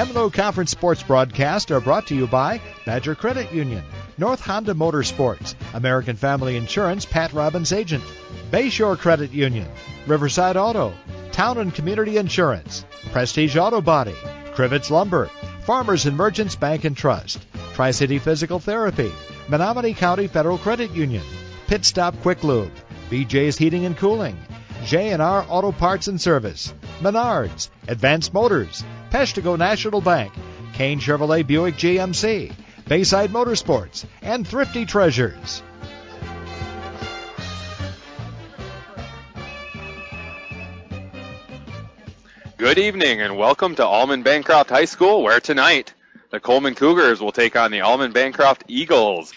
M&O Conference Sports broadcasts are brought to you by Badger Credit Union, North Honda Motorsports, American Family Insurance, Pat Robbins Agent, Bayshore Credit Union, Riverside Auto, Town and Community Insurance, Prestige Auto Body, Crivets Lumber, Farmers and Merchants Bank and Trust, Tri-City Physical Therapy, Menominee County Federal Credit Union, Pit Stop Quick Lube, BJ's Heating and Cooling, J&R Auto Parts and Service, Menards, Advanced Motors, Peshtigo National Bank, Kane Chevrolet Buick GMC, Bayside Motorsports, and Thrifty Treasures. Good evening and welcome to Almond Bancroft High School, where tonight the Coleman Cougars will take on the Almond Bancroft Eagles.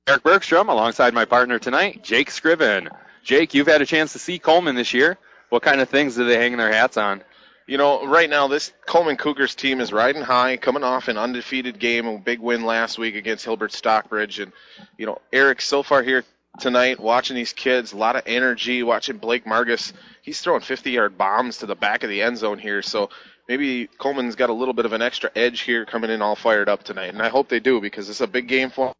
Eric Bergstrom alongside my partner tonight, Jake Scriven. Jake, you've had a chance to see Coleman this year. What kind of things do they hang their hats on? You know, right now this Coleman Cougars team is riding high, coming off an undefeated game, a big win last week against Hilbert Stockbridge. And, you know, Eric, so far here tonight, watching these kids, a lot of energy, watching Blake Margus. He's throwing 50-yard bombs to the back of the end zone here. So maybe Coleman's got a little bit of an extra edge here coming in all fired up tonight. And I hope they do, because it's a big game for them.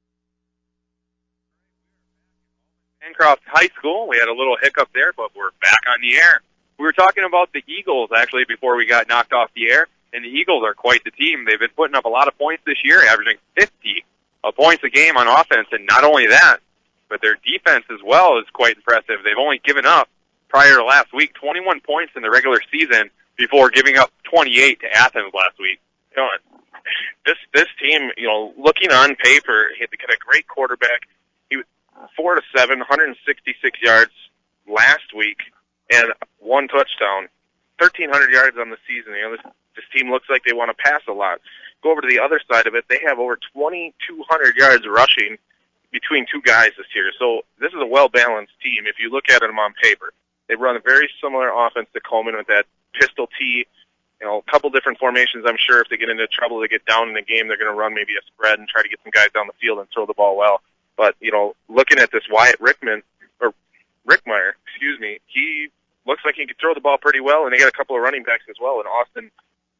Bancroft High School. We had a little hiccup there, but we're back on the air. We were talking about the Eagles, actually, before we got knocked off the air, and the Eagles are quite the team. They've been putting up a lot of points this year, averaging 50 points a game on offense, and not only that, but their defense as well is quite impressive. They've only given up, prior to last week, 21 points in the regular season before giving up 28 to Athens last week. You know, this team, you know, looking on paper, he had a great quarterback. He was 4 to 7, 166 yards last week, and 1 touchdown, 1,300 yards on the season. You know, this team looks like they want to pass a lot. Go over to the other side of it, they have over 2,200 yards rushing between two guys this year. So this is a well-balanced team if you look at them on paper. They run a very similar offense to Coleman with that pistol T, you know, a couple different formations. I'm sure if they get into trouble, they get down in the game, they're going to run maybe a spread and try to get some guys down the field and throw the ball well. But, you know, looking at this Rickmeyer, he looks like he can throw the ball pretty well, and they got a couple of running backs as well, and Austin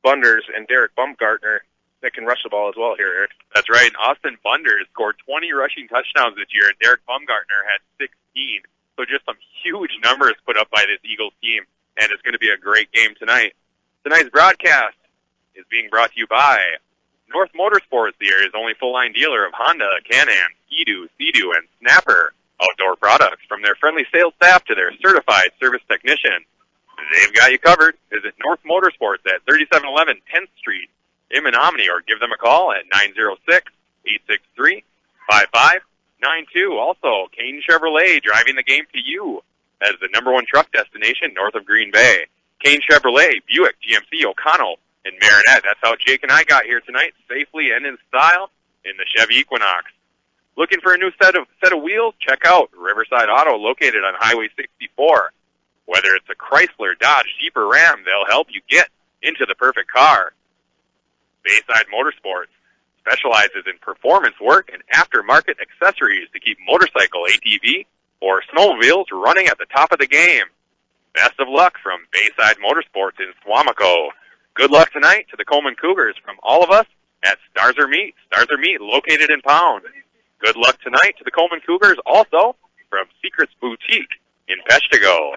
Bunders and Derek Bumgartner that can rush the ball as well here, Eric. That's right. Austin Bunders scored 20 rushing touchdowns this year, and Derek Bumgartner had 16. So just some huge numbers put up by this Eagles team, and it's going to be a great game tonight. Tonight's broadcast is being brought to you by North Motorsports, the area's only full-line dealer of Honda, Can-Am, Ski-Doo, Sea-Doo, and Snapper outdoor products. From their friendly sales staff to their certified service technician, they've got you covered. Visit North Motorsports at 3711 10th Street in Menominee, or give them a call at 906-863-5592. Also, Kane Chevrolet, driving the game to you as the #1 truck destination north of Green Bay. Kane Chevrolet, Buick, GMC, O'Connell, and Marinette. That's how Jake and I got here tonight, safely and in style, in the Chevy Equinox. Looking for a new set of wheels? Check out Riverside Auto, located on Highway 64. Whether it's a Chrysler, Dodge, Jeep, or Ram, they'll help you get into the perfect car. Bayside Motorsports specializes in performance work and aftermarket accessories to keep motorcycle, ATV, or snowmobiles running at the top of the game. Best of luck from Bayside Motorsports in Swamico. Good luck tonight to the Coleman Cougars from all of us at Starzer Meat. Starzer Meat, located in Pound. Good luck tonight to the Coleman Cougars also from Secrets Boutique in Peshtigo.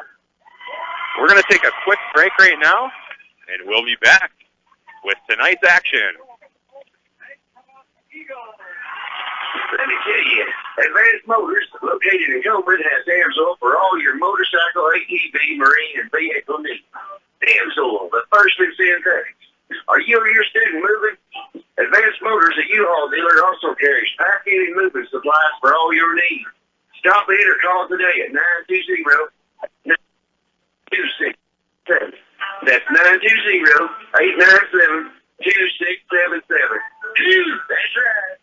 We're going to take a quick break right now, and we'll be back with tonight's action. Let me tell you, Advanced Motors, located in Coleman, has Damsel for all your motorcycle, ATV, marine, and vehicle needs. Damsel, the first in synthetics. Are you or your student moving? Advanced Motors, a U-Haul dealer, also carries packing and moving supplies for all your needs. Stop in or call today at 920-927. That's 920-897-2677. That's right.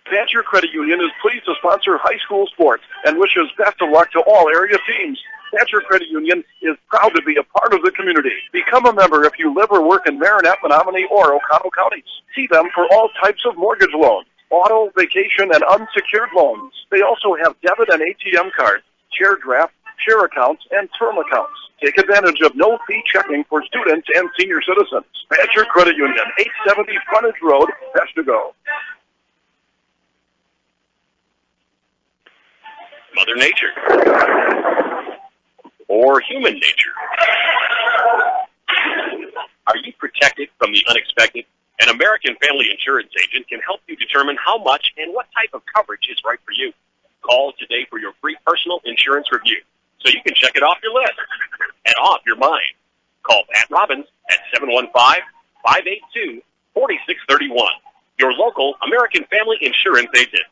Badger Credit Union is pleased to sponsor high school sports and wishes best of luck to all area teams. Badger Credit Union is proud to be a part of the community. Become a member if you live or work in Marinette, Menominee, or O'Connell counties. See them for all types of mortgage loans, auto, vacation, and unsecured loans. They also have debit and ATM cards, share draft, share accounts, and term accounts. Take advantage of no-fee checking for students and senior citizens. Badger Credit Union, 870 Frontage Road, Peshtigo. Mother Nature. Or human nature. Are you protected from the unexpected? An American Family Insurance agent can help you determine how much and what type of coverage is right for you. Call today for your free personal insurance review so you can check it off your list and off your mind. Call Pat Robbins at 715-582-4631. Your local American Family Insurance agent.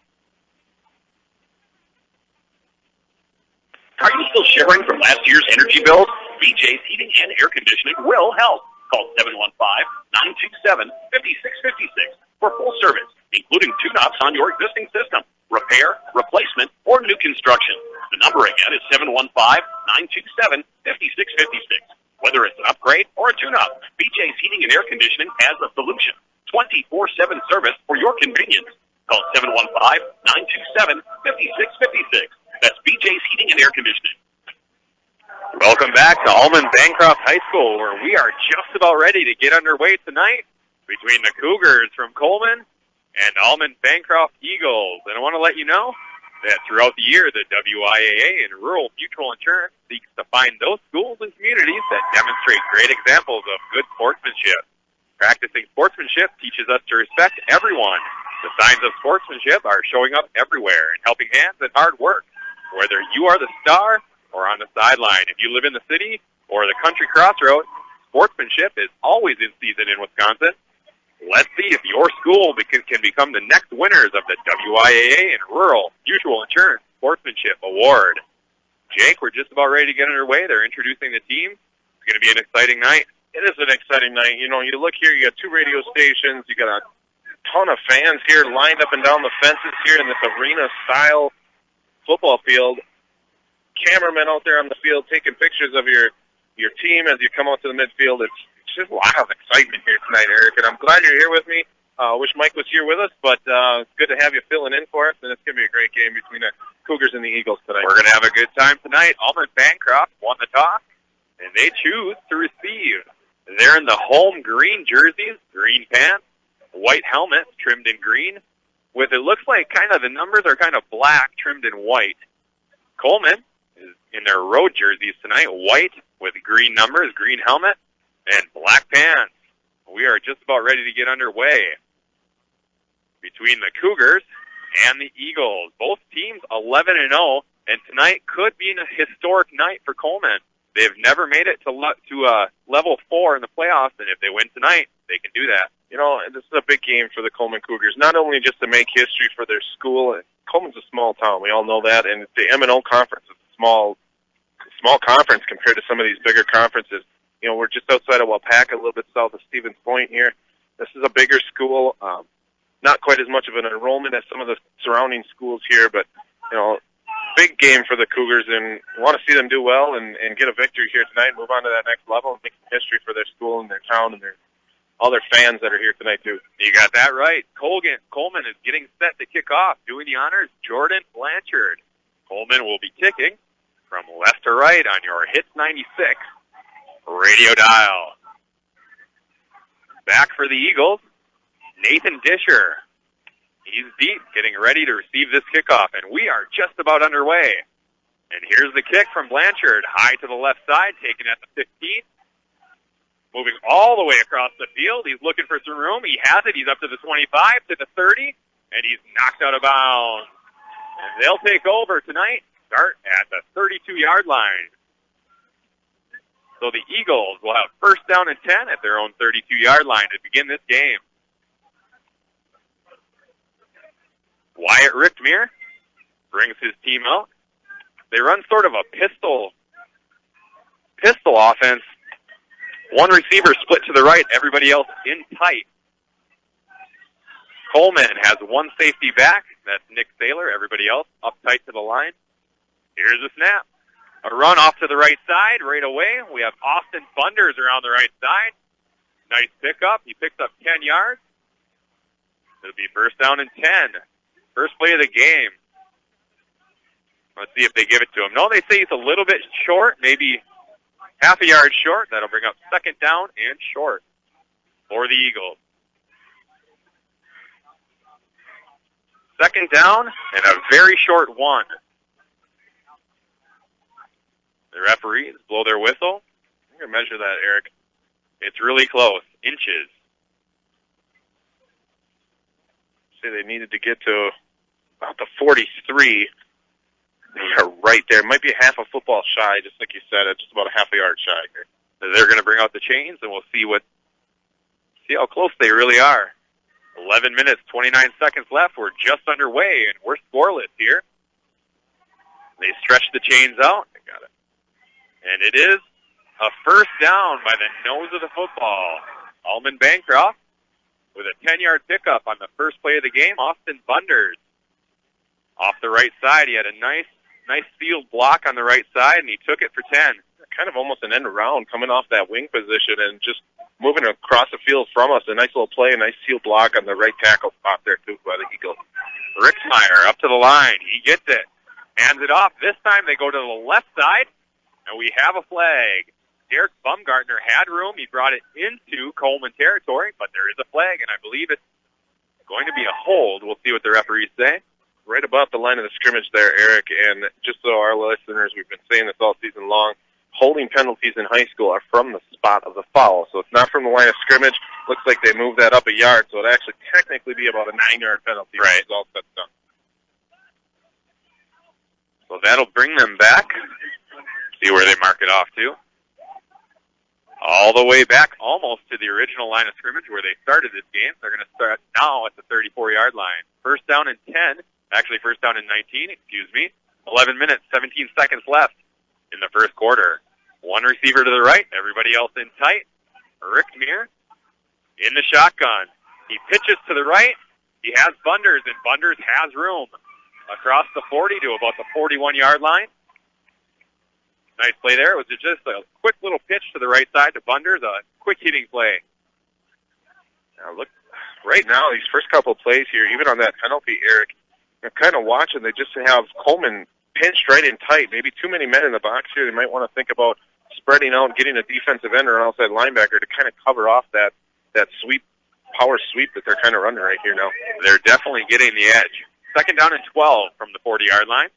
Are you still shivering from last year's energy bills? BJ's Heating and Air Conditioning will help. Call 715-927-5656 for full service, including tune-ups on your existing system, repair, replacement, or new construction. The number again is 715-927-5656. Whether it's an upgrade or a tune-up, BJ's Heating and Air Conditioning has a solution. 24/7 service for your convenience. Call 715-927-5656. That's BJ's Heating and Air Conditioning. Welcome back to Almond Bancroft High School, where we are just about ready to get underway tonight between the Cougars from Coleman and Almond Bancroft Eagles. And I want to let you know that throughout the year, the WIAA and Rural Mutual Insurance seeks to find those schools and communities that demonstrate great examples of good sportsmanship. Practicing sportsmanship teaches us to respect everyone. The signs of sportsmanship are showing up everywhere in helping hands and hard work. Whether you are the star or on the sideline, if you live in the city or the country crossroads, sportsmanship is always in season in Wisconsin. Let's see if your school can become the next winners of the WIAA and Rural Mutual Insurance Sportsmanship Award. Jake, we're just about ready to get underway. They're introducing the team. It's going to be an exciting night. It is an exciting night. You know, you look here, you got 2 radio stations, you got a ton of fans here lined up and down the fences here in this arena-style football field. Cameramen out there on the field taking pictures of your team as you come out to the midfield. It's just a lot of excitement here tonight, Eric, and I'm glad you're here with me. Wish Mike was here with us, but it's good to have you filling in for us, and it's going to be a great game between the Cougars and the Eagles tonight. We're going to have a good time tonight. Almond Bancroft won the toss, and they choose to receive. They're in the home green jerseys, green pants, white helmets trimmed in green, with it looks like kind of the numbers are kind of black trimmed in white. Coleman is in their road jerseys tonight, white with green numbers, green helmet, and black pants. We are just about ready to get underway between the Cougars and the Eagles. Both teams 11-0, and tonight could be a historic night for Coleman. They've never made it to level 4 in the playoffs, and if they win tonight, they can do that. You know, this is a big game for the Coleman Cougars, not only just to make history for their school. Coleman's a small town, we all know that, and the M&O conference is a small conference compared to some of these bigger conferences. You know, we're just outside of Wapaka, a little bit south of Stevens Point here. This is a bigger school, not quite as much of an enrollment as some of the surrounding schools here, but, you know, big game for the Cougars, and want to see them do well and get a victory here tonight, move on to that next level, and make some history for their school and their town and all their fans that are here tonight, too. You got that right. Coleman is getting set to kick off. Doing the honors, Jordan Blanchard. Coleman will be kicking from left to right on your Hits 96 radio dial. Back for the Eagles, Nathan Disher. He's deep, getting ready to receive this kickoff, and we are just about underway. And here's the kick from Blanchard, high to the left side, taken at the 15. Moving all the way across the field. He's looking for some room. He has it. He's up to the 25, to the 30, and he's knocked out of bounds. And they'll take over tonight, start at the 32-yard line. So the Eagles will have first down and 10 at their own 32-yard line to begin this game. Wyatt Richtmere brings his team out. They run sort of a pistol offense. One receiver split to the right, everybody else in tight. Coleman has one safety back. That's Nick Saylor. Everybody else up tight to the line. Here's a snap. A run off to the right side right away. We have Austin Bunders around the right side. Nice pickup. He picks up 10 yards. It'll be first down and 10. First play of the game. Let's see if they give it to him. No, they say he's a little bit short, maybe half a yard short. That'll bring up second down and short for the Eagles. Second down and a very short one. The referees blow their whistle. I'm going to measure that, Eric. It's really close. Inches. Say they needed to get to about the 43. They're right there. Might be half a football shy, just like you said. It's just about a half a yard shy here. They're going to bring out the chains, and we'll see how close they really are. 11 minutes, 29 seconds left. We're just underway, and we're scoreless here. They stretch the chains out. I got it. And it is a first down by the nose of the football. Almond Bancroft with a 10-yard pickup on the first play of the game. Austin Bunders off the right side. He had a nice field block on the right side, and he took it for 10. Kind of almost an end around coming off that wing position and just moving across the field from us. A nice little play, a nice field block on the right tackle spot there, too, by the Eagles. Ricksmeyer up to the line. He gets it. Hands it off. This time they go to the left side, and we have a flag. Derek Bumgartner had room. He brought it into Coleman territory, but there is a flag, and I believe it's going to be a hold. We'll see what the referees say. Right above the line of the scrimmage there, Eric, and just so our listeners, we've been saying this all season long, holding penalties in high school are from the spot of the foul, so it's not from the line of scrimmage. Looks like they moved that up a yard, so it'd actually technically be about a 9-yard penalty. Right. All set done. So that'll bring them back. See where they mark it off to. All the way back almost to the original line of scrimmage where they started this game. They're going to start now at the 34-yard line. First down and 10. Actually, first down and 19, 11 minutes, 17 seconds left in the first quarter. One receiver to the right, everybody else in tight. Rickmere in the shotgun. He pitches to the right. He has Bunders, and Bunders has room across the 40 to about the 41-yard line. Nice play there. It was just a quick little pitch to the right side to Bunders, a quick hitting play. Now look, right now, these first couple of plays here, even on that penalty, Eric, I'm kind of watching. They just have Coleman pinched right in tight. Maybe too many men in the box here. They might want to think about spreading out and getting a defensive end or an outside linebacker to kind of cover off that sweep, power sweep that they're kind of running right here now. They're definitely getting the edge. Second down and 12 from the 40-yard line.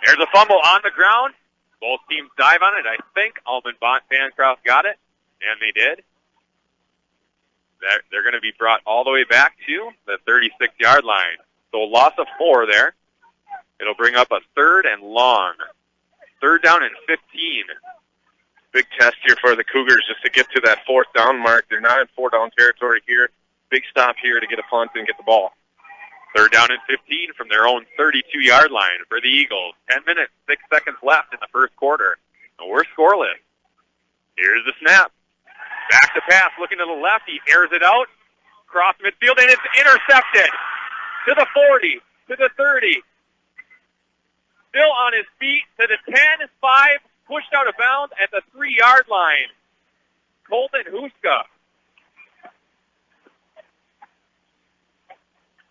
There's a fumble on the ground. Both teams dive on it. I think Almond Bancroft got it, and they did. They're going to be brought all the way back to the 36-yard line. So a loss of 4 there. It'll bring up a third and long. Third down and 15. Big test here for the Cougars just to get to that fourth down mark. They're not in 4-down territory here. Big stop here to get a punt and get the ball. Third down and 15 from their own 32-yard line for the Eagles. 10 minutes, 6 seconds left in the first quarter. And we're scoreless. Here's the snap. Back to pass, looking to the left. He airs it out. Cross midfield, and it's intercepted. To the 40, to the 30. Still on his feet, to the 10, 5, pushed out of bounds at the 3-yard line. Colton Huska.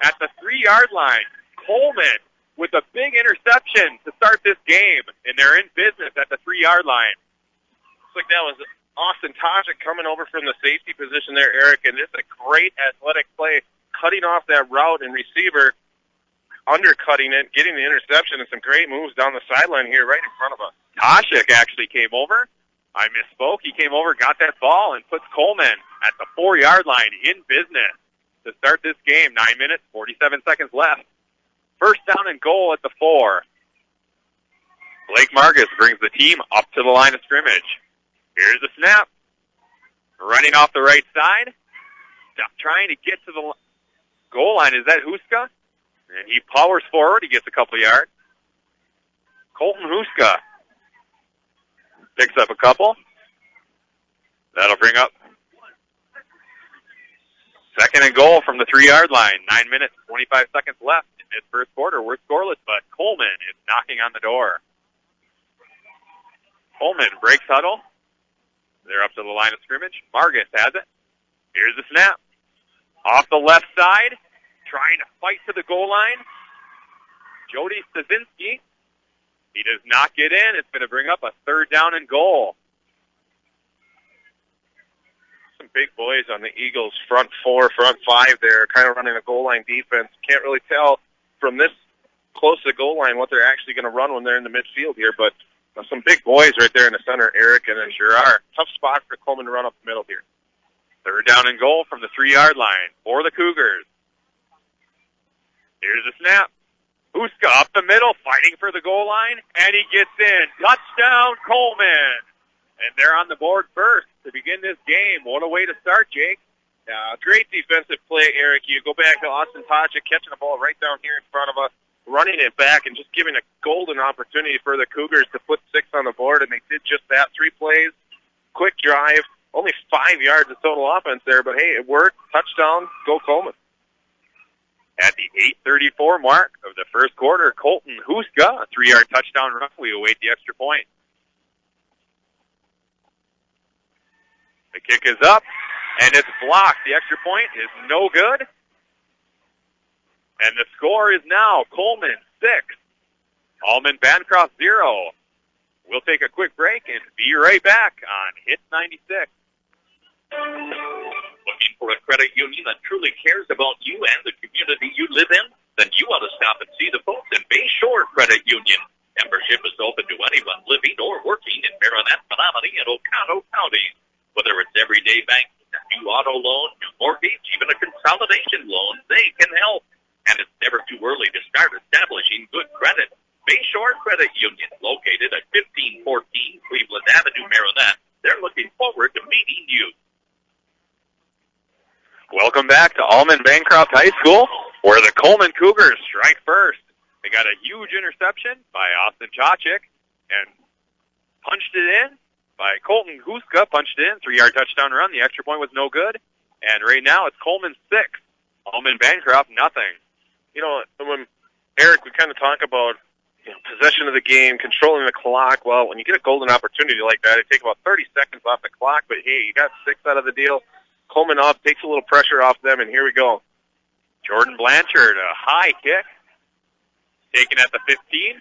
At the 3-yard line, Coleman with a big interception to start this game, and they're in business at the 3-yard line. Looks like that was Austin Tajik coming over from the safety position there, Eric, and just a great athletic play, cutting off that route and receiver, undercutting it, getting the interception, and some great moves down the sideline here right in front of us. Tajik actually came over. I misspoke. He came over, got that ball, and puts Coleman at the 4-yard line in business to start this game. 9 minutes, 47 seconds left. First down and goal at the 4. Blake Marcus brings the team up to the line of scrimmage. Here's the snap. Running off the right side. Trying to get to the goal line. Is that Huska? And he powers forward. He gets a couple yards. Colton Huska picks up a couple. That'll bring up second and goal from the 3-yard line. 9 minutes, 25 seconds left in this first quarter. We're scoreless, but Coleman is knocking on the door. Coleman breaks huddle. They're up to the line of scrimmage. Margus has it. Here's the snap. Off the left side, trying to fight to the goal line. Jody Stasinski. He does not get in. It's going to bring up a third down and goal. big boys on the Eagles' front four, front five there, kind of running a goal line defense. Can't really tell from this close to the goal line what they're actually going to run when they're in the midfield here, but some big boys right there in the center, Eric and then Gerard. Tough spot for Coleman to run up the middle here. Third down and goal from the 3-yard line for the Cougars. Here's the snap. Huska up the middle, fighting for the goal line, and he gets in. Touchdown, Coleman. And they're on the board first to begin this game. What a way to start, Jake. Great defensive play, Eric. You go back to Austin Tajik catching the ball right down here in front of us, running it back, and just giving a golden opportunity for the Cougars to put 6 on the board, and they did just that. 3 plays, quick drive, only 5 yards of total offense there, but hey, it worked. Touchdown, go Coleman. At the 8:34 mark of the first quarter, Colton Huska, a 3-yard touchdown run. We await the extra point. The kick is up, and it's blocked. The extra point is no good. And the score is now Coleman 6, Almond Bancroft 0. We'll take a quick break and be right back on Hit 96. Looking for a credit union that truly cares about you and the community you live in? Then you ought to stop and see the folks at Bayshore Credit Union. Membership is open to anyone living or working in Marinette, Menominee, and Oconto counties. Whether it's everyday banking, a new auto loan, new mortgage, even a consolidation loan, they can help. And it's never too early to start establishing good credit. Bayshore Credit Union, located at 1514 Cleveland Avenue, Marinette. They're looking forward to meeting you. Welcome back to Almond Bancroft High School, where the Coleman Cougars strike first. They got a huge interception by Austin Chachik and punched it in by Colton Huska, punched it in, 3-yard touchdown run. The extra point was no good. And right now it's Coleman 6, Almond Bancroft nothing. You know, when Eric, we kind of talk about possession of the game, controlling the clock. Well, when you get a golden opportunity like that, it takes about 30 seconds off the clock, but hey, you got 6 out of the deal. Coleman off, takes a little pressure off them, and here we go. Jordan Blanchard, a high kick, taken at the 15,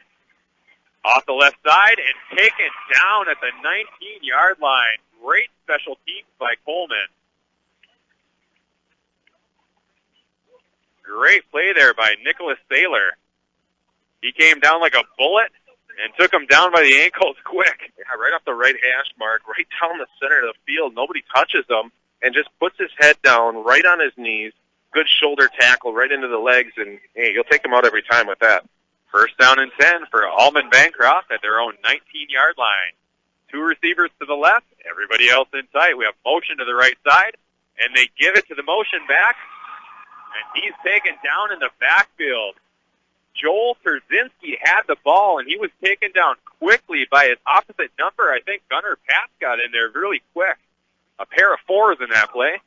off the left side, and taken down at the 19-yard line. Great special teams by Coleman. Great play there by Nicholas Saylor. He came down like a bullet and took him down by the ankles quick. Yeah, right off the right hash mark, right down the center of the field. Nobody touches him and just puts his head down right on his knees. Good shoulder tackle right into the legs, and hey, you'll take him out every time with that. First down and 10 for Almond Bancroft at their own 19-yard line. 2 receivers to the left, everybody else in sight. We have motion to the right side, and they give it to the motion back, and he's taken down in the backfield. Joel Terzinski had the ball, and he was taken down quickly by his opposite number. I think Gunnar Pass got in there really quick. A pair of 4s in that play.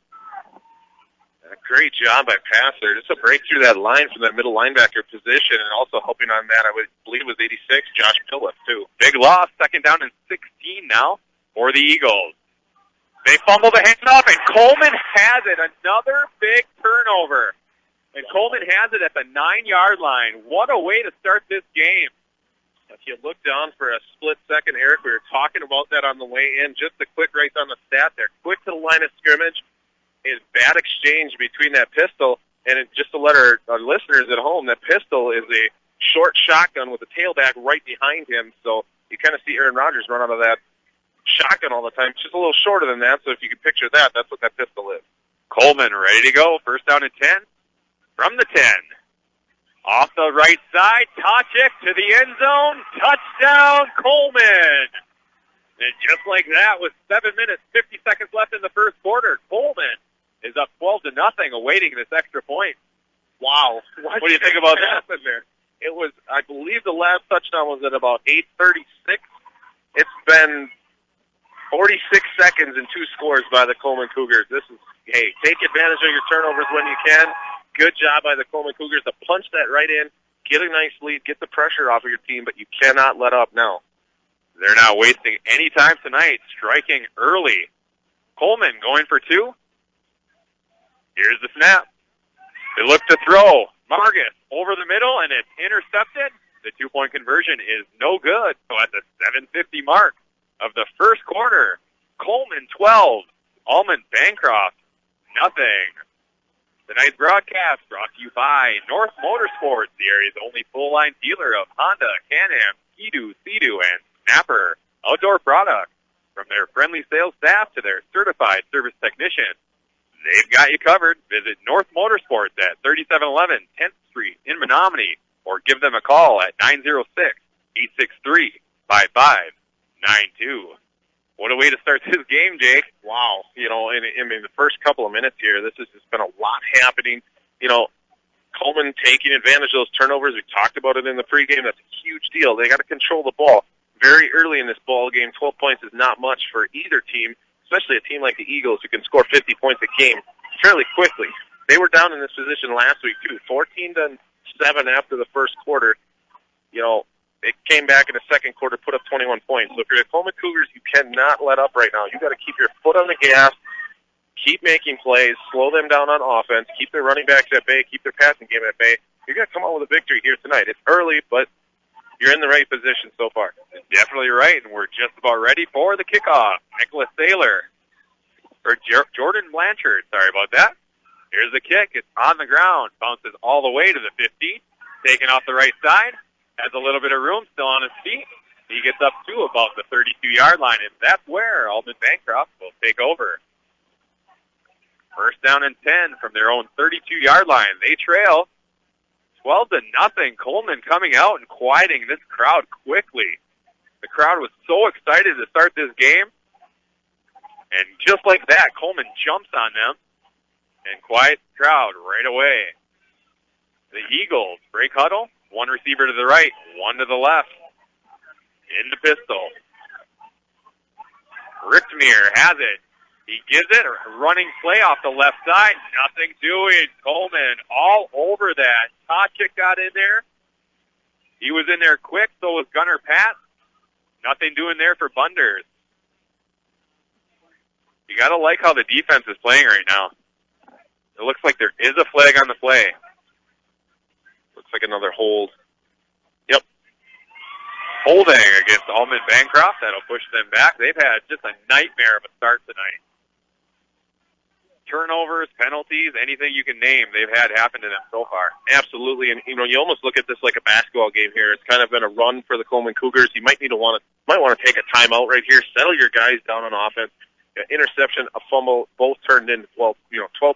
A great job by Pass there. Just a break through that line from that middle linebacker position, and also helping on that, I would believe it was 86, Josh Phillips, too. Big loss, second down and 16 now for the Eagles. They fumble the handoff, and Coleman has it. Another big turnover. And Coleman has it at the 9-yard line. What a way to start this game. If you look down for a split second, Eric, we were talking about that on the way in. Just a quick right on the stat there. Quick to the line of scrimmage. Is bad exchange between that pistol, and just to let our listeners at home, that pistol is a short shotgun with a tailback right behind him, so you kind of see Aaron Rodgers run out of that shotgun all the time. It's just a little shorter than that, so if you can picture that, that's what that pistol is. Coleman ready to go. First down and 10 from the 10. Off the right side, Tajik to the end zone. Touchdown, Coleman. And just like that, with 7 minutes, 50 seconds left in the first quarter, Coleman is up 12-0, awaiting this extra point. Wow. What do you think about that? There? It was, I believe the last touchdown was at about 8:36. It's been 46 seconds and 2 scores by the Coleman Cougars. This is, hey, take advantage of your turnovers when you can. Good job by the Coleman Cougars to punch that right in, get a nice lead, get the pressure off of your team, but you cannot let up now. They're not wasting any time tonight, striking early. Coleman going for 2. Here's the snap. They look to throw. Margus over the middle, and it's intercepted. The 2-point conversion is no good. So at the 7:50 mark of the first quarter, Coleman 12, Almond Bancroft, nothing. Tonight's broadcast brought to you by North Motorsports, the area's only full-line dealer of Honda, Can-Am, Ski-Doo, Sea-Doo, and Snapper outdoor products. From their friendly sales staff to their certified service technicians, they've got you covered. Visit North Motorsports at 3711 10th Street in Menominee, or give them a call at 906-863-5592. What a way to start this game, Jake. Wow. You know, in the first couple of minutes here, this has just been a lot happening. You know, Coleman taking advantage of those turnovers. We talked about it in the pregame. That's a huge deal. They got to control the ball very early in this ball game. 12 points is not much for either team, especially a team like the Eagles who can score 50 points a game fairly quickly. They were down in this position last week, too, 14-7 after the first quarter. You know, they came back in the second quarter, put up 21 points. So if you're the Coleman Cougars, you cannot let up right now. You got to keep your foot on the gas, keep making plays, slow them down on offense, keep their running backs at bay, keep their passing game at bay. You're going to come out with a victory here tonight. It's early, but you're in the right position so far. Definitely right, and we're just about ready for the kickoff. Nicholas Saylor, or Jordan Blanchard, sorry about that. Here's the kick. It's on the ground, bounces all the way to the 15, taken off the right side. Has a little bit of room still on his feet. He gets up to about the 32-yard line, and that's where Almond Bancroft will take over. First down and 10 from their own 32-yard line. They trail 12-0. Coleman coming out and quieting this crowd quickly. The crowd was so excited to start this game, and just like that, Coleman jumps on them and quiets the crowd right away. The Eagles break huddle. One receiver to the right, one to the left. In the pistol. Richtmeier has it. He gives it a running play off the left side. Nothing doing. Coleman all over that. Tochik got in there. He was in there quick, so was Gunner Pat. Nothing doing there for Bunders. You got to like how the defense is playing right now. It looks like there is a flag on the play. Looks like another hold. Yep. Holding against Almond Bancroft. That'll push them back. They've had just a nightmare of a start tonight. Turnovers, penalties, anything you can name, they've had happen to them so far. Absolutely, and you know, you almost look at this like a basketball game here. It's kind of been a run for the Coleman Cougars. You might want to take a timeout right here, settle your guys down on offense. Interception, a fumble, both turned into 12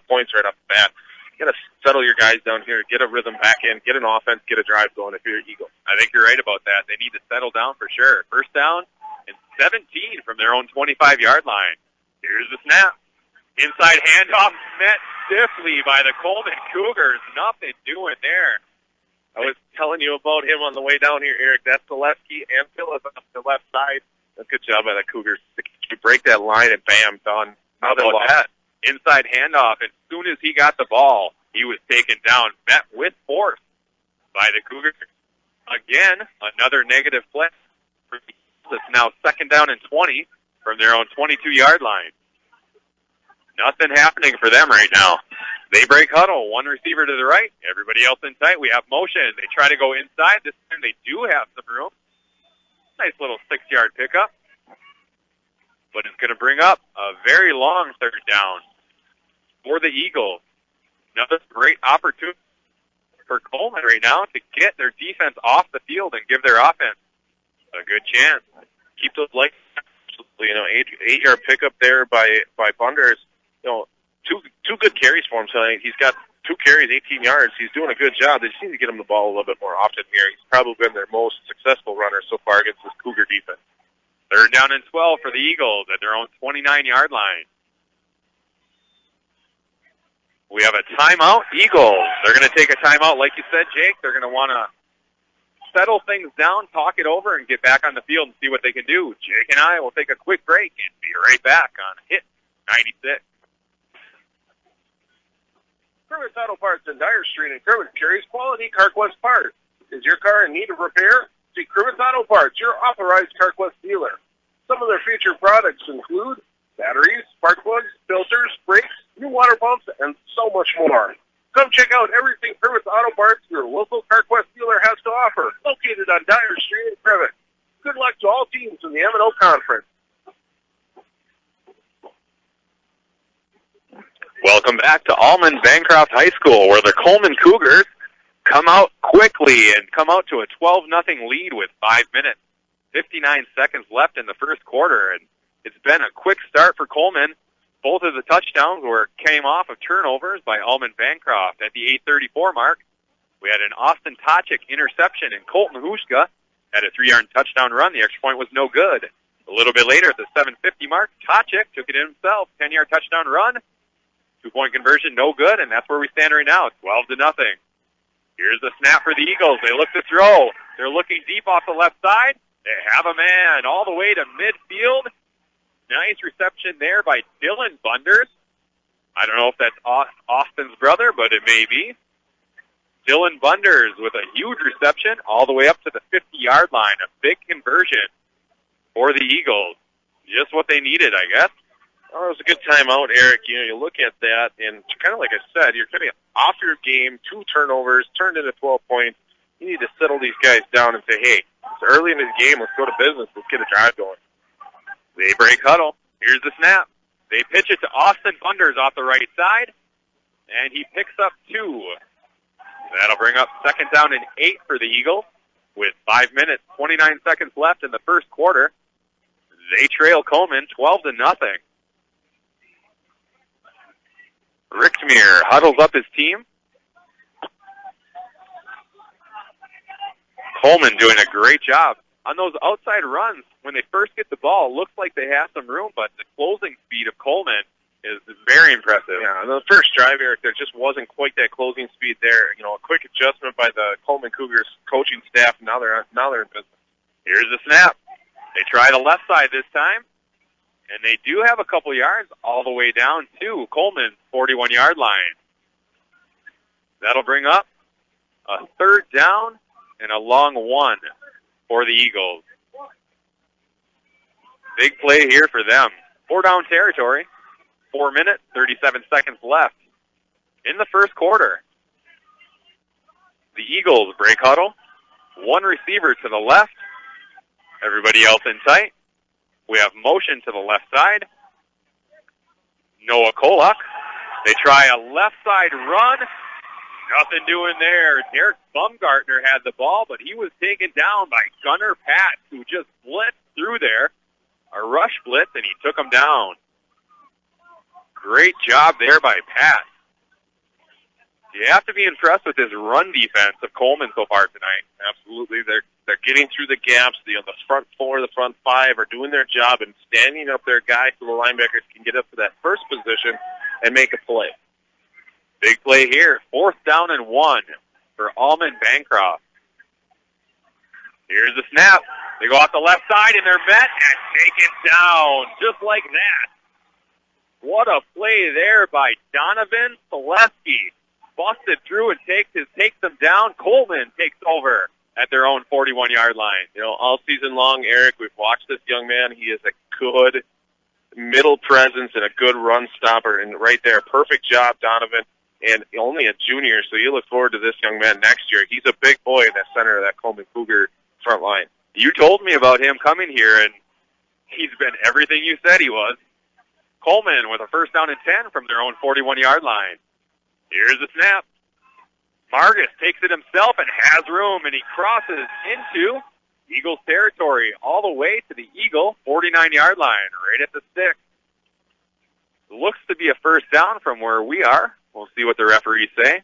points right off the bat. You got to settle your guys down here, get a rhythm back in, get an offense, get a drive going if you're an Eagle. I think you're right about that. They need to settle down for sure. First down and 17 from their own 25-yard line. Here's the snap. Inside handoff met stiffly by the Coleman Cougars. Nothing doing there. I was telling you about him on the way down here, Eric. That's Zaleski and Phillips on the left side. Good job by the Cougars. You break that line and bam, done. How about that? Inside handoff. As soon as he got the ball, he was taken down, met with force by the Cougars. Again, another negative play. It's now second down and 20 from their own 22-yard line. Nothing happening for them right now. They break huddle. One receiver to the right. Everybody else in tight. We have motion. They try to go inside. This time they do have some room. Nice little 6-yard pickup. But it's going to bring up a very long third down for the Eagles. Another great opportunity for Coleman right now to get their defense off the field and give their offense a good chance. Keep those legs. You know, 8-yard pickup there by Bunders. You know, two good carries for him tonight. He's got 2 carries, 18 yards. He's doing a good job. They just need to get him the ball a little bit more often here. He's probably been their most successful runner so far against this Cougar defense. Third down and 12 for the Eagles at their own 29-yard line. We have a timeout. Eagles, they're going to take a timeout. Like you said, Jake, they're going to want to settle things down, talk it over, and get back on the field and see what they can do. Jake and I will take a quick break and be right back on Hit 96. Kermit's Auto Parts in Dyer Street, and Kermit carries quality CarQuest parts. Is your car in need of repair? See Kermit's Auto Parts, your authorized CarQuest dealer. Some of their featured products include batteries, spark plugs, filters, brakes, new water pumps, and so much more. Come check out everything Kermit's Auto Parts, your local CarQuest dealer, has to offer, located on Dyer Street in Kermit. Good luck to all teams in the M&O Conference. Welcome back to Almond Bancroft High School, where the Coleman Cougars come out quickly and come out to a 12-0 lead with 5 minutes, 59 seconds left in the first quarter. And it's been a quick start for Coleman. Both of the touchdowns came off of turnovers by Almond Bancroft. At the 8:34 mark, we had an Austin Tochik interception, and Colton Hushka had a 3-yard touchdown run. The extra point was no good. A little bit later, at the 7:50 mark, Tochik took it in himself, 10-yard touchdown run. 2-point conversion, no good, and that's where we stand right now, 12-0. Here's the snap for the Eagles. They look to throw. They're looking deep off the left side. They have a man all the way to midfield. Nice reception there by Dylan Bunders. I don't know if that's Austin's brother, but it may be. Dylan Bunders with a huge reception all the way up to the 50-yard line. A big conversion for the Eagles. Just what they needed, I guess. Oh, it was a good timeout, Eric. You look at that, and kind of like I said, you're coming off your game, 2 turnovers, turned into 12 points. You need to settle these guys down and say, hey, it's early in the game. Let's go to business. Let's get a drive going. They break huddle. Here's the snap. They pitch it to Austin Bunders off the right side, and he picks up 2. That'll bring up 2nd down and 8 for the Eagles with 5 minutes, 29 seconds left in the first quarter. They trail Coleman 12-0. Rickmere huddles up his team. Coleman doing a great job. On those outside runs, when they first get the ball, it looks like they have some room, but the closing speed of Coleman is very impressive. Yeah, the first drive, Eric, there just wasn't quite that closing speed there. A quick adjustment by the Coleman Cougars coaching staff. Now they're in business. Here's the snap. They try the left side this time, and they do have a couple yards all the way down to Coleman's 41-yard line. That'll bring up a 3rd down and a long 1 for the Eagles. Big play here for them. 4-down territory. 4 minutes, 37 seconds left in the first quarter. The Eagles break huddle. 1 receiver to the left. Everybody else in tight. We have motion to the left side. Noah Kolak. They try a left side run. Nothing doing there. Derek Bumgartner had the ball, but he was taken down by Gunnar Patz, who just blitzed through there. A rush blitz, and he took him down. Great job there by Patz. You have to be impressed with his run defense of Coleman so far tonight. Absolutely. They're getting through the gaps. The front 4, the front 5 are doing their job and standing up their guys so the linebackers can get up to that first position and make a play. Big play here. 4th down and 1 for Almond Bancroft. Here's the snap. They go off the left side and they're met and taken down just like that. What a play there by Donovan Selesky. Busted through and takes them down. Coleman takes over at their own 41-yard line. All season long, Eric, we've watched this young man. He is a good middle presence and a good run stopper. And right there, perfect job, Donovan. And only a junior, so you look forward to this young man next year. He's a big boy in the center of that Coleman Cougar front line. You told me about him coming here, and he's been everything you said he was. Coleman with a 1st down and 10 from their own 41-yard line. Here's the snap. Margus takes it himself and has room, and he crosses into Eagles territory all the way to the Eagle 49-yard line, right at the stick. Looks to be a 1st down from where we are. We'll see what the referees say.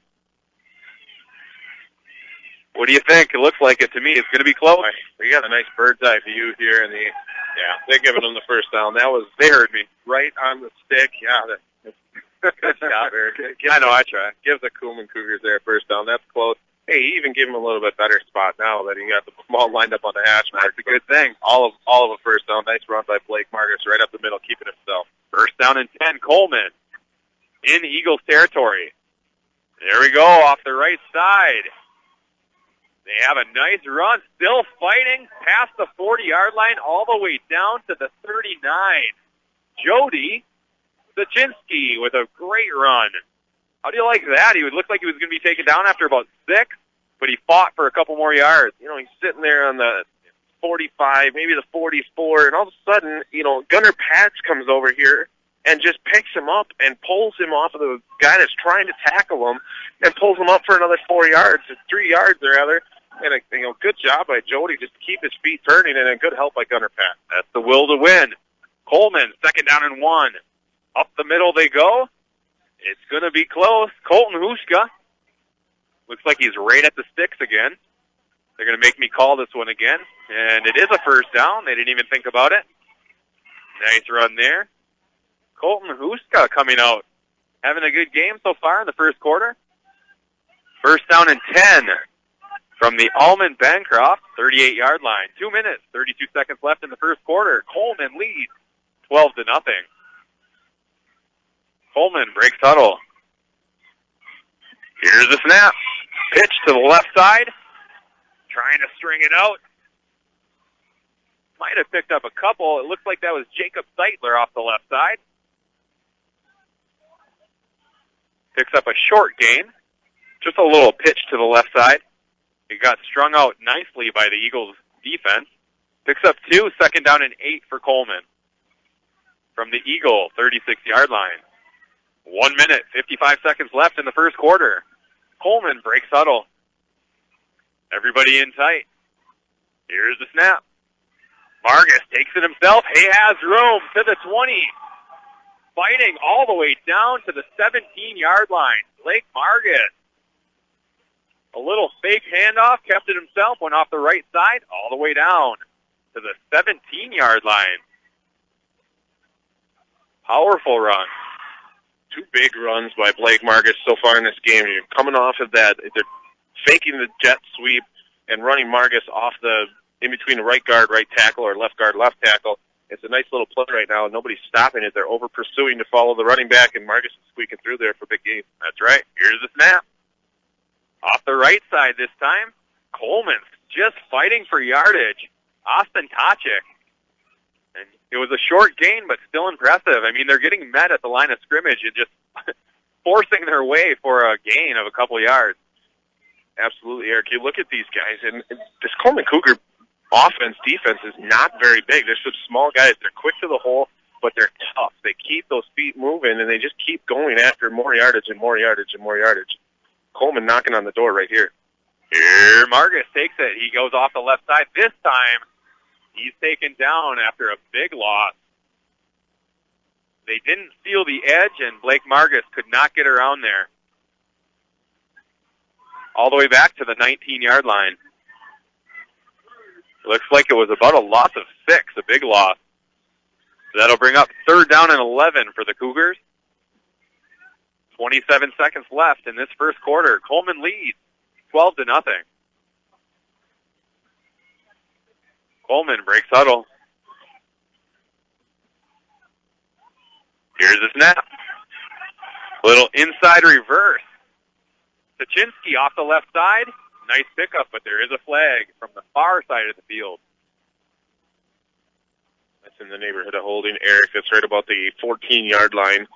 What do you think? It looks like it to me. It's going to be close. We got a nice bird's eye view here, and they're giving them the 1st down. They heard me right on the stick. Yeah, good job, Eric. I know, I try. Give the Coleman Cougars their 1st down. That's close. Hey, he even gave him a little bit better spot now that he got the ball lined up on the hash mark. That's a good thing. All of a 1st down. Nice run by Blake Margus right up the middle, keeping himself. 1st down and 10, Coleman in Eagles territory. There we go, off the right side. They have a nice run, still fighting past the 40-yard line all the way down to the 39. Jody Zaczynski with a great run. How do you like that? He would look like he was going to be taken down after about 6, but he fought for a couple more yards. He's sitting there on the 45, maybe the 44, and all of a sudden, Gunnar Patz comes over here and just picks him up and pulls him off of the guy that's trying to tackle him and pulls him up for another 3 yards rather. And good job by Jody just to keep his feet turning, and a good help by Gunner Pat. That's the will to win. Coleman, 2nd down and 1. Up the middle they go. It's going to be close. Colton Huska looks like he's right at the sticks again. They're going to make me call this one again. And it is a first down. They didn't even think about it. Nice run there. Colton Huska coming out. Having a good game so far in the first quarter. First down and 10 from the Almond Bancroft 38-yard line. 2 minutes, 32 seconds left in the first quarter. Coleman leads 12-0. Coleman breaks huddle. Here's the snap. Pitch to the left side. Trying to string it out. Might have picked up a couple. It looks like that was Jacob Seitler off the left side. Picks up a short gain. Just a little pitch to the left side. It got strung out nicely by the Eagles' defense. Picks up 2, 2nd down and 8 for Coleman. From the Eagle 36-yard line. 1 minute, 55 seconds left in the first quarter. Coleman breaks huddle. Everybody in tight. Here's the snap. Margus takes it himself. He has room to the 20. Fighting all the way down to the 17-yard line. Blake Margus. A little fake handoff, kept it himself, went off the right side, all the way down to the 17-yard line. Powerful run. 2 big runs by Blake Margus so far in this game. You're coming off of that. They're faking the jet sweep and running Margus off in between the right guard, right tackle, or left guard, left tackle. It's a nice little play right now, and nobody's stopping it. They're over-pursuing to follow the running back, and Margus is squeaking through there for big gain. That's right. Here's the snap. Off the right side this time. Coleman's just fighting for yardage. Austin Tachik. And it was a short gain, but still impressive. I mean, they're getting met at the line of scrimmage and just forcing their way for a gain of a couple yards. Absolutely, Eric. You look at these guys, and this Coleman Cougar defense is not very big. They're some small guys. They're quick to the hole, but they're tough. They keep those feet moving, and they just keep going after more yardage and more yardage and more yardage. Coleman knocking on the door right here. Here, Margus takes it. He goes off the left side. This time, he's taken down after a big loss. They didn't seal the edge, and Blake Margus could not get around there. All the way back to the 19-yard line. It looks like it was about a loss of 6, a big loss. So that'll bring up 3rd down and 11 for the Cougars. 27 seconds left in this first quarter. Coleman leads 12-0. Coleman breaks huddle. Here's the snap. Little inside reverse. Sachinsky off the left side. Nice pickup, but there is a flag from the far side of the field. That's in the neighborhood of holding, Eric. That's right about the 14-yard line.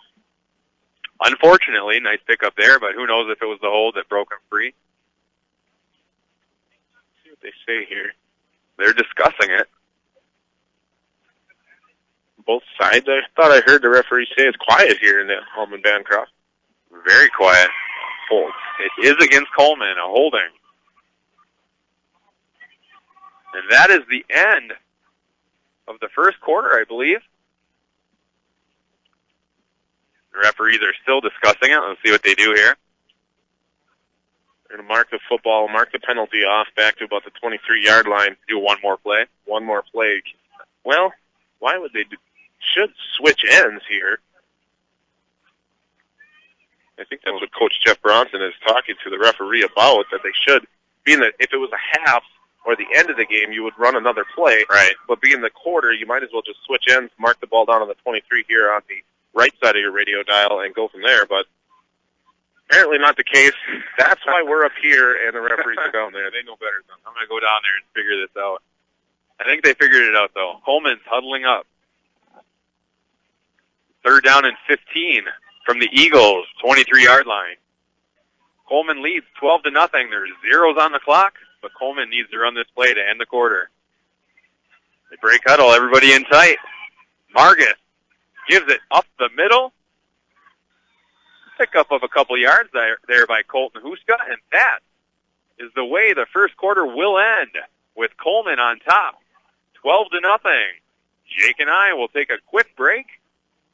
Unfortunately, nice pickup there, but who knows if it was the hold that broke him free. Let's see what they say here. They're discussing it. Both sides. I thought I heard the referee say it's quiet here in the Almond Bancroft. Very quiet. Hold. It is against Coleman, a holding. And that is the end of the first quarter, I believe. The referees are still discussing it. Let's see what they do here. They're going to mark the football, mark the penalty off back to about the 23-yard line. Do one more play. One more play. Well, why would they do? Should switch ends here. I think that's what Coach Jeff Bronson is talking to the referee about, that they should. Being that if it was a half or the end of the game, you would run another play. Right. But being the quarter, you might as well just switch ends, mark the ball down on the 23 here on the right side of your radio dial and go from there, but apparently not the case. That's why we're up here and the referees are down there. They know better than us. I'm going to go down there and figure this out. I think they figured it out, though. Coleman's huddling up. 3rd down and 15 from the Eagles, 23-yard line. Coleman leads 12-0. There's zeros on the clock, but Coleman needs to run this play to end the quarter. They break huddle, everybody in tight. Margus gives it up the middle. Pickup of a couple yards there by Colton Huska, and that is the way the first quarter will end, with Coleman on top, 12-0. Jake and I will take a quick break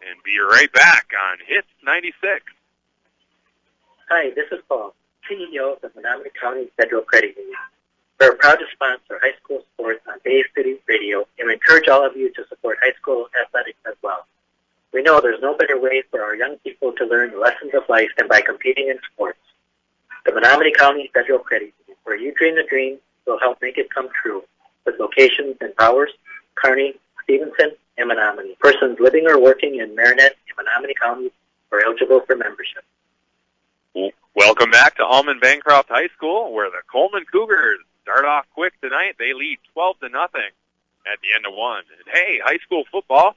and be right back on Hits 96. Hi, this is Paul, CEO of the Menominee County Federal Credit Union. We're proud to sponsor high school sports on Bay City Radio, and we encourage all of you to support high school athletics as well. We know there's no better way for our young people to learn the lessons of life than by competing in sports. The Menominee County Federal Credit Union, where you dream the dream, will help make it come true, with locations in Powers, Kearney, Stevenson, and Menominee. Persons living or working in Marinette and Menominee counties are eligible for membership. Welcome back to Almond Bancroft High School, where the Coleman Cougars start off quick tonight. They lead 12-0 at the end of one. And hey, high school football,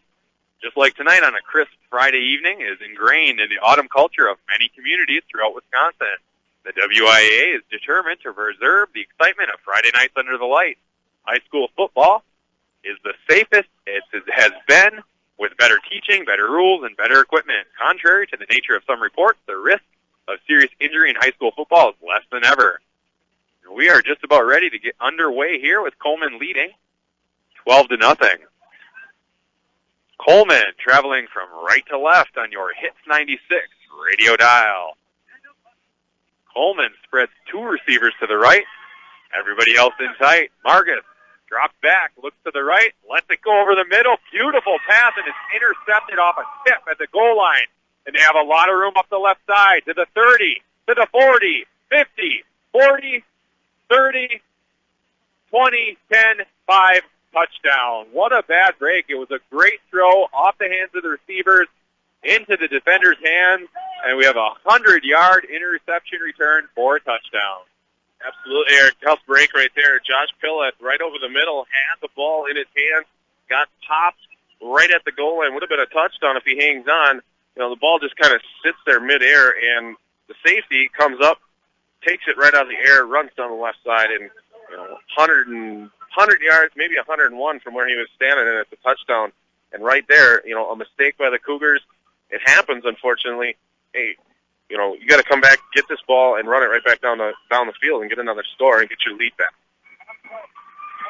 just like tonight on a crisp Friday evening, is ingrained in the autumn culture of many communities throughout Wisconsin. The WIAA is determined to preserve the excitement of Friday nights under the lights. High school football is the safest it has been, with better teaching, better rules, and better equipment. Contrary to the nature of some reports, the risk of serious injury in high school football is less than ever. We are just about ready to get underway here with Coleman leading 12-0. Coleman traveling from right to left on your Hits 96 radio dial. Coleman spreads two receivers to the right. Everybody else in tight. Margus drops back, looks to the right, lets it go over the middle. Beautiful pass, and it's intercepted off a tip at the goal line. And they have a lot of room up the left side, to the 30, to the 40, 50, 40, 30, 20, 10, 5, touchdown. What a bad break. It was a great throw off the hands of the receivers into the defender's hands, and we have a 100-yard interception return for a touchdown. Absolutely, Eric. Tough break right there. Josh Pillett right over the middle, had the ball in his hands, got popped right at the goal line. Would have been a touchdown if he hangs on. You know, the ball just kind of sits there midair, and the safety comes up, takes it right out of the air, runs down the left side, and 100 yards, maybe 101 from where he was standing, and it's a touchdown. And right there, a mistake by the Cougars. It happens, unfortunately. Hey, you got to come back, get this ball, and run it right back down the field and get another score and get your lead back.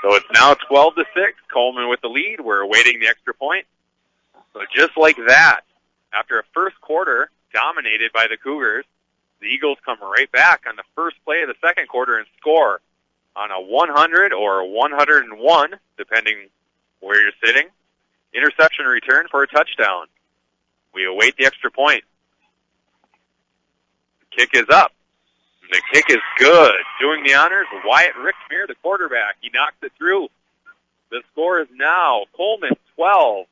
So it's now 12-6. Coleman with the lead. We're awaiting the extra point. So just like that, after a first quarter dominated by the Cougars, the Eagles come right back on the first play of the second quarter and score on a 100 or 101, depending where you're sitting. Interception return for a touchdown. We await the extra point. The kick is up. The kick is good. Doing the honors, Wyatt Ricksmere, the quarterback. He knocks it through. The score is now Coleman 12,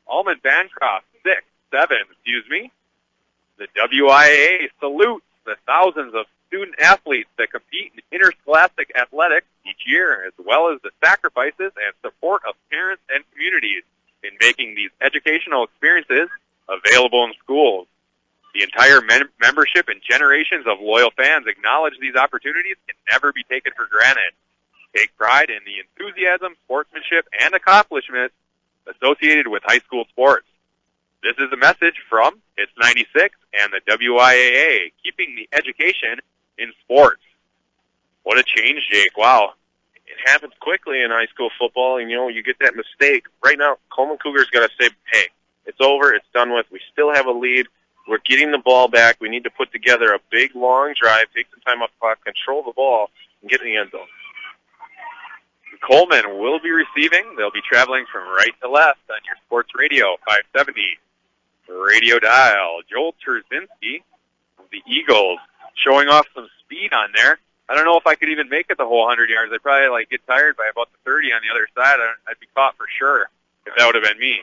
Almond Bancroft 7, The WIAA salutes the thousands of student athletes that compete in interscholastic athletics each year, as well as the sacrifices and support of parents and communities in making these educational experiences available in schools. The entire membership and generations of loyal fans acknowledge these opportunities can never be taken for granted. Take pride in the enthusiasm, sportsmanship, and accomplishments associated with high school sports. This is a message from Hits 96 and the WIAA, keeping the education in sports. What a change, Jake. Wow. It happens quickly in high school football, and, you get that mistake. Right now, Coleman Cougars got to say, hey, it's over, it's done with. We still have a lead. We're getting the ball back. We need to put together a big, long drive, take some time off the clock, control the ball, and get in the end zone. Coleman will be receiving. They'll be traveling from right to left on your sports radio, 570 radio dial. Joel Terzinski of the Eagles showing off some speed on there. I don't know if I could even make it the whole 100 yards. I'd probably get tired by about the 30 on the other side. I'd be caught for sure if that would have been me.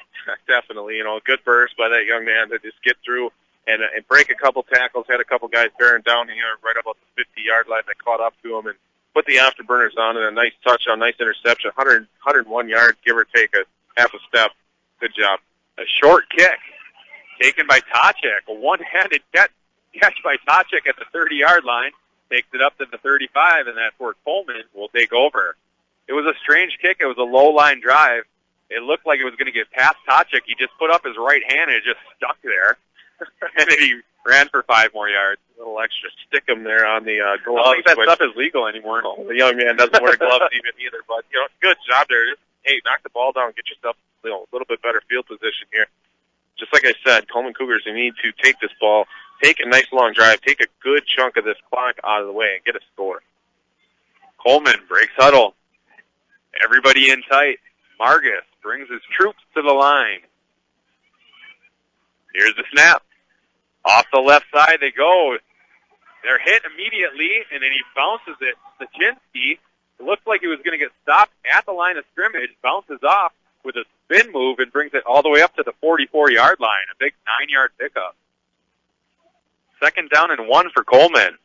Definitely, a good burst by that young man to just get through and break a couple tackles, had a couple guys bearing down here right about the 50-yard line that caught up to him and put the afterburners on, and a nice touchdown, nice interception, 101 yards, give or take a half a step. Good job. A short kick taken by Tachek, a one-handed catch by Tachek at the 30-yard line, takes it up to the 35, and that's where Coleman will take over. It was a strange kick. It was a low-line drive. it looked like it was going to get past Tachik. He just put up his right hand and it just stuck there. And then he ran for 5 more yards. A little extra stick him there on the goal. I don't think that stuff is legal anymore. Oh, the young man doesn't wear gloves even either. But, good job there. Just, hey, knock the ball down. Get yourself a little bit better field position here. Just like I said, Coleman Cougars, they need to take this ball, take a nice long drive, take a good chunk of this clock out of the way, and get a score. Coleman breaks huddle. Everybody in tight. Margus brings his troops to the line. Here's the snap. Off the left side they go. They're hit immediately, and then he bounces it. Sachinsky, it looks like he was going to get stopped at the line of scrimmage, bounces off with a spin move and brings it all the way up to the 44-yard line, a big 9-yard pickup. 2nd down and 1 for Coleman.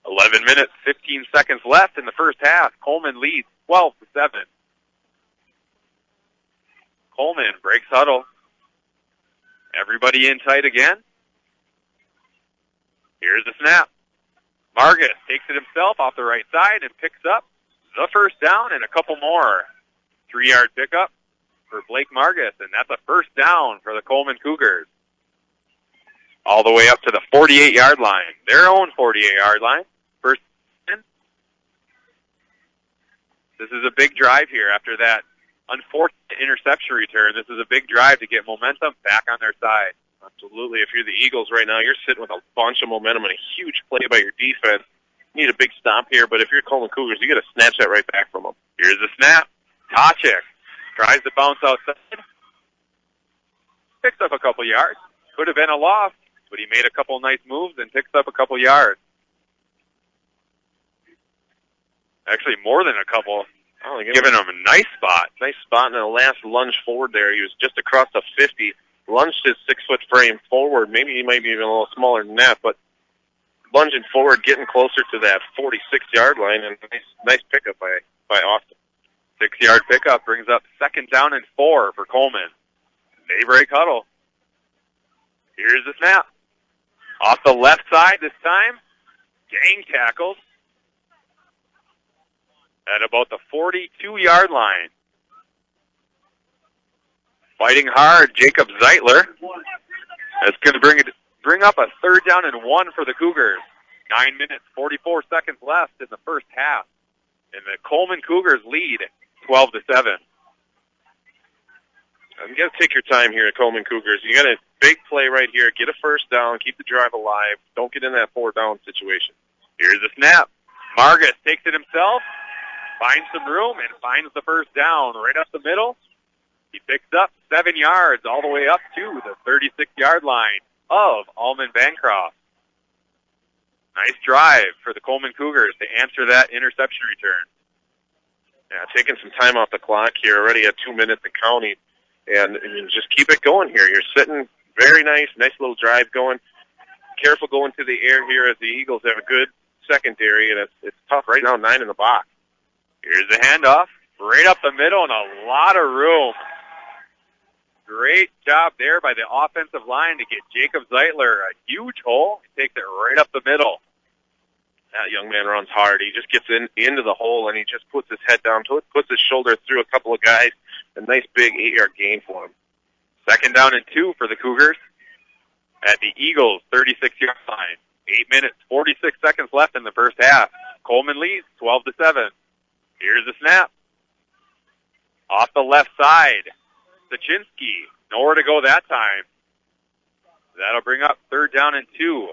11 minutes, 15 seconds left in the first half. Coleman leads 12-7. Coleman breaks huddle. Everybody in tight again. Here's the snap. Margus takes it himself off the right side and picks up the first down and a couple more. 3-yard pickup for Blake Margus, and that's a first down for the Coleman Cougars. All the way up to the 48-yard line. Their own 48-yard line. First. This is a big drive here after that unfortunate interception return. This is a big drive to get momentum back on their side. Absolutely. If you're the Eagles right now, you're sitting with a bunch of momentum and a huge play by your defense. You need a big stop here, but if you're Coleman Cougars, you got to snatch that right back from them. Here's the snap. Tachik tries to bounce outside. Picks up a couple yards. Could have been a loss, but he made a couple nice moves and picks up a couple yards. Actually, more than a couple. Giving him a nice spot. Nice spot, and the last lunge forward there, he was just across the 50, lunged his 6-foot frame forward. Maybe he might be even a little smaller than that, but lunging forward, getting closer to that 46-yard line, and nice pickup by Austin. 6-yard pickup brings up 2nd down and 4 for Coleman. They break huddle. Here's the snap. Off the left side this time. Gang tackles. At about the 42-yard line. Fighting hard, Jacob Zeitler. That's going to bring up a 3rd down and 1 for the Cougars. 9 minutes, 44 seconds left in the first half. And the Coleman Cougars lead 12-7. You got to take your time here at Coleman Cougars. You got a big play right here. Get a first down. Keep the drive alive. Don't get in that 4-down situation. Here's the snap. Margus takes it himself. Finds some room and finds the first down right up the middle. He picks up 7 yards all the way up to the 36-yard line of Almond Bancroft. Nice drive for the Coleman Cougars to answer that interception return. Yeah, taking some time off the clock here, already at 2 minutes and counting, and just keep it going here. You're sitting very nice little drive going. Careful going to the air here as the Eagles have a good secondary, and it's tough right now, 9 in the box. Here's the handoff, right up the middle and a lot of room. Great job there by the offensive line to get Jacob Zeitler a huge hole. He takes it right up the middle. That young man runs hard. He just gets into the hole, and he just puts his head down, puts his shoulder through a couple of guys. A nice big 8-yard gain for him. 2nd down and 2 for the Cougars at the Eagles' 36-yard line. 8 minutes, 46 seconds left in the first half. Coleman leads 12-7. Here's the snap. Off the left side. Sachinsky. Nowhere to go that time. That'll bring up 3rd down and 2.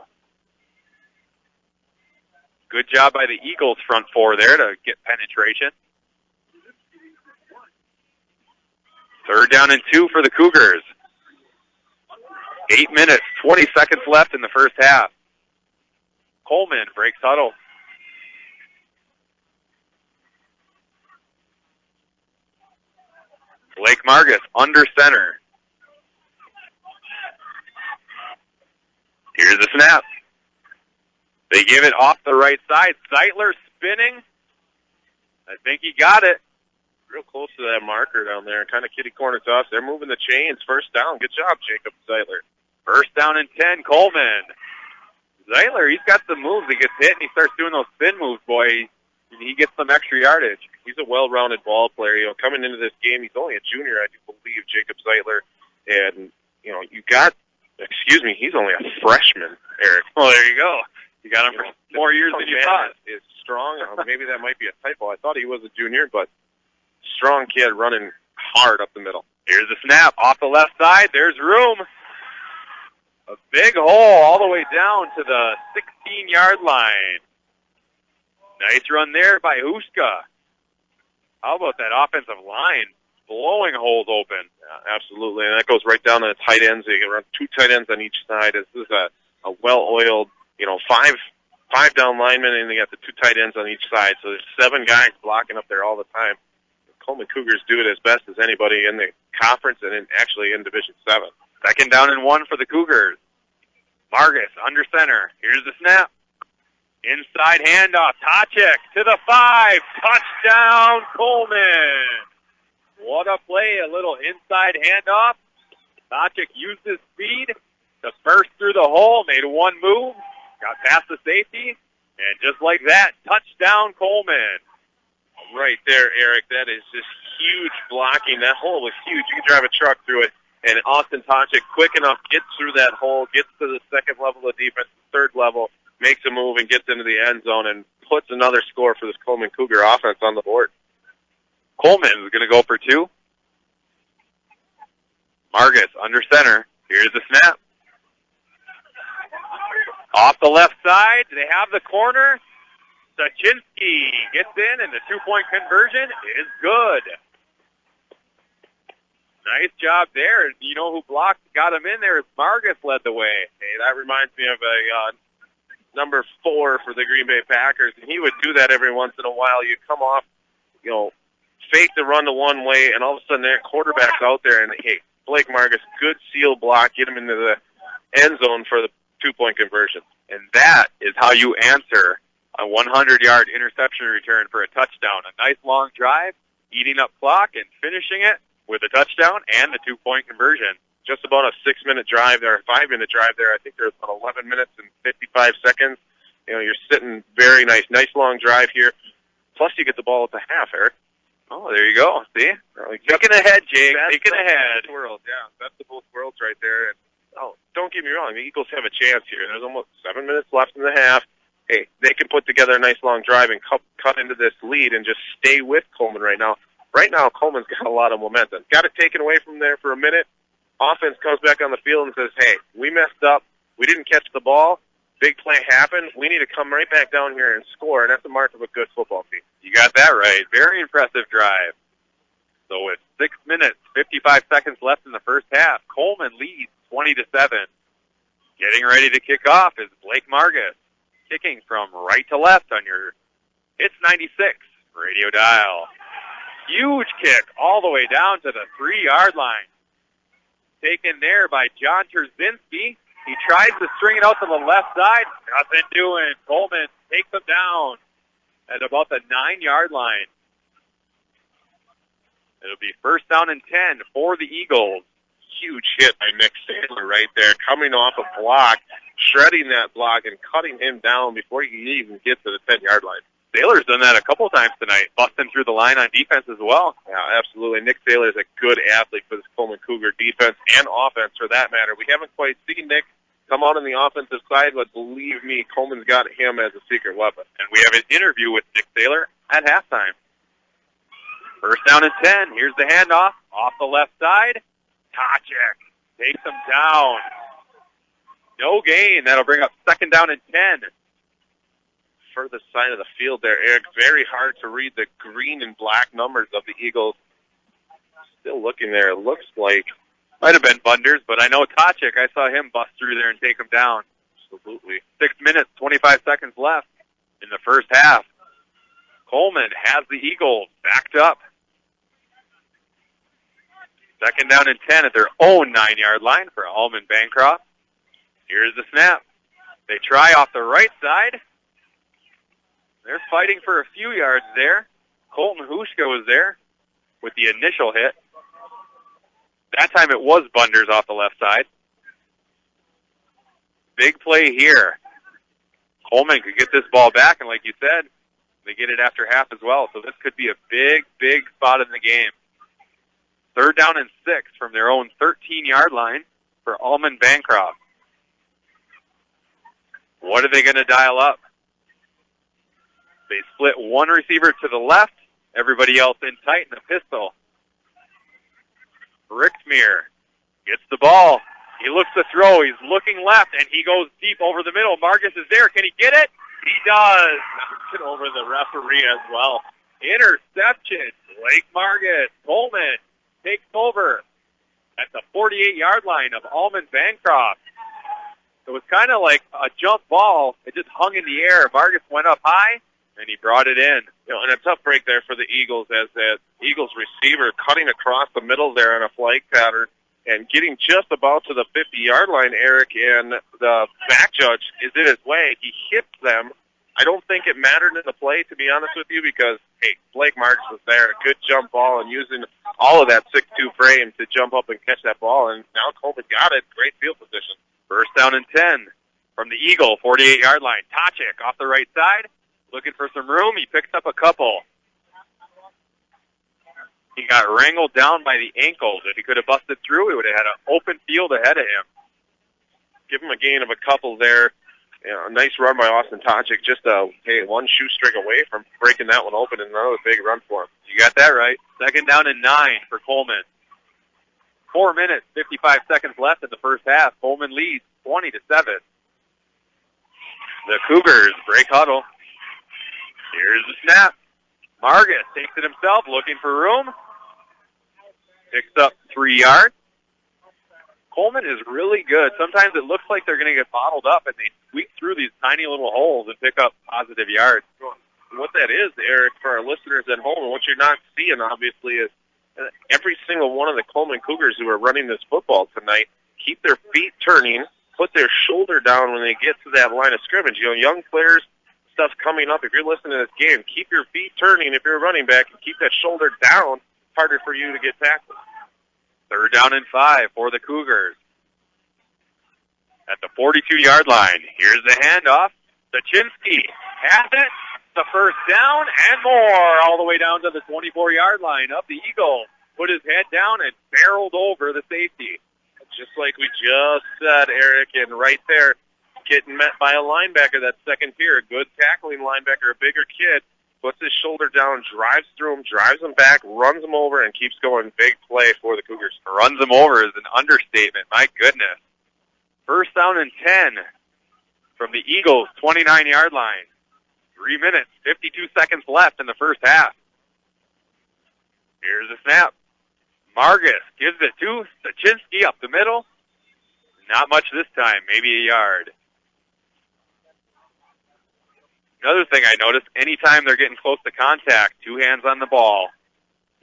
Good job by the Eagles front 4 there to get penetration. 3rd down and 2 for the Cougars. 8 minutes, 20 seconds left in the first half. Coleman breaks huddle. Blake Margus under center. Here's the snap. They give it off the right side. Zeitler spinning. I think he got it. Real close to that marker down there. Kind of kitty corner toss. They're moving the chains. First down. Good job, Jacob Zeitler. First down and 10, Coleman. Zeitler, he's got some moves. He gets hit and he starts doing those spin moves, boy. he gets some extra yardage. He's a well-rounded ball player. You know, coming into this game, he's only a junior, I do believe, Jacob Zeitler. And, you know, he's only a freshman, Eric. Well, there you go. You got him for more years than you thought. Is strong. Maybe that might be a typo. I thought he was a junior, but strong kid running hard up the middle. Here's the snap off the left side. There's room. A big hole all the way down to the 16-yard line. Nice run there by Huska. How about that offensive line blowing holes open? Yeah, absolutely, and that goes right down to the tight ends. They run 2 tight ends on each side. This is a well-oiled, you know, five down linemen, and they got the 2 tight ends on each side. So there's 7 guys blocking up there all the time. Coleman Cougars do it as best as anybody in the conference and actually in Division 7. 2nd down and 1 for the Cougars. Margus under center. Here's the snap. Inside handoff. Tachik to the 5. Touchdown, Coleman. What a play. A little inside handoff. Tachik used his speed to burst through the hole. Made one move. Got past the safety. And just like that, touchdown, Coleman. Right there, Eric. That is just huge blocking. That hole was huge. You can drive a truck through it. And Austin Tachik, quick enough, gets through that hole, gets to the 2nd level of defense, 3rd level, makes a move and gets into the end zone and puts another score for this Coleman Cougar offense on the board. Coleman is going to go for 2. Margus under center. Here's the snap. Off the left side, they have the corner. Sachinsky gets in, and the 2-point conversion is good. Nice job there. You know who got him in there? Margus led the way. Hey, that reminds me of a number 4 for the Green Bay Packers, and he would do that every once in a while. You come off, you know, fake the run the one way, and all of a sudden their quarterback's out there, and hey, Blake Margus, good seal block, get him into the end zone for the 2-point conversion. And that is how you answer a 100-yard interception return for a touchdown. A nice long drive, eating up clock, and finishing it with a touchdown and the 2-point conversion. Just about a 6-minute drive there, a 5-minute drive there. I think there's about 11 minutes and 55 seconds. You know, you're sitting very nice long drive here. Plus, you get the ball at the half, Eric. Oh, there you go. See? Thinking ahead, Jake. Thinking ahead. World, yeah. That's the both worlds right there. And, don't get me wrong. The Eagles have a chance here. There's almost 7 minutes left in the half. Hey, they can put together a nice long drive and cut into this lead and just stay with Coleman right now. Right now, Coleman's got a lot of momentum. Got it taken away from there for a minute. Offense comes back on the field and says, hey, we messed up. We didn't catch the ball. Big play happened. We need to come right back down here and score, and that's the mark of a good football team. You got that right. Very impressive drive. So with 6 minutes, 55 seconds left in the first half, Coleman leads 20-7. Getting ready to kick off is Blake Margus, kicking from right to left on your Hits 96 radio dial. Huge kick all the way down to the 3-yard line. Taken there by John Terzinski. He tries to string it out to the left side. Nothing doing. Coleman takes him down at about the 9-yard line. It'll be 1st down and 10 for the Eagles. Huge hit by Nick Sandler right there, coming off a block, shredding that block and cutting him down before he can even get to the 10-yard line. Saylor's done that a couple times tonight, busting through the line on defense as well. Yeah, absolutely. Nick Saylor is a good athlete for this Coleman Cougar defense and offense for that matter. We haven't quite seen Nick come out on the offensive side, but believe me, Coleman's got him as a secret weapon. And we have an interview with Nick Saylor at halftime. 1st down and 10. Here's the handoff. Off the left side. Tachik takes him down. No gain. That'll bring up 2nd down and 10. Further side of the field there, Eric. Very hard to read the green and black numbers of the Eagles. Still looking there. It looks like might have been Bunders, but I know Tachik. I saw him bust through there and take him down. Absolutely. 6 minutes, 25 seconds left in the first half. Coleman has the Eagles backed up. 2nd down and 10 at their own 9-yard line for Almond Bancroft. Here's the snap. They try off the right side. They're fighting for a few yards there. Colton Huska was there with the initial hit. That time it was Bunders off the left side. Big play here. Coleman could get this ball back, and like you said, They get it after half as well, so this could be a big, big spot in the game. 3rd down and 6 from their own 13-yard line for Almond Bancroft. What are they going to dial up? They split one receiver to the left, everybody else in tight in the pistol. Ricksmere gets the ball. He looks to throw. He's looking left, and he goes deep over the middle. Marcus is there. Can he get it? He does. Knocks it over the referee as well. Interception. Blake Marcus. Coleman takes over at the 48-yard line of Almond Bancroft. It was kind of like a jump ball. It just hung in the air. Marcus went up high, and he brought it in. And a tough break there for the Eagles as that Eagles receiver cutting across the middle there on a flag pattern and getting just about to the 50-yard line, Eric, and the back judge is in his way. He hits them. I don't think it mattered in the play, to be honest with you, because, hey, Blake Marks was there. A good jump ball and using all of that 6'2" frame to jump up and catch that ball. And now Coleman got it. Great field position. 1st down and 10 from the Eagle, 48-yard line. Tachik off the right side, looking for some room. He picks up a couple. He got wrangled down by the ankles. If he could have busted through, he would have had an open field ahead of him. Give him a gain of a couple there. A nice run by Austin Tachik. Just one shoestring away from breaking that one open, and another big run for him. You got that right. 2nd down and 9 for Coleman. 4 minutes, 55 seconds left in the first half. Coleman leads 20-7. The Cougars break huddle. Here's the snap. Margus takes it himself, looking for room. Picks up 3 yards. Coleman is really good. Sometimes it looks like they're going to get bottled up, and they squeak through these tiny little holes and pick up positive yards. What that is, Eric, for our listeners at home, and what you're not seeing, obviously, is every single one of the Coleman Cougars who are running this football tonight keep their feet turning, put their shoulder down when they get to that line of scrimmage. Young players, stuff's coming up. If you're listening to this game, keep your feet turning if you're a running back and keep that shoulder down. Harder for you to get tackled. 3rd down and 5 for the Cougars. At the 42-yard line, here's the handoff. Sachinsky has it. The 1st down and more, all the way down to the 24-yard line of the Eagle. Put his head down and barreled over the safety. Just like we just said, Eric, and right there, getting met by a linebacker, that second tier, a good tackling linebacker, a bigger kid, puts his shoulder down, drives through him, drives him back, runs him over, and keeps going. Big play for the Cougars. Runs him over is an understatement. My goodness. 1st down and 10 from the Eagles' 29-yard line. 3 minutes, 52 seconds left in the first half. Here's the snap. Margus gives it to Sachinsky up the middle. Not much this time, maybe a yard. Another thing I noticed, anytime they're getting close to contact, 2 hands on the ball.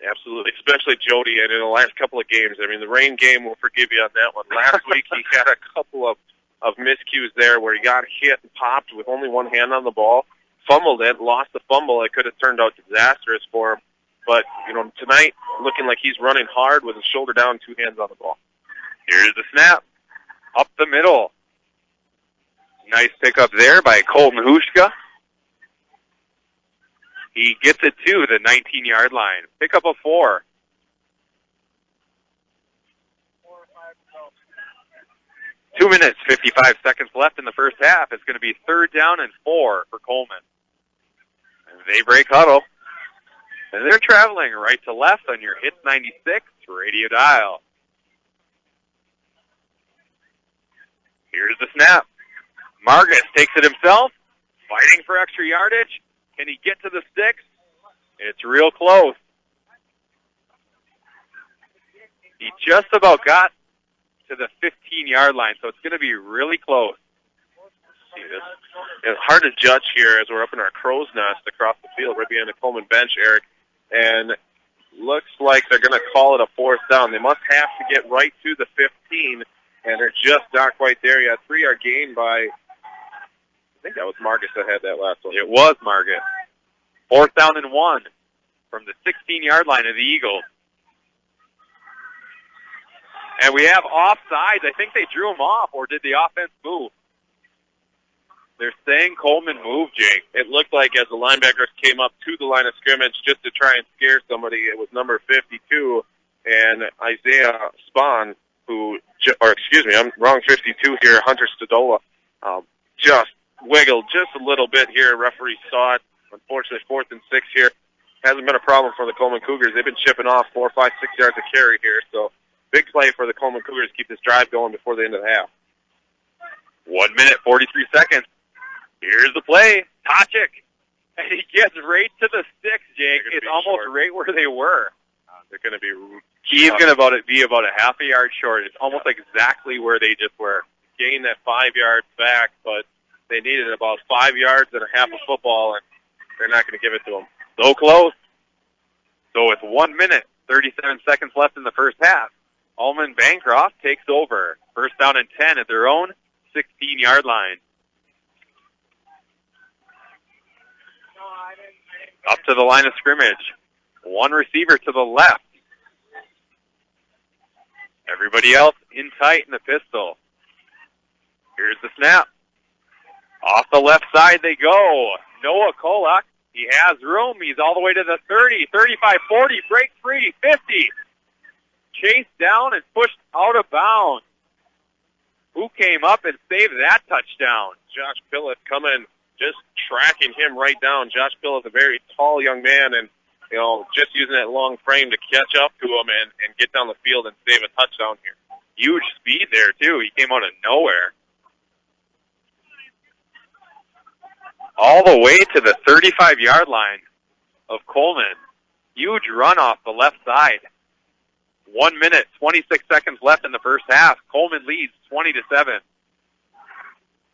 Absolutely, especially Jody. And in the last couple of games, I mean, the rain game will forgive you on that one. Last week he had a couple of miscues there where he got hit and popped with only one hand on the ball, fumbled it, lost the fumble. It could have turned out disastrous for him. But, tonight, looking like he's running hard with his shoulder down, 2 hands on the ball. Here's the snap. Up the middle. Nice pickup there by Colton Hushka. He gets it to the 19-yard line. Pickup of 4. Two minutes, 55 seconds left in the first half. It's going to be 3rd down and 4 for Coleman. And they break huddle. And they're traveling right to left on your Hits 96 radio dial. Here's the snap. Margus takes it himself, fighting for extra yardage. Can he get to the sticks? It's real close. He just about got to the 15-yard line, so it's going to be really close. It's hard to judge here as we're up in our crow's nest across the field right behind the Coleman bench, Eric. And looks like they're going to call it a 4th down. They must have to get right to the 15, and they're just not quite there yet. 3-yard gain by, I think that was Margus that had that last one. It was Margus. 4th down and 1 from the 16-yard line of the Eagles. And we have offsides. I think they drew him off, or did the offense move? They're saying Coleman moved, Jake. It looked like as the linebackers came up to the line of scrimmage just to try and scare somebody, it was number 52 and Isaiah Spahn, I'm wrong, 52 here, Hunter Stadola, just wiggled just a little bit here. Referee saw it. Unfortunately, 4th and 6 here. Hasn't been a problem for the Coleman Cougars. They've been chipping off 4, 5, 6 yards of carry here. So big play for the Coleman Cougars to keep this drive going before the end of the half. 1 minute, 43 seconds. Here's the play. Tochik. And he gets right to the sticks, Jake. It's almost short. Right where they were. They're going to be... He's going to be about a half a yard short. It's almost exactly where they just were. Gained that 5 yards back, but they needed about 5 yards and a half of football, and they're not going to give it to them. So close. So with 1 minute, 37 seconds left in the first half, Almond Bancroft takes over. First down and 10 at their own 16-yard line. Up to the line of scrimmage. One receiver to the left. Everybody else in tight in the pistol. Here's the snap. Off the left side they go. Noah Kolak. He has room. He's all the way to the 30, 35, 40, break free, 50. Chased down and pushed out of bounds. Who came up and saved that touchdown? Josh Pillett coming, just tracking him right down. Josh Pillett's a very tall young man, and just using that long frame to catch up to him and get down the field and save a touchdown here. Huge speed there, too. He came out of nowhere. All the way to the 35-yard line of Coleman. Huge run off the left side. 1 minute, 26 seconds left in the first half. Coleman leads 20-7.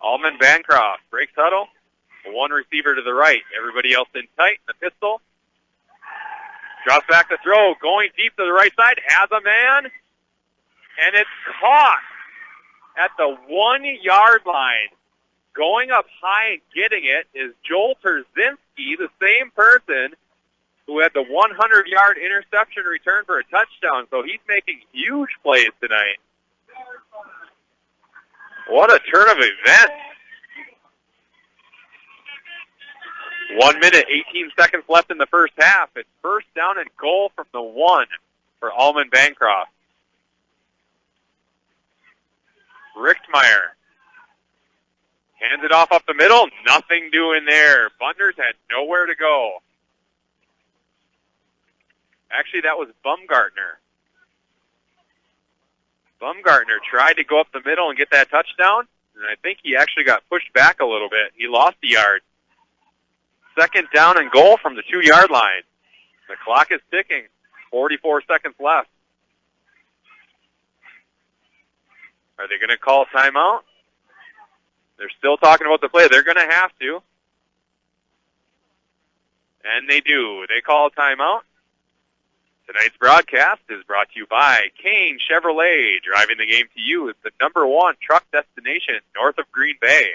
Almond Bancroft breaks huddle. One receiver to the right. Everybody else in tight in the pistol. Drops back to throw. Going deep to the right side. Has a man. And it's caught at the 1 yard line. Going up high and getting it is Joel Terzinski, the same person who had the 100-yard interception return for a touchdown. So he's making huge plays tonight. What a turn of events. 1 minute, 18 seconds left in the first half. It's first down and goal from the 1 for Almond Bancroft. Richtmeyer hands it off up the middle. Nothing doing there. Bunders had nowhere to go. Actually, that was Bumgartner. Bumgartner tried to go up the middle and get that touchdown, and I think he actually got pushed back a little bit. He lost a yard. Second down and goal from the 2 yard line. The clock is ticking. 44 seconds left. Are they going to call timeout? They're still talking about the play. They're going to have to. And they do. They call a timeout. Tonight's broadcast is brought to you by Kane Chevrolet. Driving the game to you is the #1 truck destination north of Green Bay.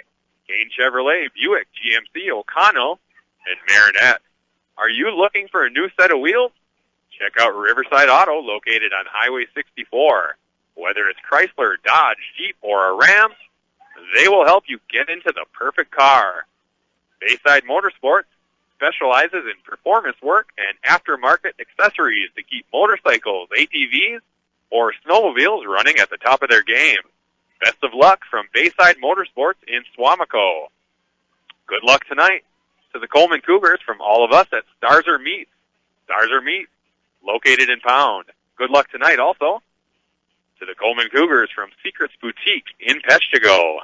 Kane Chevrolet, Buick, GMC, O'Connell, and Marinette. Are you looking for a new set of wheels? Check out Riverside Auto, located on Highway 64. Whether it's Chrysler, Dodge, Jeep, or a Ram, they will help you get into the perfect car. Bayside Motorsports specializes in performance work and aftermarket accessories to keep motorcycles, ATVs, or snowmobiles running at the top of their game. Best of luck from Bayside Motorsports in Swamico. Good luck tonight to the Coleman Cougars from all of us at Starzer Meats. Starzer Meats, located in Pound. Good luck tonight also to the Coleman Cougars from Secrets Boutique in Peshtigo.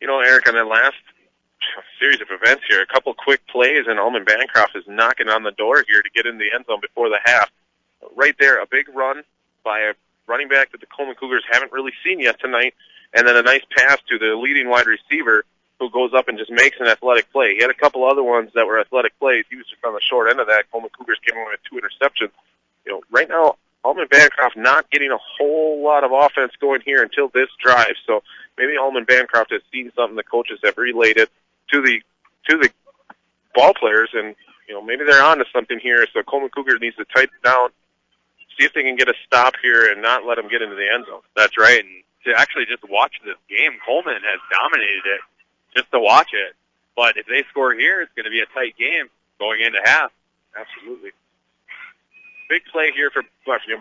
Eric, on that last series of events here, a couple quick plays, and Almond Bancroft is knocking on the door here to get in the end zone before the half. Right there, a big run by a running back that the Coleman Cougars haven't really seen yet tonight, and then a nice pass to the leading wide receiver who goes up and just makes an athletic play. He had a couple other ones that were athletic plays. He was just on the short end of that. Coleman Cougars came away with 2 interceptions. Right now, Almond Bancroft not getting a whole lot of offense going here until this drive. So maybe Almond Bancroft has seen something the coaches have relayed it to the ball players, and maybe they're on to something here. So Coleman Cougars needs to tighten down, see if they can get a stop here and not let them get into the end zone. That's right. And to actually just watch this game, Coleman has dominated it. just to watch it. But if they score here, it's going to be a tight game going into half. Absolutely. Big play here for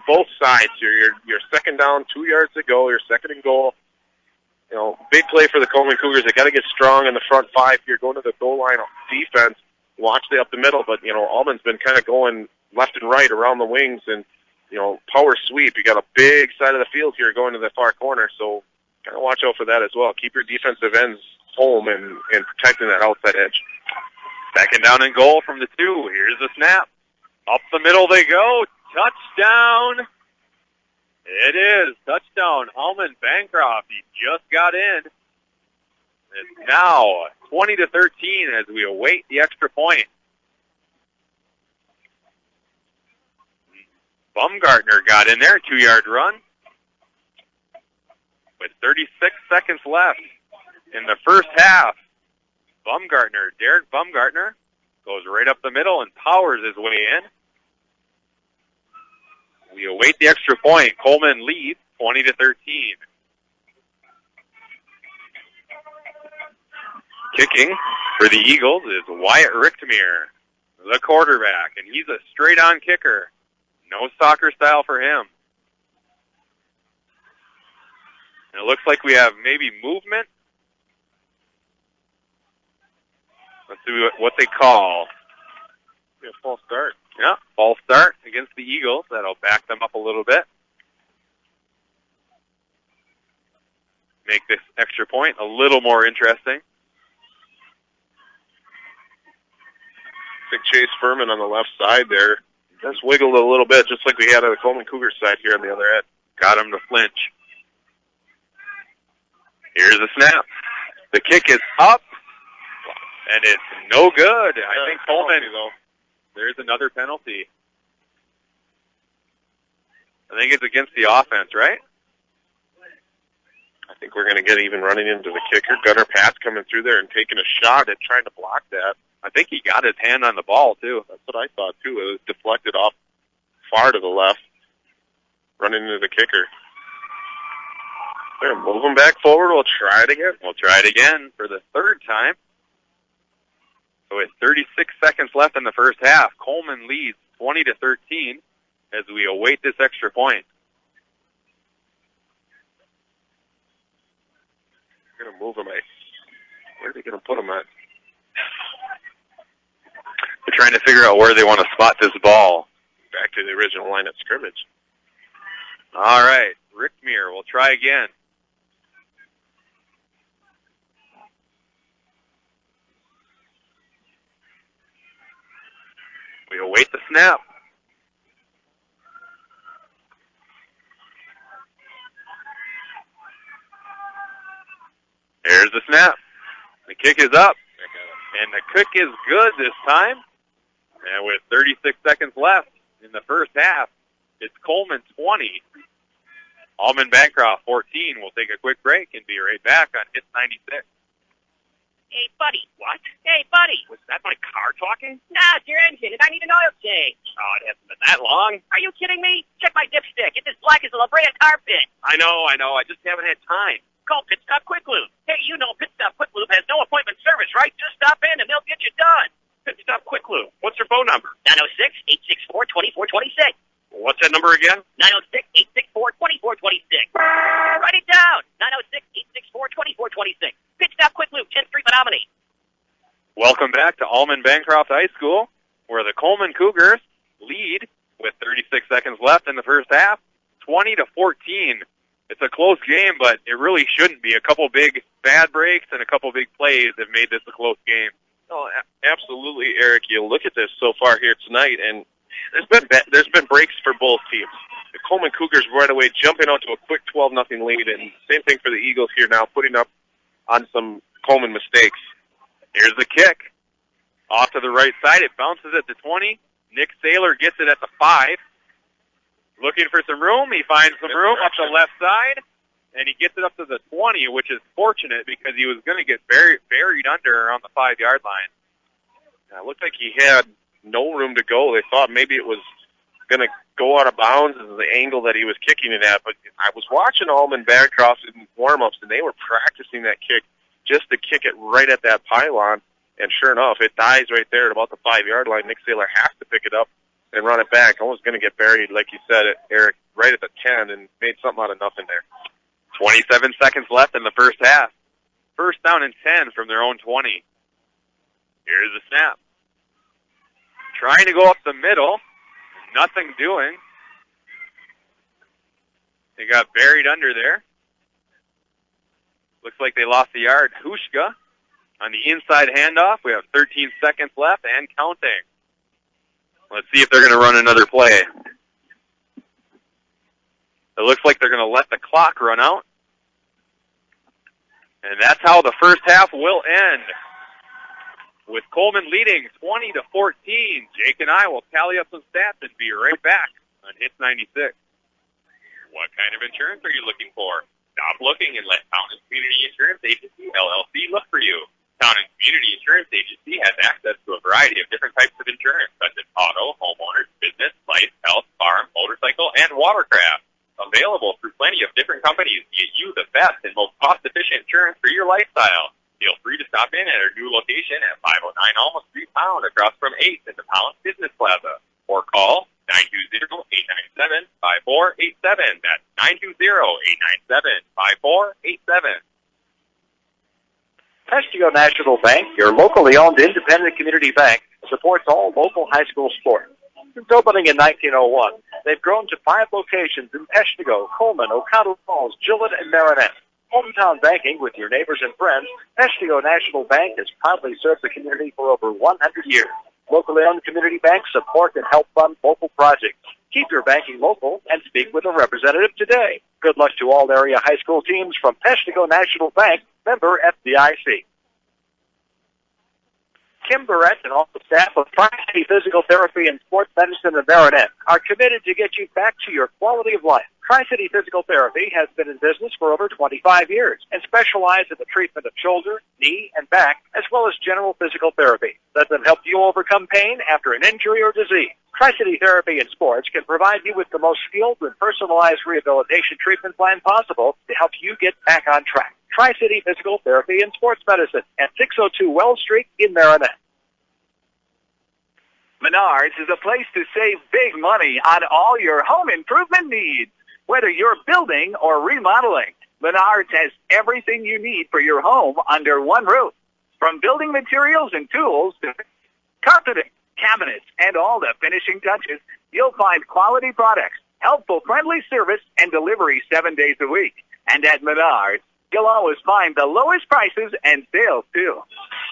both sides here. You're second down, 2 yards to go. You're second and goal. You know, big play for the Coleman Cougars. They got to get strong in the front five here, going to the goal line defense. Watch they up the middle, but Almond's been kind of going left and right around the wings, and power sweep. You got a big side of the field here going to the far corner, so kind of watch out for that as well. Keep your defensive ends home and protecting that outside edge. Second down and goal from the 2. Here's the snap. Up the middle they go. Touchdown. It is. Touchdown. Almond Bancroft. He just got in. It's now 20-13 as we await the extra point. Baumgartner got in there. 2-yard run. With 36 seconds left in the first half. Derek Baumgartner, goes right up the middle and powers his way in. We await the extra point. Coleman leads 20-13. Kicking for the Eagles is Wyatt Richtmere, the quarterback, and he's a straight-on kicker. No soccer style for him. And it looks like we have maybe movement. Let's see what they call. Yeah, false start. Yeah, false start against the Eagles. That'll back them up a little bit. Make this extra point a little more interesting. I think Chase Furman on the left side there just wiggled a little bit, just like we had on the Coleman Cougars side here on the other end. Got him to flinch. Here's the snap. The kick is up, and it's no good. I think Coleman, there's another penalty. I think it's against the offense, right? I think we're going to get even running into the kicker. Gunnar Pat's coming through there and taking a shot at trying to block that. I think he got his hand on the ball, too. That's what I thought, too. It was deflected off far to the left, running into the kicker. They're moving back forward. We'll try it again. We'll try it again for the third time. So with 36 seconds left in the first half, Coleman leads 20-13 as we await this extra point. They're going to move him. Where are they going to put him at? They're trying to figure out where they want to spot this ball. Back to the original line of scrimmage. All right, Richtmere will try again. We await the snap. There's the snap. The kick is up. And the kick is good this time. And with 36 seconds left in the first half, it's Coleman 20. Almond Bancroft 14. We'll take a quick break and be right back on Hits 96. Hey, buddy. What? Hey, buddy. Was that my car talking? Nah, it's your engine, and I need an oil change. Oh, it hasn't been that long. Are you kidding me? Check my dipstick. It's as black as a La Brea carpet. I know. I just haven't had time. Call Pit Stop Quick Lube. Hey, you know Pit Stop Quick Lube has no appointment service, right? Just stop in and they'll get you done. Pit Stop Quick Lube. What's their phone number? 906-864-2426. What's that number again? 906-864-2426. Write it down. 906-864-2426. Pit Stop Quick Lube, 10th Street, Menominee. Welcome back to Almond Bancroft High School, where the Coleman Cougars lead with 36 seconds left in the first half, 20-14. It's a close game, but it really shouldn't be. A couple big bad breaks and a couple big plays have made this a close game. Oh, absolutely, Eric. You look at this so far here tonight, and there's been breaks for both teams. The Coleman Cougars right away jumping out to a quick 12-0 lead, and same thing for the Eagles here now, putting up on some Coleman mistakes. Here's the kick. Off to the right side. It bounces at the 20. Nick Saylor gets it at the 5. Looking for some room. He finds some room up the left side, and he gets it up to the 20, which is fortunate because he was going to get buried under on the 5-yard line. It looked like he had no room to go. They thought maybe it was going to go out of bounds as the angle that he was kicking it at, but I was watching Almond Bancroft in warm-ups, and they were practicing that kick just to kick it right at that pylon. And sure enough, it dies right there at about the 5-yard line. Nick Saylor has to pick it up and run it back. Almost going to get buried, like you said, Eric, right at the 10, and made something out of nothing there. 27 seconds left in the first half. First down and 10 from their own 20. Here's the snap. Trying to go up the middle. Nothing doing. They got buried under there. Looks like they lost the yard. Hushka on the inside handoff. We have 13 seconds left and counting. Let's see if they're going to run another play. It looks like they're going to let the clock run out. And that's how the first half will end. With Coleman leading 20-14. Jake and I will tally up some stats and be right back on Hits 96. What kind of insurance are you looking for? Stop looking and let Town & Community Insurance Agency, LLC, look for you. Town & Community Insurance Agency has access to a variety of different types of insurance, such as auto, homeowners, business, life, health, farm, motorcycle, and watercraft. Available through plenty of different companies to get you the best and most cost-efficient insurance for your lifestyle. Feel free to stop in at our new location at 509 Almond Street, Pound, across from 8th in the Pound Business Plaza. Or call 920-897-5487. That's 920-897-5487. Peshtigo National Bank, your locally owned independent community bank, supports all local high school sports. Since opening in 1901, they've grown to 5 locations in Peshtigo, Coleman, O'Connell Falls, Gillett, and Marinette. Hometown banking with your neighbors and friends, Peshtigo National Bank has proudly served the community for over 100 years. Locally owned community banks support and help fund local projects. Keep your banking local and speak with a representative today. Good luck to all area high school teams from Peshtigo National Bank, member FDIC. Kim Barrett and all the staff of Tri-City Physical Therapy and Sports Medicine in Marinette are committed to get you back to your quality of life. Tri-City Physical Therapy has been in business for over 25 years and specializes in the treatment of shoulder, knee, and back, as well as general physical therapy. Let them help you overcome pain after an injury or disease. Tri-City Therapy and Sports can provide you with the most skilled and personalized rehabilitation treatment plan possible to help you get back on track. Tri-City Physical Therapy and Sports Medicine at 602 Wells Street in Marinette. Menards is a place to save big money on all your home improvement needs. Whether you're building or remodeling, Menards has everything you need for your home under one roof. From building materials and tools to carpeting, cabinets, and all the finishing touches, you'll find quality products, helpful, friendly service, and delivery 7 days a week. And at Menards, you'll always find the lowest prices and sales, too.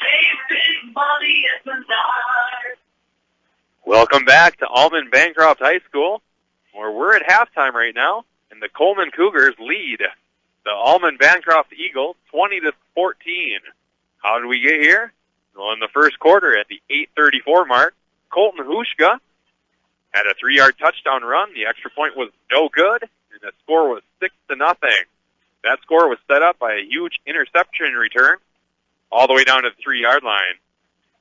Save big money at Menards. Welcome back to Almond Bancroft High School, where we're at halftime right now, and the Coleman Cougars lead the Almond Bancroft Eagles 20-14. How did we get here? Well, in the first quarter at the 8:34 mark, Colton Hushka had a 3-yard touchdown run. The extra point was no good, and the score was 6-0. That score was set up by a huge interception return all the way down to the 3-yard line.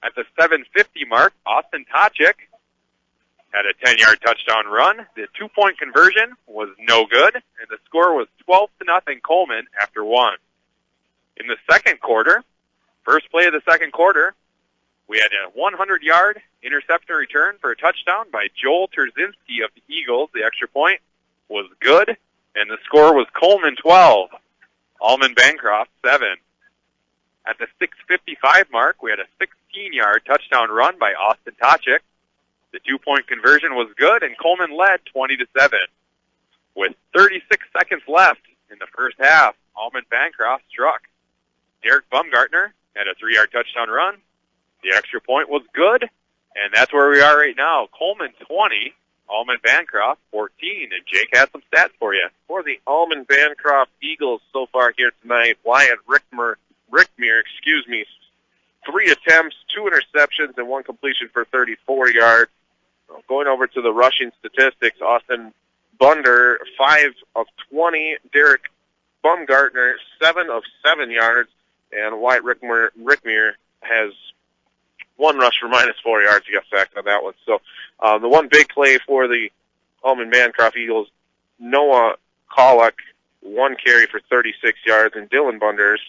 At the 7:50 mark, Austin Tochik had a 10-yard touchdown run. The 2-point conversion was no good, and the score was 12-0 Coleman after 1. In the second quarter, first play of the second quarter, we had a 100-yard interception return for a touchdown by Joel Terzinski of the Eagles. The extra point was good, and the score was Coleman 12, Almond Bancroft 7. At the 6:55 mark, we had a 16-yard touchdown run by Austin Tochik. The 2-point conversion was good, and Coleman led 20-7. With 36 seconds left in the first half, Almond Bancroft struck. Derek Baumgartner had a 3-yard touchdown run. The extra point was good, and that's where we are right now. Coleman 20, Almond Bancroft 14, and Jake has some stats for you. For the Almond Bancroft Eagles so far here tonight, Wyatt Rickmer, 3 attempts, 2 interceptions, and 1 completion for 34 yards. Going over to the rushing statistics, Austin Bunder, 5 of 20. Derek Baumgartner, 7 of 7 yards. And Wyatt Rickmer has 1 rush for -4 yards. He got sacked on that one. So the one big play for the Almond Bancroft Eagles, Noah Kolek, 1 carry for 36 yards, and Dylan Bunders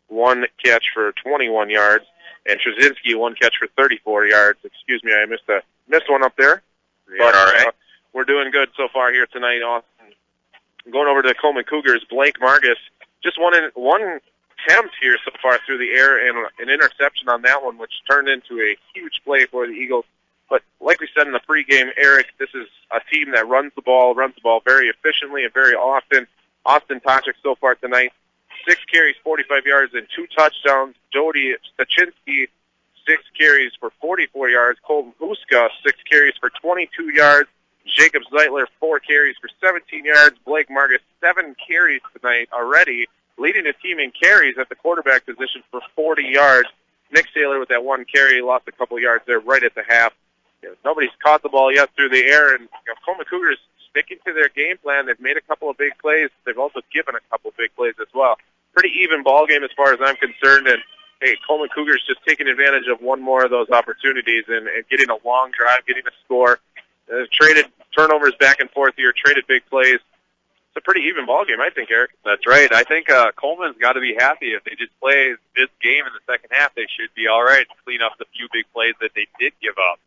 one catch for 21 yards, and Trzynski, one catch for 34 yards. Excuse me, I missed one up there. But all right. We're doing good so far here tonight. Going over to the Coleman Cougars, Blake Margus, just one attempt here so far through the air and an interception on that one, which turned into a huge play for the Eagles. But like we said in the pregame, Eric, this is a team that runs the ball very efficiently and very often. Austin Tochik so far tonight, 6 carries, 45 yards, and 2 touchdowns. Jody Stachinski, 6 carries for 44 yards. Colton Huska, 6 carries for 22 yards. Jacob Zeitler, 4 carries for 17 yards. Blake Margus, 7 carries tonight already, leading the team in carries at the quarterback position for 40 yards. Nick Saylor with that 1 carry lost a couple yards there right at the half. Nobody's caught the ball yet through the air, and Coleman Cougars sticking to their game plan. They've made a couple of big plays. They've also given a couple of big plays as well. Pretty even ball game as far as I'm concerned, and hey, Coleman Cougars just taking advantage of one more of those opportunities and getting a long drive, getting a score. Traded turnovers back and forth here, traded big plays. It's a pretty even ball game, I think, Eric. That's right. I think Coleman's got to be happy. If they just play this game in the second half, they should be all right to clean up the few big plays that they did give up.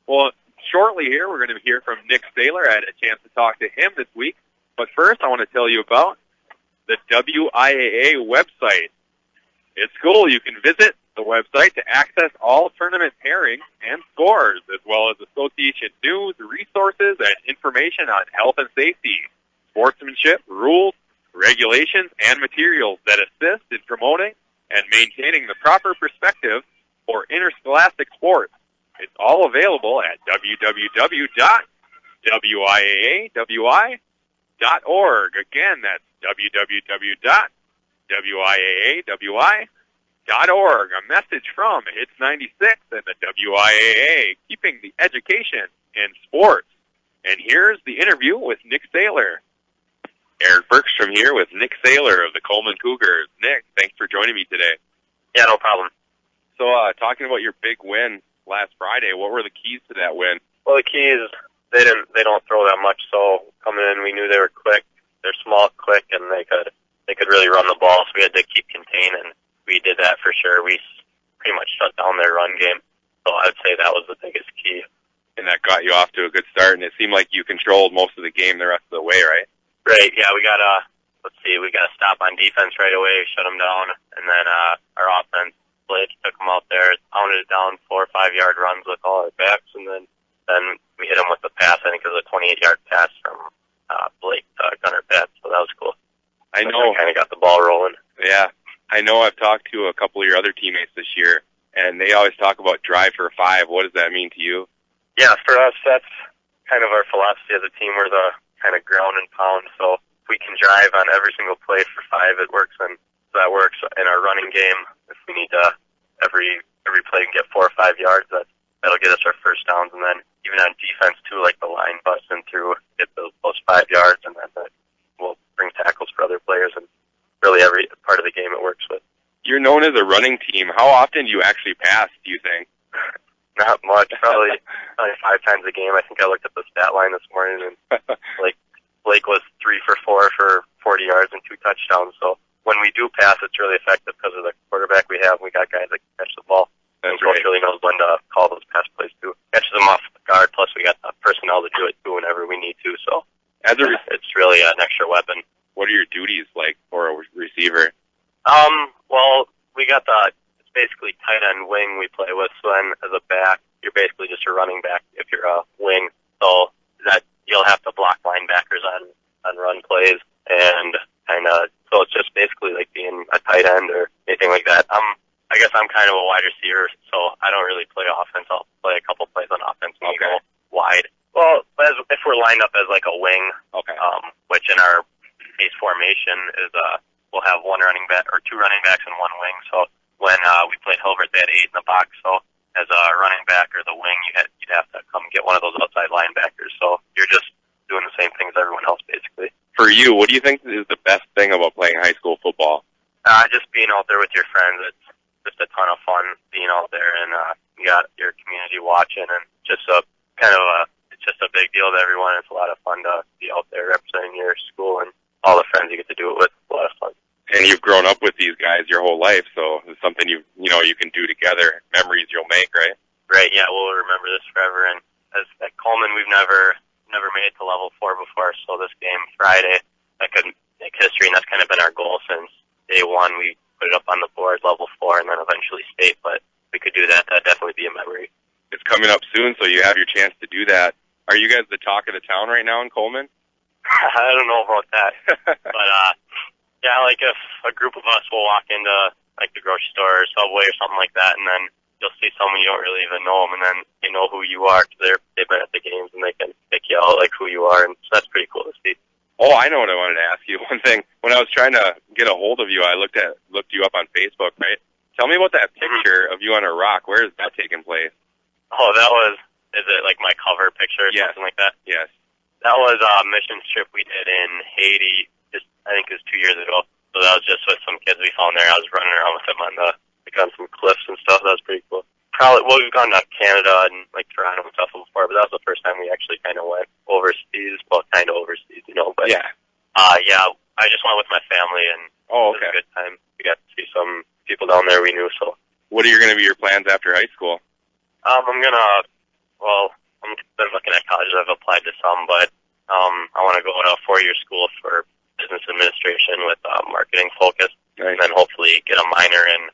Well, shortly here, we're going to hear from Nick Saylor. I had a chance to talk to him this week. But first, I want to tell you about the WIAA website. It's cool. You can visit the website to access all tournament pairings and scores, as well as association news, resources, and information on health and safety, sportsmanship, rules, regulations, and materials that assist in promoting and maintaining the proper perspective for interscholastic sports. It's all available at www.wiaawi.org. Again, that's www.wiaawi.org. A message from Hits 96 and the WIAA, keeping the education in sports. And here's the interview with Nick Saylor. Eric Bergstrom here with Nick Saylor of the Coleman Cougars. Nick, thanks for joining me today. Yeah, no problem. So, talking about your big win last Friday, what were the keys to that win? Well, the key is they don't throw that much. So coming in, we knew they were quick. They're small, quick, and they could really run the ball. So we had to keep contained, and we did that for sure. We pretty much shut down their run game. So I'd say that was the biggest key. And that got you off to a good start, and it seemed like you controlled most of the game the rest of the way, right? Right. Yeah, we got a stop on defense right away, shut them down, and then our offense. Blake took them out there, pounded it down 4 or 5 yard runs with all our backs, and then we hit them with the pass. I think it was a 28-yard pass from Blake to Gunnar Betts, so that was cool. I know. Kind of got the ball rolling. Yeah, I know. I've talked to a couple of your other teammates this year, and they always talk about drive for 5. What does that mean to you? Yeah, for us, that's kind of our philosophy as a team. We're the kind of ground and pound, so if we can drive on every single play for 5, it works, and that works in our running game. If we need to every play can get 4 or 5 yards, that'll get us our first downs. And then even on defense too, like the line busting through, get those 5 yards, and then we'll bring tackles for other players. And really every part of the game it works with. You're known as a running team. How often do you actually pass, do you think? Not much, probably 5 times a game. I think I looked at the stat line this morning, and Blake was 3 for 4 for 40 yards and 2 touchdowns. So when we do pass, it's really effective because of the quarterback we have. We got guys that can catch the ball. That's and Coach really knows when to call those pass plays too. Catches them off the guard. Plus, we got the personnel to do it too whenever we need to. So it's really an extra weapon. What are your duties like for a receiver? Well, we got it's basically tight end wing we play with. So then as a back, you're basically just a running back if you're a wing. So that you'll have to block linebackers on run plays and so it's just basically like being a tight end or anything like that. I guess I'm kind of a wide receiver, so I don't really play offense. I'll play a couple plays on offense and go wide. Well, if we're lined up as like a wing, which in our base formation is we'll have 1 running back or 2 running backs and 1 wing. So when we played Hilbert, they had 8 in the box. So as a running back or the wing, you'd have to come get one of those outside linebackers. So you're just doing the same thing as everyone else, basically. For you, what do you think is the best thing about playing high school football? Just being out there with your friends. It's just a ton of fun being out there, and you got your community watching, and just it's just a big deal to everyone. It's a lot of fun to be out there representing your school and all the friends you get to do it with. It's a lot of fun. and you've grown up with these guys your whole life, so it's something you can do together, memories you'll make, right? Right, yeah, we'll remember this forever. And at Coleman, we've never made it to level 4 before, so this game Friday, that could make history, and that's kind of been our goal since day one. We put it up on the board, level 4, and then eventually state, but if we could do that, that'd definitely be a memory. It's coming up soon, so you have your chance to do that. Are you guys the talk of the town right now in Coleman? I don't know about that, but yeah, like if a group of us will walk into like the grocery store or Subway or something like that, and then you'll see someone you don't really even know them, and then they know who you are because they've been at the games and they can pick you out like who you are, and so that's pretty cool to see. Oh, I know what I wanted to ask you. One thing, when I was trying to get a hold of you, I looked you up on Facebook, right? Tell me about that picture of you on a rock. Where is that taking place? Oh, is it like my cover picture or something like that? Yes. That was a mission trip we did in Haiti, I think it was 2 years ago. So that was just with some kids we found there. I was running around with them on some cliffs and stuff. That was pretty cool. We've gone to Canada and like Toronto and stuff before, but that was the first time we actually kind of went overseas. Well, kind of overseas, but yeah. Yeah, I just went with my family and it was a good time. We got to see some people down there we knew. So, what are going to be your plans after high school? I'm been looking at colleges. I've applied to some, but I want to go to a 4-year school for business administration with marketing focus, and then hopefully get a minor in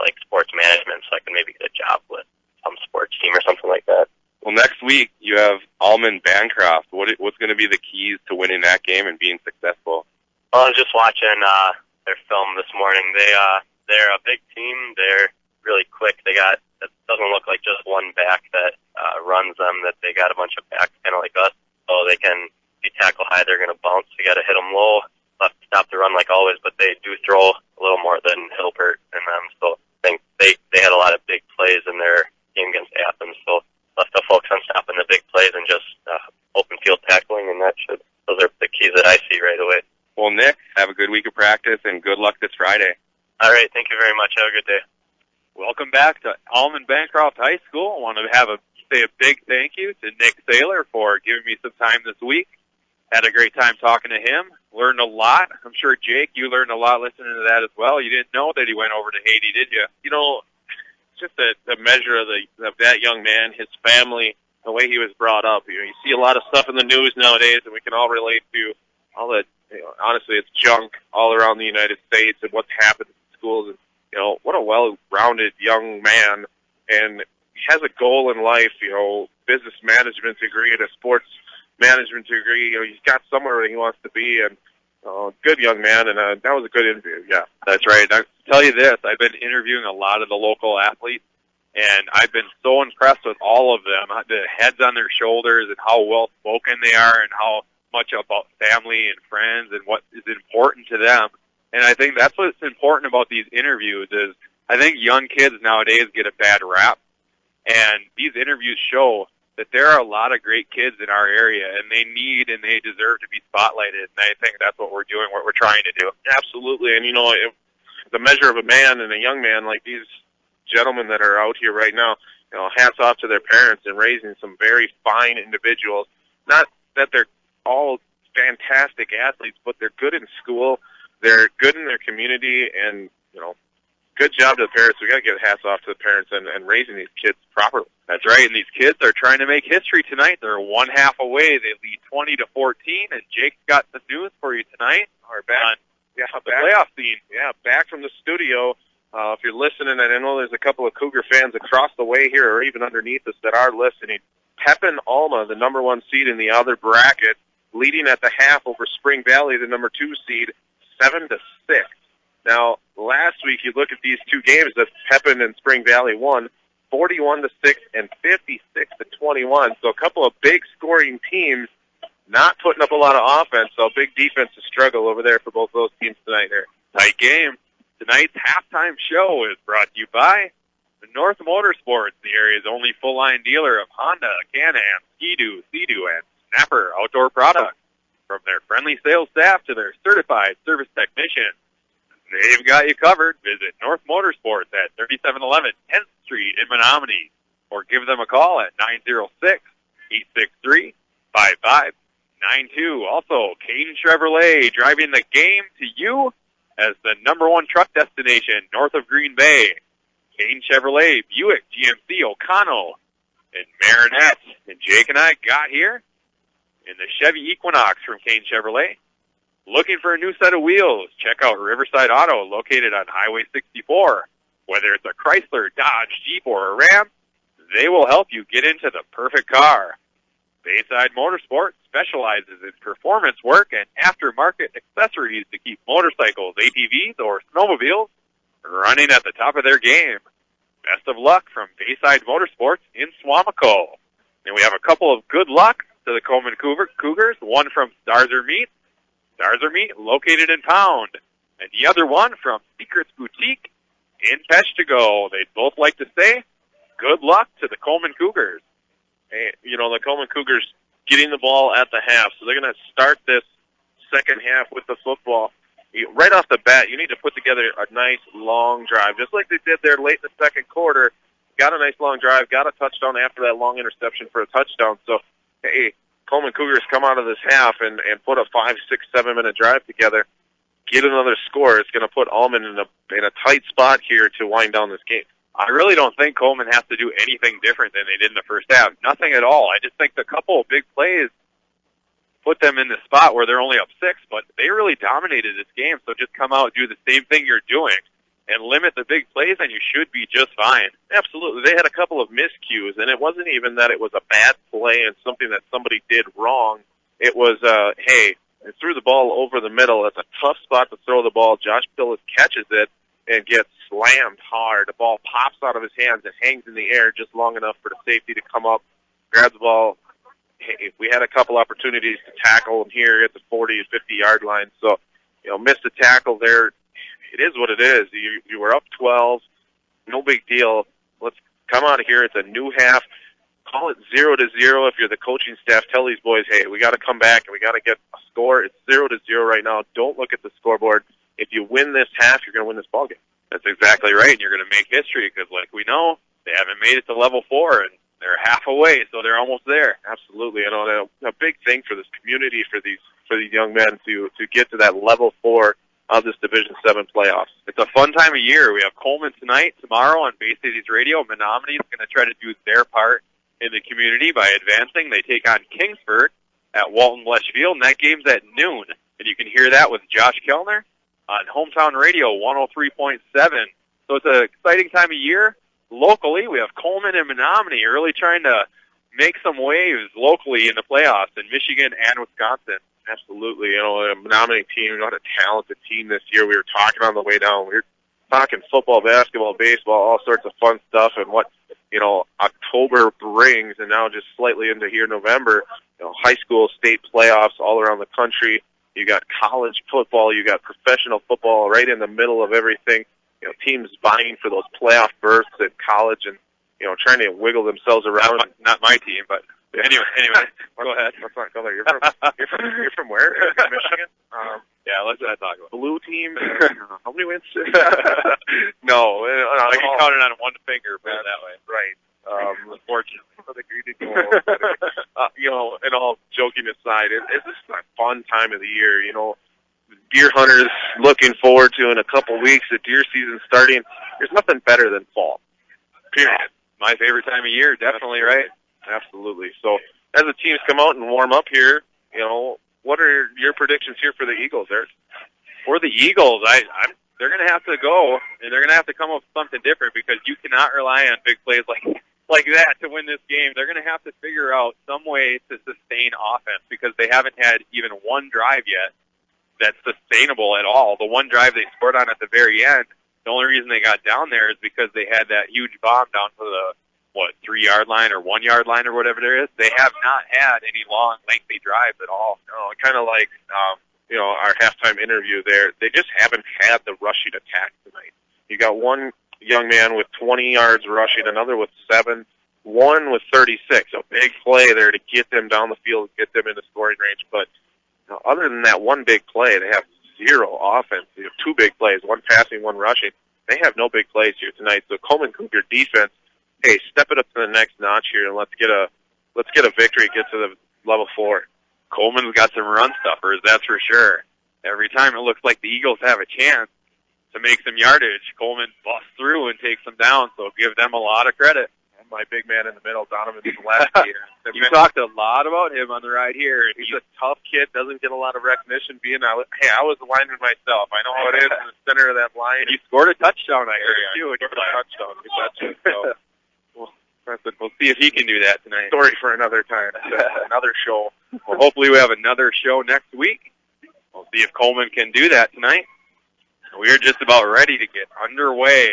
like sports management, so I can maybe get a job with some sports team or something like that. Well, next week you have Almond Bancroft. What's going to be the keys to winning that game and being successful? Well, I was just watching their film this morning. They're a big team. They're really quick. It doesn't look like just one back that runs them, that they got a bunch of backs kind of like us. So they can, if you tackle high, they're going to bounce. You got to hit them low, left to stop the run like always, but they do throw a little more than Hilbert and them. So I think they had a lot of big plays in their game against Athens. So left to focus on stopping the big plays and just open field tackling, and those are the keys that I see right away. Well, Nick, have a good week of practice and good luck this Friday. All right, thank you very much. Have a good day. Welcome back to Almond Bancroft High School. I want to say a big thank you to Nick Saylor for giving me some time this week. Had a great time talking to him. Learned a lot. I'm sure, Jake, you learned a lot listening to that as well. You didn't know that he went over to Haiti, did you? Just the measure of that young man, his family, the way he was brought up. You see a lot of stuff in the news nowadays, and we can all relate to all that. Honestly, it's junk all around the United States and what's happened in schools. And what a well-rounded young man, and he has a goal in life. Business management degree and a sports management degree. He's got somewhere that he wants to be, and good young man, and that was a good interview. Yeah, that's right. I'll tell you this, I've been interviewing a lot of the local athletes, and I've been so impressed with all of them, the heads on their shoulders and how well-spoken they are and how much about family and friends and what is important to them. And I think that's what's important about these interviews is I think young kids nowadays get a bad rap, and these interviews show that there are a lot of great kids in our area, and they need and they deserve to be spotlighted. And I think that's what we're doing, what we're trying to do. Absolutely. And, the measure of a man and a young man like these gentlemen that are out here right now, hats off to their parents in raising some very fine individuals. Not that they're all fantastic athletes, but they're good in school. They're good in their community, and, good job to the parents. We got to give hats off to the parents and raising these kids properly. That's right, and these kids are trying to make history tonight. They're one half away. They lead 20-14, and Jake's got the news for you tonight. Or back, playoff scene. Yeah, back from the studio. If you're listening, and I know there's a couple of Cougar fans across the way here or even underneath us that are listening. Pepin Alma, the number 1 seed in the other bracket, leading at the half over Spring Valley, the number 2 seed, 7-6. Now, last week, you look at these two games that Pepin and Spring Valley won, 41-6 and 56-21. So a couple of big scoring teams not putting up a lot of offense. So big defensive struggle over there for both those teams tonight here. Tight game. Tonight's halftime show is brought to you by the North Motorsports, the area's only full-line dealer of Honda, Can-Am, Ski-Doo, Sea-Doo, and Snapper outdoor products. From their friendly sales staff to their certified service technicians, they've got you covered. Visit North Motorsports at 3711 10th Street in Menominee, or give them a call at 906-863-5592. Also, Kane Chevrolet, driving the game to you. as the number one truck destination north of Green Bay. Kane Chevrolet, Buick, GMC, O'Connell, and Marinette. And Jake and I got here in the Chevy Equinox from Kane Chevrolet. Looking for a new set of wheels? Check out Riverside Auto, located on Highway 64. Whether it's a Chrysler, Dodge, Jeep, or a Ram, they will help you get into the perfect car. Bayside Motorsport specializes in performance work and aftermarket accessories to keep motorcycles, ATVs, or snowmobiles running at the top of their game. Best of luck from Bayside Motorsports in Swamico. And we have a couple of good luck to the Coleman Cougars, one from Starzer Meat located in Pound, and the other one from Secrets Boutique in Peshtigo. They'd both like to say good luck to the Coleman Cougars. Hey, the Coleman Cougars getting the ball at the half, so they're going to start this second half with the football. Right off the bat, you need to put together a nice long drive, just like they did there late in the second quarter. Got a nice long drive, got a touchdown after that long interception for a touchdown. So, hey, Coleman Cougars come out of this half and put a 5, 6, 7 minute drive together, get another score. It's going to put Almond in a tight spot here to wind down this game. I really don't think Coleman has to do anything different than they did in the first half. Nothing at all. I just think the couple of big plays put them in the spot where they're only up 6, but they really dominated this game. So just come out and do the same thing you're doing and limit the big plays, and you should be just fine. Absolutely. They had a couple of miscues, and it wasn't even that it was a bad play and something that somebody did wrong. It was, hey, they threw the ball over the middle. It's a tough spot to throw the ball. Josh Pillis catches it and gets slammed hard. The ball pops out of his hands and hangs in the air just long enough for the safety to come up, grab the ball. Hey, we had a couple opportunities to tackle him here at the 40 and 50-yard line. So, missed a tackle there. It is what it is. You were up 12. No big deal. Let's come out of here. It's a new half. Call it 0-0 if you're the coaching staff. Tell these boys, hey, we got to come back and we got to get a score. It's 0-0 right now. Don't look at the scoreboard. If you win this half, you're going to win this ballgame. That's exactly right, and you're going to make history because, like we know, they haven't made it to level 4, and they're half away, so they're almost there. Absolutely. A big thing for this community, for these young men to get to that level 4 of this Division 7 playoffs. It's a fun time of year. We have Coleman tonight, tomorrow on Bay Cities Radio. Menominee is going to try to do their part in the community by advancing. They take on Kingsford at Walton Blesch Field, and that game's at noon. And you can hear that with Josh Kellner on Hometown Radio 103.7. So it's an exciting time of year. Locally, we have Coleman and Menominee really trying to make some waves locally in the playoffs in Michigan and Wisconsin. Absolutely. The Menominee team, what a talented team this year. We were talking on the way down. We were talking football, basketball, baseball, all sorts of fun stuff, and what, October brings, and now just slightly into here, November, high school, state playoffs all around the country. You got college football, you got professional football right in the middle of everything. Teams vying for those playoff berths at college and, trying to wiggle themselves around. Not my team, but anyway, go ahead. Let's not go there. You're from where? Michigan? Yeah, let's not talk about blue team. How many wins? No, I can count it on one finger, put it that way. Right. Unfortunately. And all joking aside, it's just a fun time of the year. Deer hunters looking forward to in a couple weeks, the deer season starting. There's nothing better than fall. Period. My favorite time of year, definitely, right? Absolutely. So as the teams come out and warm up here, what are your predictions here for the Eagles, Eric? For the Eagles, they're going to have to go, and they're going to have to come up with something different because you cannot rely on big plays like that to win this game. They're going to have to figure out some way to sustain offense because they haven't had even one drive yet that's sustainable at all. The one drive they scored on at the very end, the only reason they got down there is because they had that huge bomb down to the 3-yard line or 1-yard line or whatever there is. They have not had any long, lengthy drives at all. Kind of like, our halftime interview there. They just haven't had the rushing attack tonight. You got one young man with 20 yards rushing, another with 7, one with 36. A big play there to get them down the field, get them into scoring range. But other than that one big play, they have zero offense. They have 2 big plays, one passing, one rushing. They have no big plays here tonight. So Coleman Cougar defense, hey, step it up to the next notch here and let's get a victory, get to the level 4. Coleman's got some run stuffers, that's for sure. Every time it looks like the Eagles have a chance to make some yardage, Coleman busts through and takes them down, so give them a lot of credit. And my big man in the middle, Donovan Gillespie. You talked a lot about him on the ride here. He's a tough kid, doesn't get a lot of recognition being I was a lineman myself. I know how it is in the center of that line. And he scored a touchdown, I heard, too. He scored a touchdown. You betcha. So, we'll see if he can do that tonight. Story for another time. Another show. Well, hopefully we have another show next week. We'll see if Coleman can do that tonight. We're just about ready to get underway.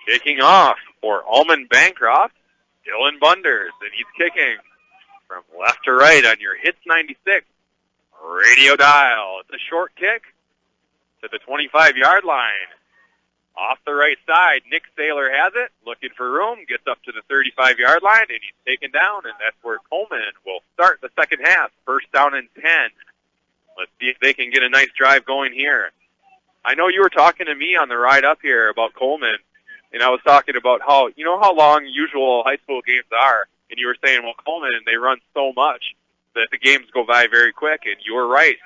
Kicking off for Almond Bancroft, Dylan Bunders, and he's kicking from left to right on your Hits 96 radio dial. It's a short kick to the 25-yard line. Off the right side, Nick Saylor has it, looking for room, gets up to the 35-yard line, and he's taken down, and that's where Coleman will start the second half. First down and 10. Let's see if they can get a nice drive going here. I know you were talking to me on the ride up here about Coleman, and I was talking about how, you know how long usual high school games are, and you were saying, well, Coleman, they run so much that the games go by very quick, and you were right.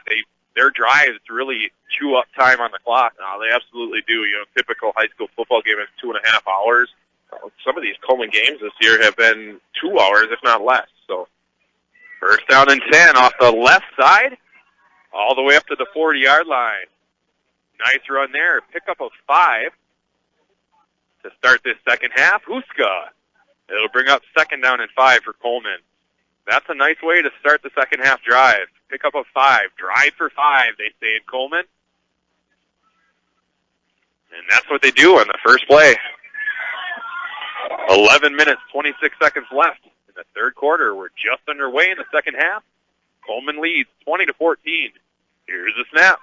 Their drives really chew up time on the clock. No, they absolutely do. You know, typical high school football game is 2.5 hours. Some of these Coleman games this year have been 2 hours, if not less. So, first down and 10 off the left side, all the way up to the 40-yard line. Nice run there. Pickup of 5 to start this second half. Huska. It'll bring up second down and 5 for Coleman. That's a nice way to start the second half drive. Pickup of 5. Drive for 5, they say in Coleman. And that's what they do on the first play. 11 minutes, 26 seconds left in the third quarter. We're just underway in the second half. Coleman leads 20-14. Here's the snap.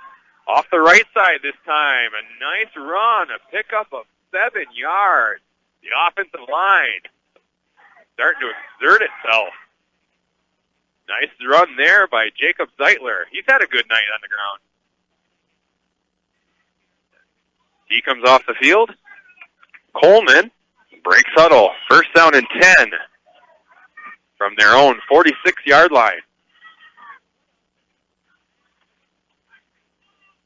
Off the right side this time. A nice run. A pickup of 7 yards. The offensive line starting to exert itself. Nice run there by Jacob Zeitler. He's had a good night on the ground. He comes off the field. Coleman breaks huddle. First down and 10 from their own 46-yard line.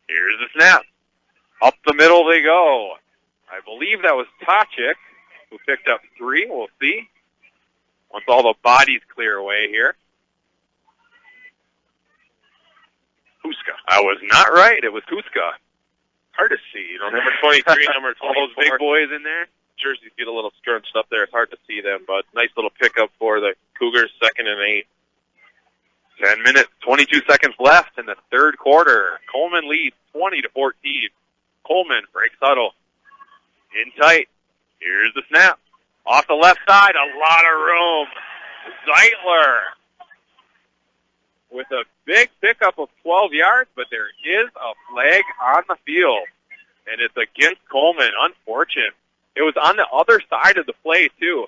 Here's the snap. Up the middle they go. I believe that was Tachik who picked up 3. We'll see. Once all the bodies clear away here. Huska. I was not right. It was Huska. Hard to see. You know, number 23, number 24. All those big boys in there. Jerseys get a little scrunched up there. It's hard to see them, but nice little pickup for the Cougars, 2nd and 8. 10 minutes, 22 seconds left in the third quarter. Coleman leads 20-14. Coleman breaks huddle. In tight. Here's the snap. Off the left side, a lot of room. Zeitler with a big pickup of 12 yards, but there is a flag on the field, and it's against Coleman. Unfortunate. It was on the other side of the play, too.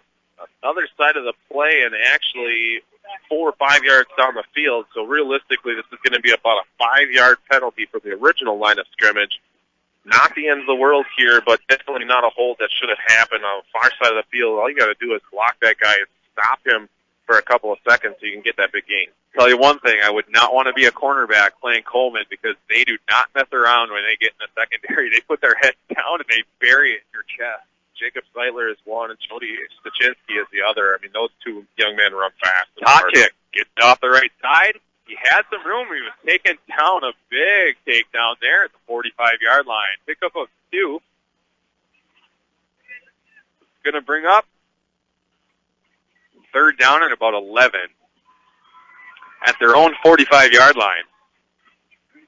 Other side of the play, and actually 4 or 5 yards down the field. So realistically, this is going to be about a 5-yard penalty for the original line of scrimmage. Not the end of the world here, but definitely not a hold that should have happened on the far side of the field. All you got to do is block that guy and stop him for a couple of seconds so you can get that big gain. Tell you one thing, I would not want to be a cornerback playing Coleman because they do not mess around when they get in the secondary. They put their head down and they bury it in your chest. Jacob Zeitler is one, and Jody Stachinsky is the other. I mean, those two young men run fast. Tachik gets off the right side. He had some room. He was taking down a big takedown there at the 45-yard line. Pickup of 2. It's going to bring up third down at about 11 at their own 45-yard line.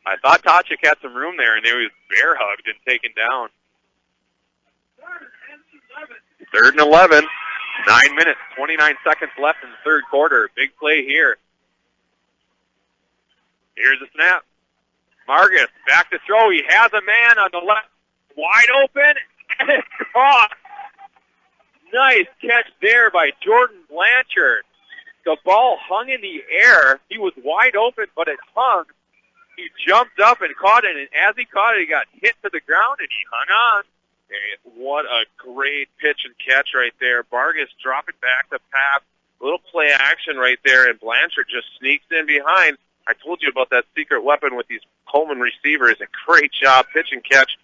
I thought Tachik had some room there, and he was bear-hugged and taken down. 3rd and 11. 9 minutes, 29 seconds left in the third quarter. Big play here. Here's a snap. Margus back to throw. He has a man on the left. Wide open. And it's caught. Nice catch there by Jordan Blanchard. The ball hung in the air. He was wide open, but it hung. He jumped up and caught it, and as he caught it, he got hit to the ground, and he hung on. What a great pitch and catch right there. Vargas dropping back the pass. A little play action right there, and Blanchard just sneaks in behind. I told you about that secret weapon with these Coleman receivers. A great job, pitch and catch.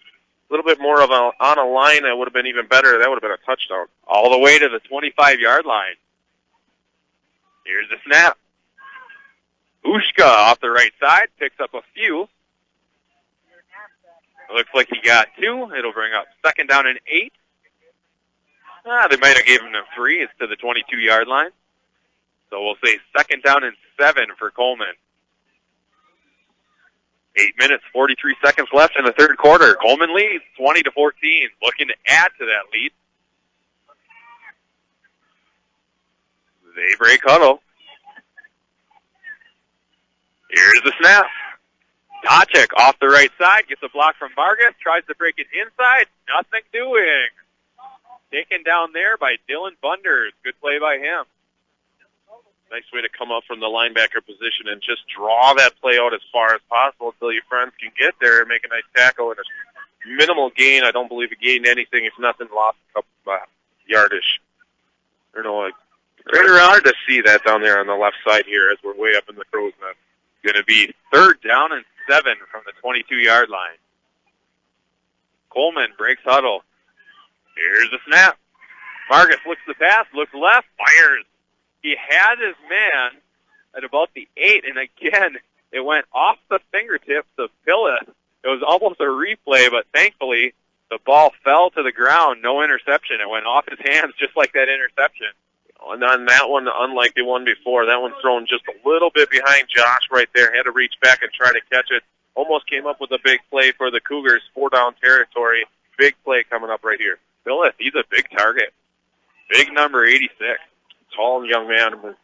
A little bit more of on a line that would have been even better. That would have been a touchdown. All the way to the 25-yard line. Here's the snap. Ushka off the right side, picks up a few. Looks like he got 2. It'll bring up 2nd down and 8. They might have given him 3. It's to the 22-yard line. So we'll say 2nd down and 7 for Coleman. 8 minutes, 43 seconds left in the third quarter. Coleman leads 20-14, looking to add to that lead. They break huddle. Here's the snap. Tachik off the right side, gets a block from Vargas, tries to break it inside, nothing doing. Taken down there by Dylan Bunders. Good play by him. Nice way to come up from the linebacker position and just draw that play out as far as possible until your friends can get there and make a nice tackle and a minimal gain. I don't believe it gained anything, if nothing, lost a couple yardage. I don't know, it's hard to see that down there on the left side here as we're way up in the crow's nest. Going to be 3rd down and 7 from the 22-yard line. Coleman breaks huddle. Here's the snap. Vargas looks the pass, looks left, fires. He had his man at about the 8, and again, it went off the fingertips of Pilla. It was almost a replay, but thankfully, the ball fell to the ground. No interception. It went off his hands just like that interception. And on that one, unlike the one before, that one's thrown just a little bit behind Josh right there. Had to reach back and try to catch it. Almost came up with a big play for the Cougars. 4-down territory. Big play coming up right here. Phyllis, he's a big target. Big number 86. Tall young man, 6'2",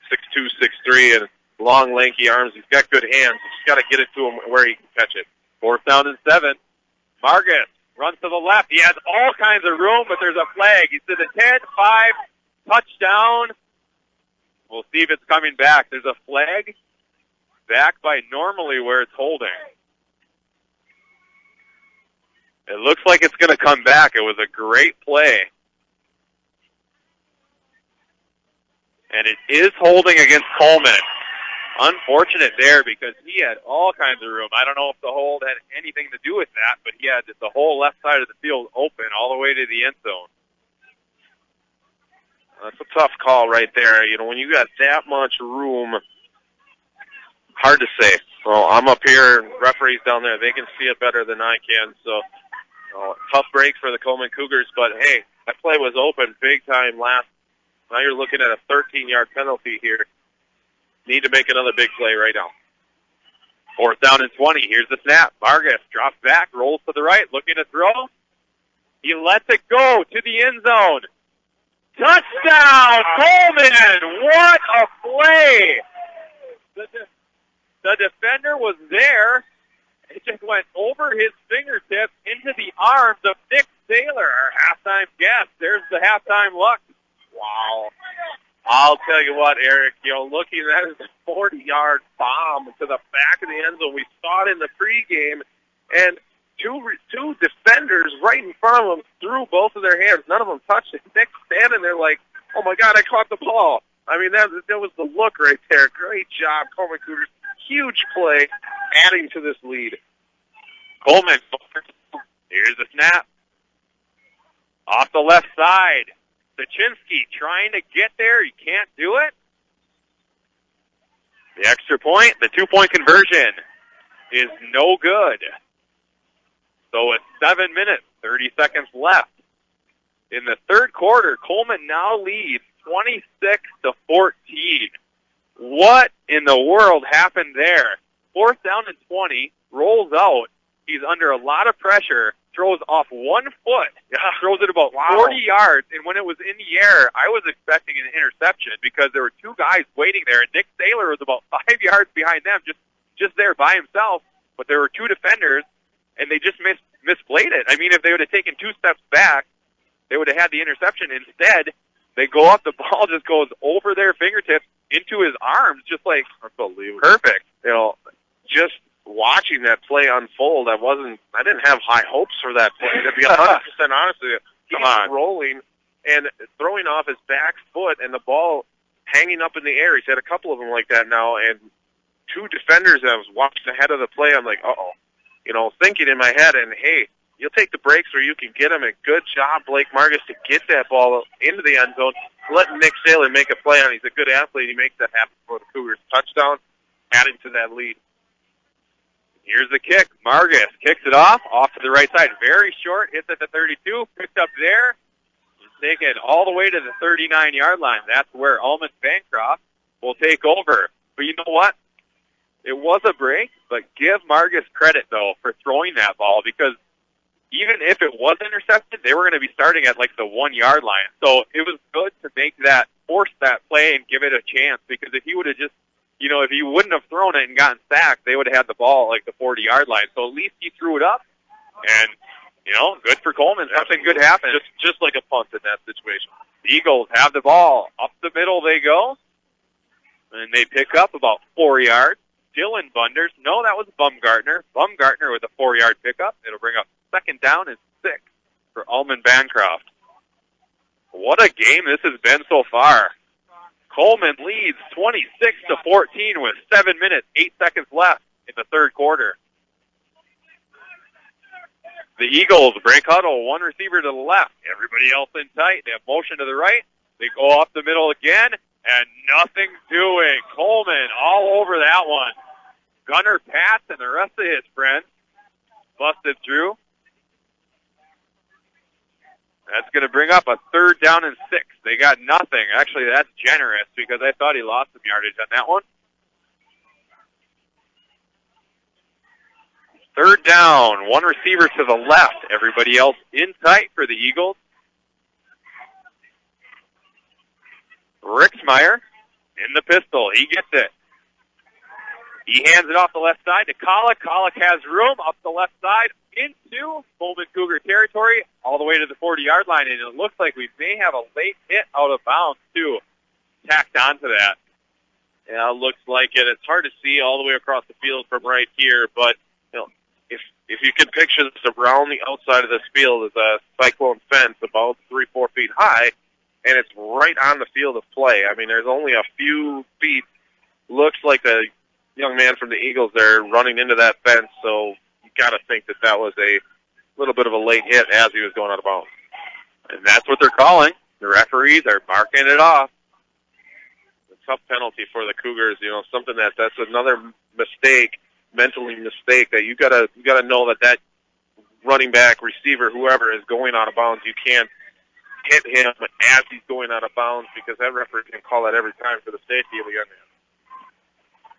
6'3", and long, lanky arms. He's got good hands. You just got to get it to him where he can catch it. 4th down and 7. Vargas runs to the left. He has all kinds of room, but there's a flag. He's to the 10, 5, touchdown. We'll see if it's coming back. There's a flag back by normally where it's holding. It looks like it's going to come back. It was a great play. And it is holding against Coleman. Unfortunate there because he had all kinds of room. I don't know if the hold had anything to do with that, but he had the whole left side of the field open all the way to the end zone. That's a tough call right there. You know, when you got that much room, hard to say. Well, I'm up here, and referees down there, they can see it better than I can. So, tough break for the Coleman Cougars. But, hey, that play was open big time last. Now you're looking at a 13-yard penalty here. Need to make another big play right now. 4th down and 20. Here's the snap. Vargas drops back, rolls to the right, looking to throw. He lets it go to the end zone. Touchdown, Coleman! What a play! The defender was there. It just went over his fingertips into the arms of Nick Saylor, our halftime guest. There's the halftime luck. Wow. I'll tell you what, Eric, looking at his 40-yard bomb to the back of the end zone. We saw it in the pregame, and two defenders right in front of him threw both of their hands. None of them touched it. Nick's standing there like, oh, my God, I caught the ball. I mean, that was the look right there. Great job, Coleman Cougars. Huge play, adding to this lead. Coleman, here's the snap. Off the left side. Sachinsky trying to get there. He can't do it. The extra point, the 2-point conversion is no good. So it's 7 minutes, 30 seconds left. In the third quarter, Coleman now leads 26-14. What in the world happened there? 4th down and 20, rolls out. He's under a lot of pressure. Throws off 1 foot, throws it about 40 yards, and when it was in the air, I was expecting an interception because there were 2 guys waiting there, and Nick Saylor was about 5 yards behind them, just there by himself, but there were 2 defenders, and they just misplayed it. I mean, if they would have taken 2 steps back, they would have had the interception. Instead, they go up, the ball just goes over their fingertips into his arms, just like unbelievable. Perfect. Just watching that play unfold, I didn't have high hopes for that play. To be 100% honest with you, he's rolling and throwing off his back foot and the ball hanging up in the air. He's had a couple of them like that now, and two defenders. I was watching ahead of the play. I'm like, uh-oh. Thinking in my head, and hey, you'll take the breaks where you can get him. And good job, Blake Margus, to get that ball into the end zone. Let Nick Saylor make a play on it. He's a good athlete. He makes that happen for the Cougars. Touchdown, adding to that lead. Here's the kick. Margus kicks it off to the right side. Very short, hits at the 32, picked up there, taken all the way to the 39-yard line. That's where Almond Bancroft will take over. But you know what? It was a break, but give Margus credit, though, for throwing that ball, because even if it was intercepted, they were going to be starting at, the 1-yard line. So it was good to force that play and give it a chance, because if he would have just, if he wouldn't have thrown it and gotten sacked, they would have had the ball at the 40-yard line. So at least he threw it up, and, good for Coleman. Something good happened. Just like a punt in that situation. The Eagles have the ball. Up the middle they go, and they pick up about 4 yards. Dylan Bunders. No, that was Bumgartner. Bumgartner with a 4-yard pickup. It'll bring up second down and 6 for Almond Bancroft. What a game this has been so far. Coleman leads 26-14 with 7 minutes, 8 seconds left in the third quarter. The Eagles break huddle, one receiver to the left. Everybody else in tight. They have motion to the right. They go up the middle again, and nothing's doing. Coleman all over that one. Gunner Patz and the rest of his friends busted through. That's going to bring up a third down and 6. They got nothing. Actually, that's generous, because I thought he lost some yardage on that one. Third down, one receiver to the left. Everybody else in tight for the Eagles. Rixmeyer in the pistol. He gets it. He hands it off the left side to Kollick. Kollick has room up the left side into Coleman Cougar territory, all the way to the 40-yard line, and it looks like we may have a late hit out of bounds, too, tacked onto that. Yeah, it looks like it. It's hard to see all the way across the field from right here, but if you can picture this, around the outside of this field is a cyclone fence about 3-4 feet high, and it's right on the field of play. I mean, there's only a few feet. Looks like a young man from the Eagles there running into that fence, so you got to think that was a little bit of a late hit as he was going out of bounds. And that's what they're calling. The referees are marking it off. A tough penalty for the Cougars, something that's another mistake, mentally mistake, that you gotta know that running back, receiver, whoever is going out of bounds, you can't hit him as he's going out of bounds, because that referee can call that every time for the safety of the young man.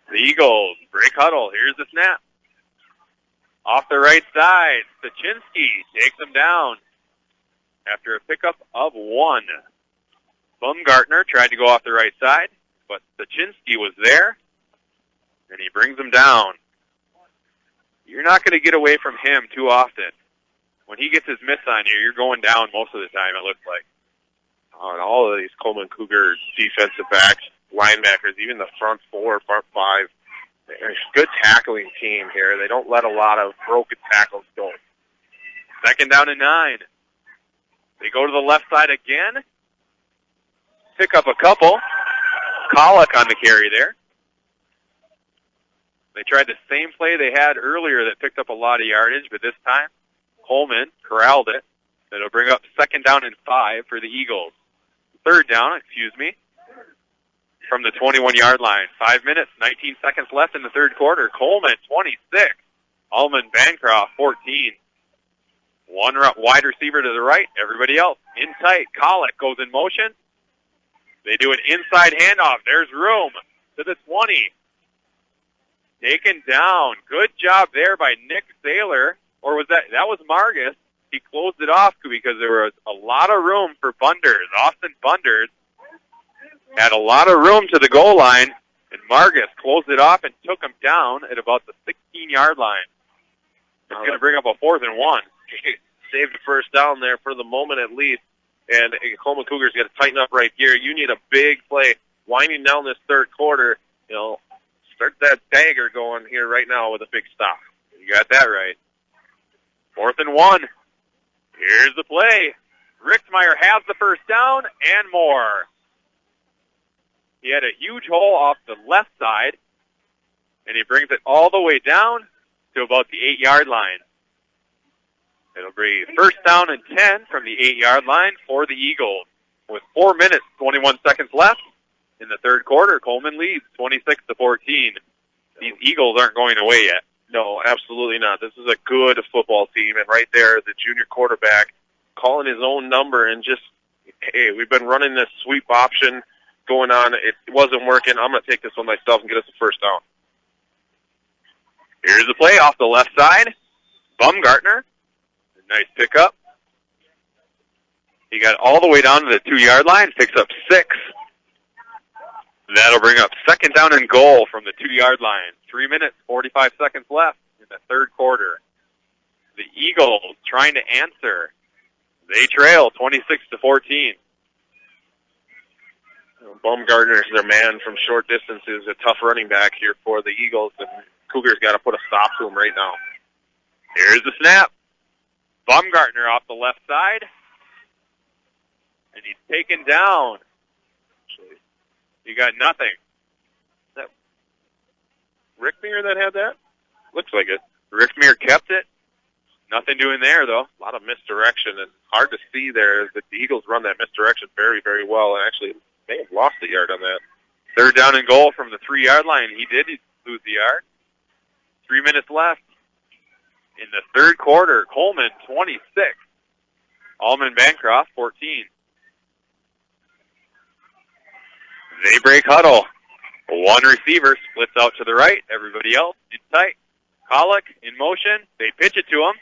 The Eagles break huddle. Here's the snap. Off the right side, Stachinsky takes him down after a pickup of 1. Bumgartner tried to go off the right side, but Stachinsky was there, and he brings him down. You're not going to get away from him too often. When he gets his miss on you, you're going down most of the time, it looks like. On all of these Coleman Cougar defensive backs, linebackers, even the front 4, front 5, they're a good tackling team here. They don't let a lot of broken tackles go. Second down and 9. They go to the left side again. Pick up a couple. Kollick on the carry there. They tried the same play they had earlier that picked up a lot of yardage, but this time Coleman corralled it. It'll bring up second down and 5 for the Eagles. Third down, from the 21-yard line. 5 minutes, 19 seconds left in the third quarter. Coleman, 26. Almond Bancroft, 14. One wide receiver to the right. Everybody else in tight. Kollick goes in motion. They do an inside handoff. There's room to the 20. Taken down. Good job there by Nick Saylor. Or was that was Margus. He closed it off because there was a lot of room for Bunders. Austin Bunders had a lot of room to the goal line, and Margus closed it off and took him down at about the 16-yard line. It's going to bring up a 4th and 1. Saved the first down there for the moment at least, and Coleman Cougars got to tighten up right here. You need a big play winding down this third quarter. Start that dagger going here right now with a big stop. You got that right. 4th and 1. Here's the play. Rixmeyer has the first down and more. He had a huge hole off the left side, and he brings it all the way down to about the 8-yard line. It'll be first down and 10 from the 8-yard line for the Eagles. With 4 minutes, 21 seconds left in the third quarter, Coleman leads 26-14. These Eagles aren't going away yet. No, absolutely not. This is a good football team, and right there, the junior quarterback calling his own number and just, hey, we've been running this sweep option going on. It wasn't working. I'm going to take this one myself and get us a first down. Here's the play off the left side. Baumgartner, nice pickup. He got all the way down to the 2-yard line, picks up 6. That'll bring up second down and goal from the 2-yard line. 3 minutes, 45 seconds left in the third quarter. The Eagles trying to answer. They trail 26-14. Baumgartner is their man from short distances, a tough running back here for the Eagles, and Cougars got to put a stop to him right now. Here's the snap. Baumgartner off the left side, and he's taken down. You got nothing. Is that Rickmere that had that? Looks like it. Rickmere kept it. Nothing doing there, though. A lot of misdirection, and hard to see there that the Eagles run that misdirection very, very well, and actually may have lost the yard on that. Third down and goal from the 3-yard line. He did lose the yard. 3 minutes left in the third quarter. Coleman 26. Almond Bancroft 14. They break huddle. One receiver splits out to the right. Everybody else in tight. Pollock in motion. They pitch it to him.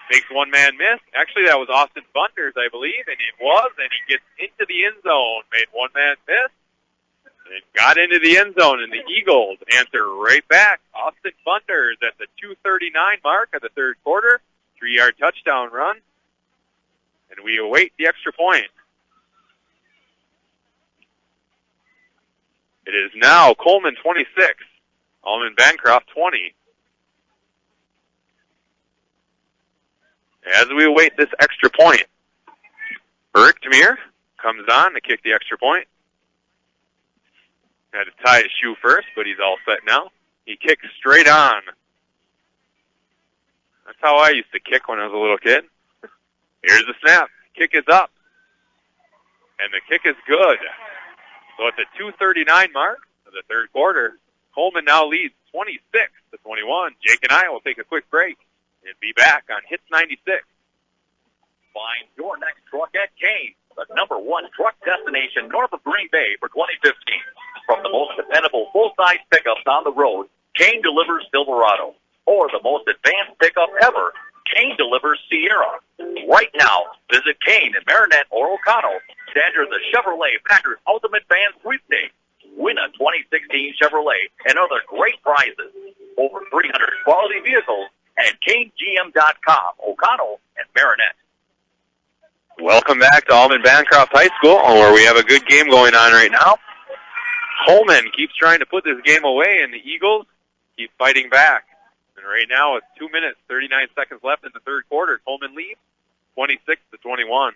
Makes one man miss. Actually, that was Austin Thunders, I believe, and it was, and he gets into the end zone. Made one man miss. And got into the end zone, and the Eagles answer right back. Austin Thunders at the 2:39 mark of the third quarter. 3-yard touchdown run. And we await the extra point. It is now Coleman 26, Almond Bancroft 20. As we await this extra point, Eric Demir comes on to kick the extra point. Had to tie his shoe first, but he's all set now. He kicks straight on. That's how I used to kick when I was a little kid. Here's the snap. Kick is up. And the kick is good. So at the 2:39 mark of the third quarter, Coleman now leads 26-21. Jake and I will take a quick break and be back on Hits 96. Find your next truck at Kane, the #1 truck destination north of Green Bay for 2015. From the most dependable full-size pickups on the road, Kane delivers Silverado. Or the most advanced pickup ever, Kane delivers Sierra. Right now, visit Kane in Marinette or O'Connell to enter the Chevrolet Packers Ultimate Fan Sweepstakes. Win a 2016 Chevrolet and other great prizes. Over 300 quality vehicles at KaneGM.com, O'Connell and Marinette. Welcome back to Almond Bancroft High School, where we have a good game going on right now. Coleman keeps trying to put this game away, and the Eagles keep fighting back. And right now, with 2 minutes, 39 seconds left in the third quarter, Coleman leads 26-21.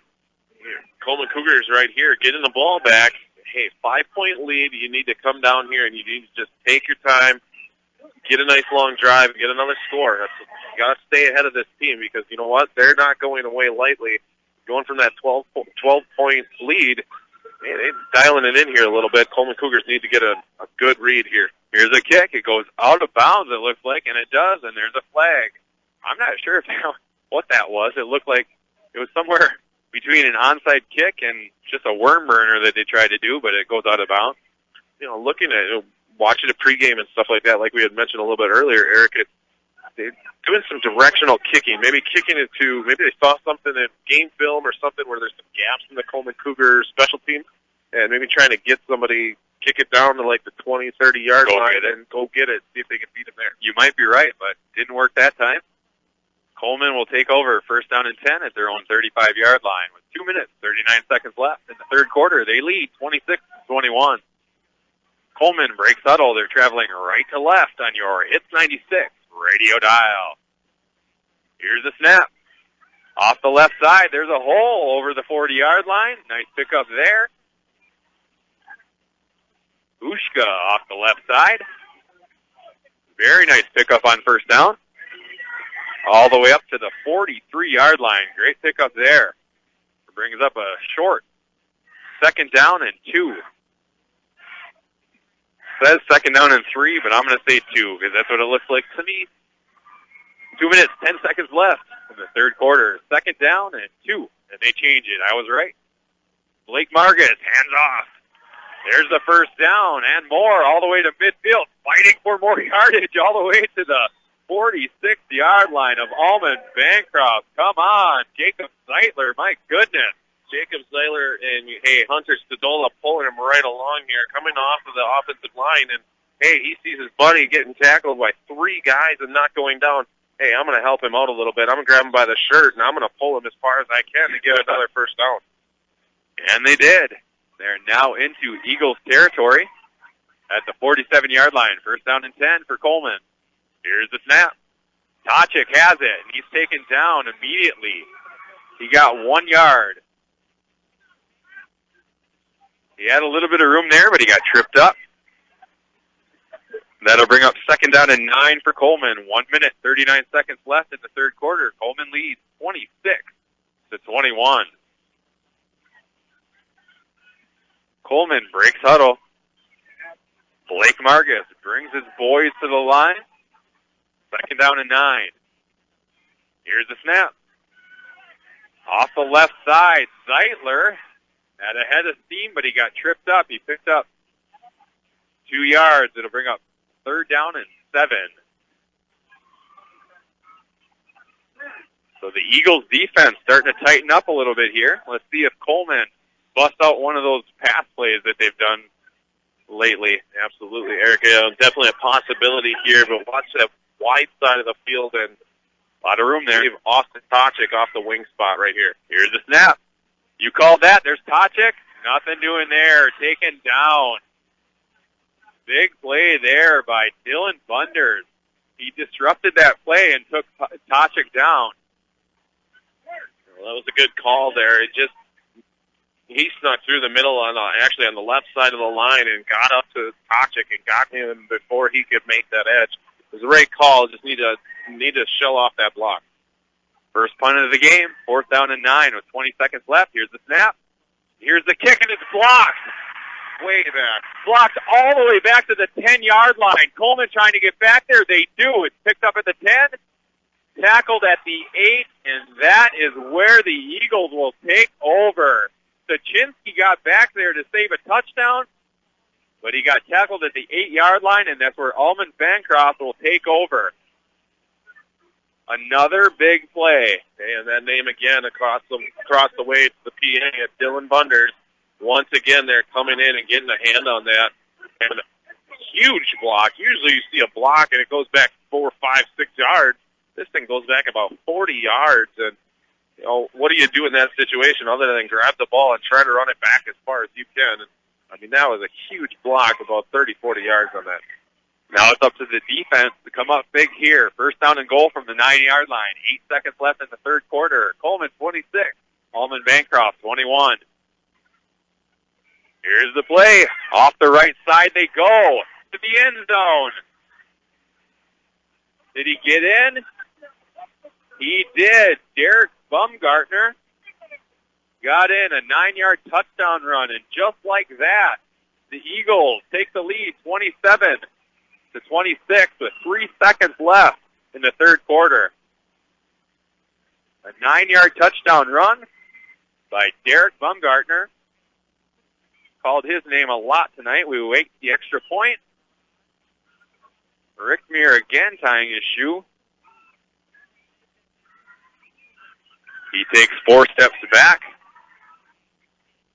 Coleman Cougars right here getting the ball back. Hey, 5-point lead. You need to come down here, and you need to just take your time, get a nice long drive, and get another score. You got to stay ahead of this team because you know what? They're not going away lightly. Going from that 12-point lead, man, they're dialing it in here a little bit. Coleman Cougars need to get a good read here. Here's a kick. It goes out of bounds, it looks like, and it does, and there's a flag. I'm not sure what that was. It looked like it was somewhere between an onside kick and just a worm burner that they tried to do, but it goes out of bounds. You know, looking at it, watching a pregame and stuff like that, like we had mentioned a little bit earlier, Eric, they're doing some directional kicking, maybe kicking it to, maybe they saw something in game film or something where there's some gaps in the Coleman Cougars special team, and maybe trying to get somebody, kick it down to like the 20, 30-yard line and go get it, see if they can beat them there. You might be right, but didn't work that time. Coleman will take over first down and 10 at their own 35-yard line with 2 minutes, 39 seconds left in the third quarter. They lead 26-21. Coleman breaks huddle. They're traveling right to left on your Hits 96 radio dial. Here's the snap. Off the left side, there's a hole over the 40-yard line. Nice pickup there. Ushka off the left side. Very nice pickup on first down. All the way up to the 43-yard line. Great pickup there. Brings up a short 2nd down and 2. Says 2nd down and 3, but I'm going to say 2 because that's what it looks like to me. 2 minutes, 10 seconds left in the third quarter. 2nd down and 2. And they change it. I was right. Blake Marcus, hands off. There's the first down and more all the way to midfield. Fighting for more yardage all the way to the 46-yard line of Almond Bancroft. Come on, Jacob Zeitler. My goodness. Jacob Zeitler and, Hunter Stadola pulling him right along here, coming off of the offensive line. And, he sees his buddy getting tackled by 3 guys and not going down. I'm going to help him out a little bit. I'm going to grab him by the shirt, and I'm going to pull him as far as I can to get another first down. And they did. They're now into Eagles territory at the 47-yard line. First down and 10 for Coleman. Here's the snap. Tachik has it, and he's taken down immediately. He got 1 yard. He had a little bit of room there, but he got tripped up. That'll bring up 2nd down and 9 for Coleman. 1 minute, 39 seconds left in the third quarter. Coleman leads 26-21. Coleman breaks huddle. Blake Marcus brings his boys to the line. 2nd down and 9. Here's the snap. Off the left side, Zeitler had a head of steam, but he got tripped up. He picked up 2 yards. It'll bring up 3rd down and 7. So the Eagles defense starting to tighten up a little bit here. Let's see if Coleman busts out one of those pass plays that they've done lately. Absolutely, Eric. Definitely a possibility here, but watch that wide side of the field and a lot of room there. Leave Austin Tachik off the wing spot right here. Here's the snap. You called that. There's Tachik. Nothing doing there. Taken down. Big play there by Dylan Bunders. He disrupted that play and took Tachik down. Well, that was a good call there. He snuck through the middle on the left side of the line and got up to Tachik and got him before he could make that edge. It was a great call. Just need to shell off that block. First punt of the game, 4th down and 9 with 20 seconds left. Here's the snap. Here's the kick, and it's blocked. Way back. Blocked all the way back to the 10-yard line. Coleman trying to get back there. They do. It's picked up at the 10, tackled at the 8, and that is where the Eagles will take over. Sachinsky got back there to save a touchdown, but he got tackled at the 8-yard line, and that's where Almond Bancroft will take over. Another big play. And that name again across the way to the PA at Dylan Bunders. Once again, they're coming in and getting a hand on that. And a huge block. Usually you see a block and it goes back 4, 5, 6 yards. This thing goes back about 40 yards. And, what do you do in that situation other than grab the ball and try to run it back as far as you can? And, that was a huge block, about 30, 40 yards on that. Now it's up to the defense to come up big here. First down and goal from the 9-yard line. 8 seconds left in the third quarter. Coleman 26. Almond Bancroft 21. Here's the play. Off the right side they go to the end zone. Did he get in? He did. Derek Baumgartner got in a 9-yard touchdown run, and just like that, the Eagles take the lead 27-26 with 3 seconds left in the third quarter. A 9-yard touchdown run by Derek Baumgartner. Called his name a lot tonight. We wait the extra point. Rick Muir again tying his shoe. He takes 4 steps back,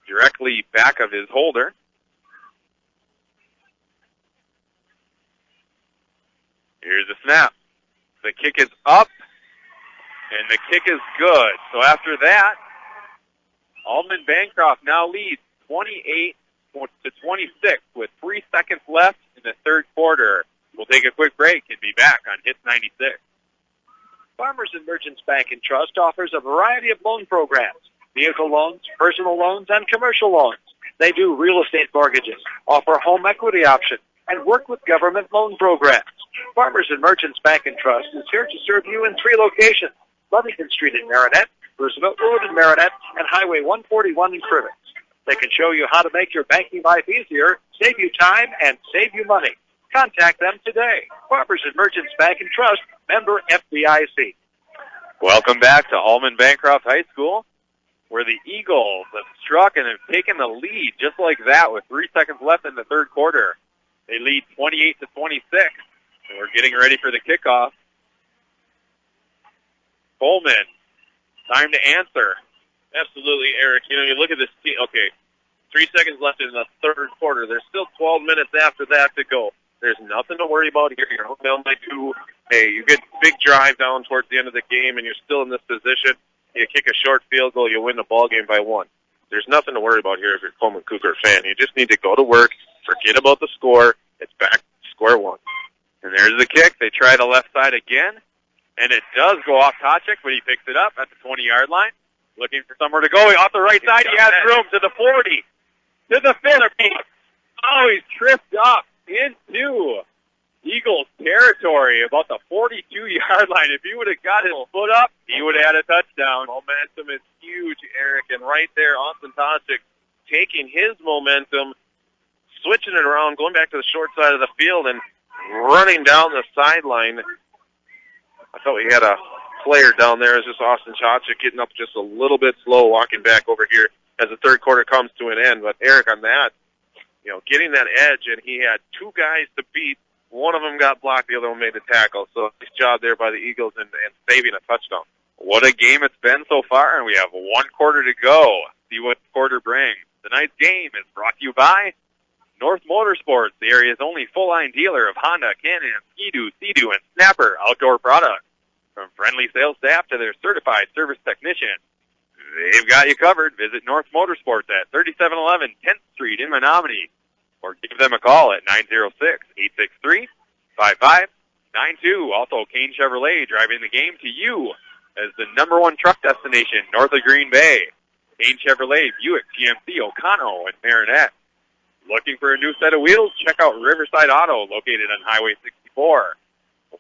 directly back of his holder. Here's the snap. The kick is up, and the kick is good. So after that, Almond Bancroft now leads 28-26 with 3 seconds left in the third quarter. We'll take a quick break and be back on Hits 96. Farmers and Merchants Bank and Trust offers a variety of loan programs, vehicle loans, personal loans, and commercial loans. They do real estate mortgages, offer home equity options, and work with government loan programs. Farmers and Merchants Bank and Trust is here to serve you in 3 locations: Lovington Street in Marinette, Roosevelt Road in Marinette, and Highway 141 in Crivets. They can show you how to make your banking life easier, save you time, and save you money. Contact them today. Farmers and Merchants Bank and Trust, member FDIC. Welcome back to Almond Bancroft High School, where the Eagles have struck and have taken the lead just like that with 3 seconds left in the third quarter. They lead 28-26, and we're getting ready for the kickoff. Coleman, time to answer. Absolutely, Eric. You know, you look at this team. Okay, 3 seconds left in the third quarter. There's still 12 minutes after that to go. There's nothing to worry about here. You're down by 2. Hey, you get big drive down towards the end of the game, and you're still in this position. You kick a short field goal, you win the ball game by 1. There's nothing to worry about here if you're a Coleman Cougar fan. You just need to go to work, forget about the score. It's back to square 1. And there's the kick. They try the left side again, and it does go off Tochik, but he picks it up at the 20-yard line. Looking for somewhere to go. Off the right side, he has room to the 40, to the 50. Oh, he's tripped up into Eagles territory, about the 42-yard line. If he would have got his foot up, he would have had a touchdown. Momentum is huge, Eric, and right there, Austin Tochik taking his momentum, switching it around, going back to the short side of the field, and running down the sideline. I thought we had a player down there. Is just Austin Tochik getting up just a little bit slow, walking back over here as the third quarter comes to an end. But Eric, on that, you know, getting that edge, and he had 2 guys to beat. One of them got blocked, the other one made the tackle. So nice job there by the Eagles and saving a touchdown. What a game it's been so far, and we have 1 quarter to go. See what the quarter brings. Tonight's game is brought to you by North Motorsports, the area's only full-line dealer of Honda, Can-Am, Ski-Doo, Sea-Doo, and Snapper outdoor products. From friendly sales staff to their certified service technician, they've got you covered. Visit North Motorsports at 3711 10th Street in Menominee, or give them a call at 906-863-5592. Also, Kane Chevrolet driving the game to you as the #1 truck destination north of Green Bay. Kane Chevrolet, Buick, GMC, O'Connell, and Marinette. Looking for a new set of wheels? Check out Riverside Auto, located on Highway 64.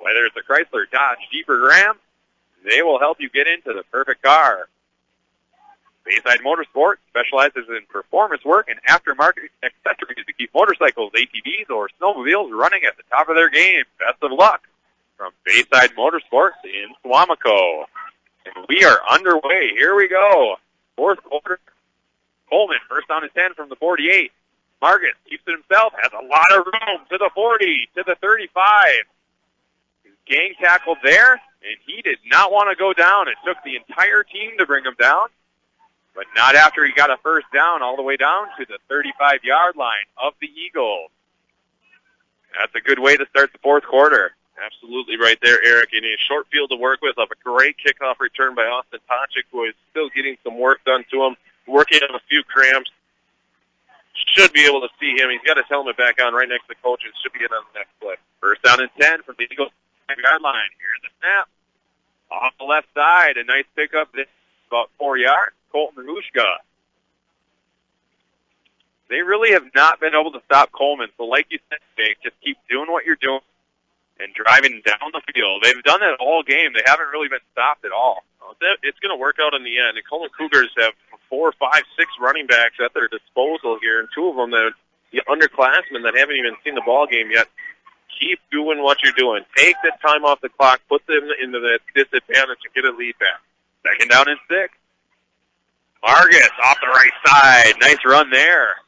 Whether it's a Chrysler, Dodge, Jeep, or Ram, they will help you get into the perfect car. Bayside Motorsport specializes in performance work and aftermarket accessories to keep motorcycles, ATVs, or snowmobiles running at the top of their game. Best of luck from Bayside Motorsports in Suamico. And we are underway. Here we go. Fourth quarter. Coleman, first down and 10 from the 48. Marcus keeps it himself, has a lot of room to the 40, to the 35. His gang tackled there, and he did not want to go down. It took the entire team to bring him down, but not after he got a first down all the way down to the 35-yard line of the Eagles. That's a good way to start the fourth quarter. Absolutely right there, Eric. And a short field to work with of a great kickoff return by Austin Tochik, who is still getting some work done to him, working on a few cramps. Should be able to see him. He's got his helmet back on right next to the coaches. Should be in on the next play. First down and 10 from the Eagles 5-yard line. Here's the snap. Off the left side, a nice pickup. This about 4 yards. Colton Rushka. They really have not been able to stop Coleman. So like you said, Jake, just keep doing what you're doing and driving down the field. They've done that all game. They haven't really been stopped at all. It's going to work out in the end. The Coleman Cougars have 4, 5, 6 running backs at their disposal here, and 2 of them that the underclassmen that haven't even seen the ball game yet. Keep doing what you're doing. Take the time off the clock, put them into the disadvantage, and get a lead back. Second down and 6. Marcus off the right side. Nice run there.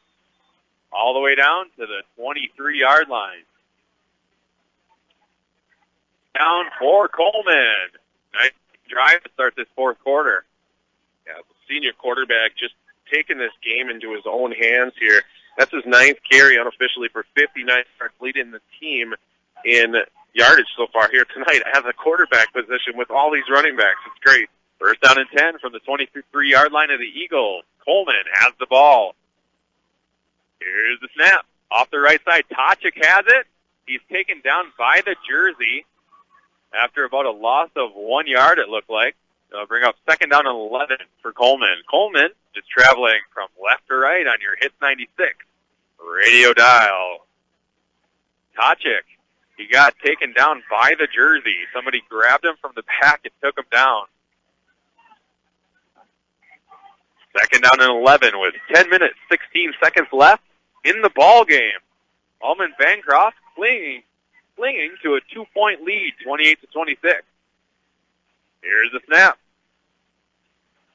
All the way down to the 23-yard line. Down for Coleman. Nice drive to start this fourth quarter. Yeah, the senior quarterback just taking this game into his own hands here. That's his 9th carry unofficially for 59 yards, leading the team in yardage so far here tonight as a quarterback position with all these running backs. It's great. First down and 10 from the 23-yard line of the Eagles. Coleman has the ball. Here's the snap. Off the right side, Tochik has it. He's taken down by the jersey after about a loss of 1 yard, it looked like. They'll bring up second down and 11 for Coleman. Coleman is traveling from left to right on your Hits 96 radio dial. Tochik He got taken down by the jersey. Somebody grabbed him from the back and took him down. Second down and 11 with 10 minutes, 16 seconds left in the ball game. Almond Bancroft clinging to a 2-point lead, 28-26. Here's the snap.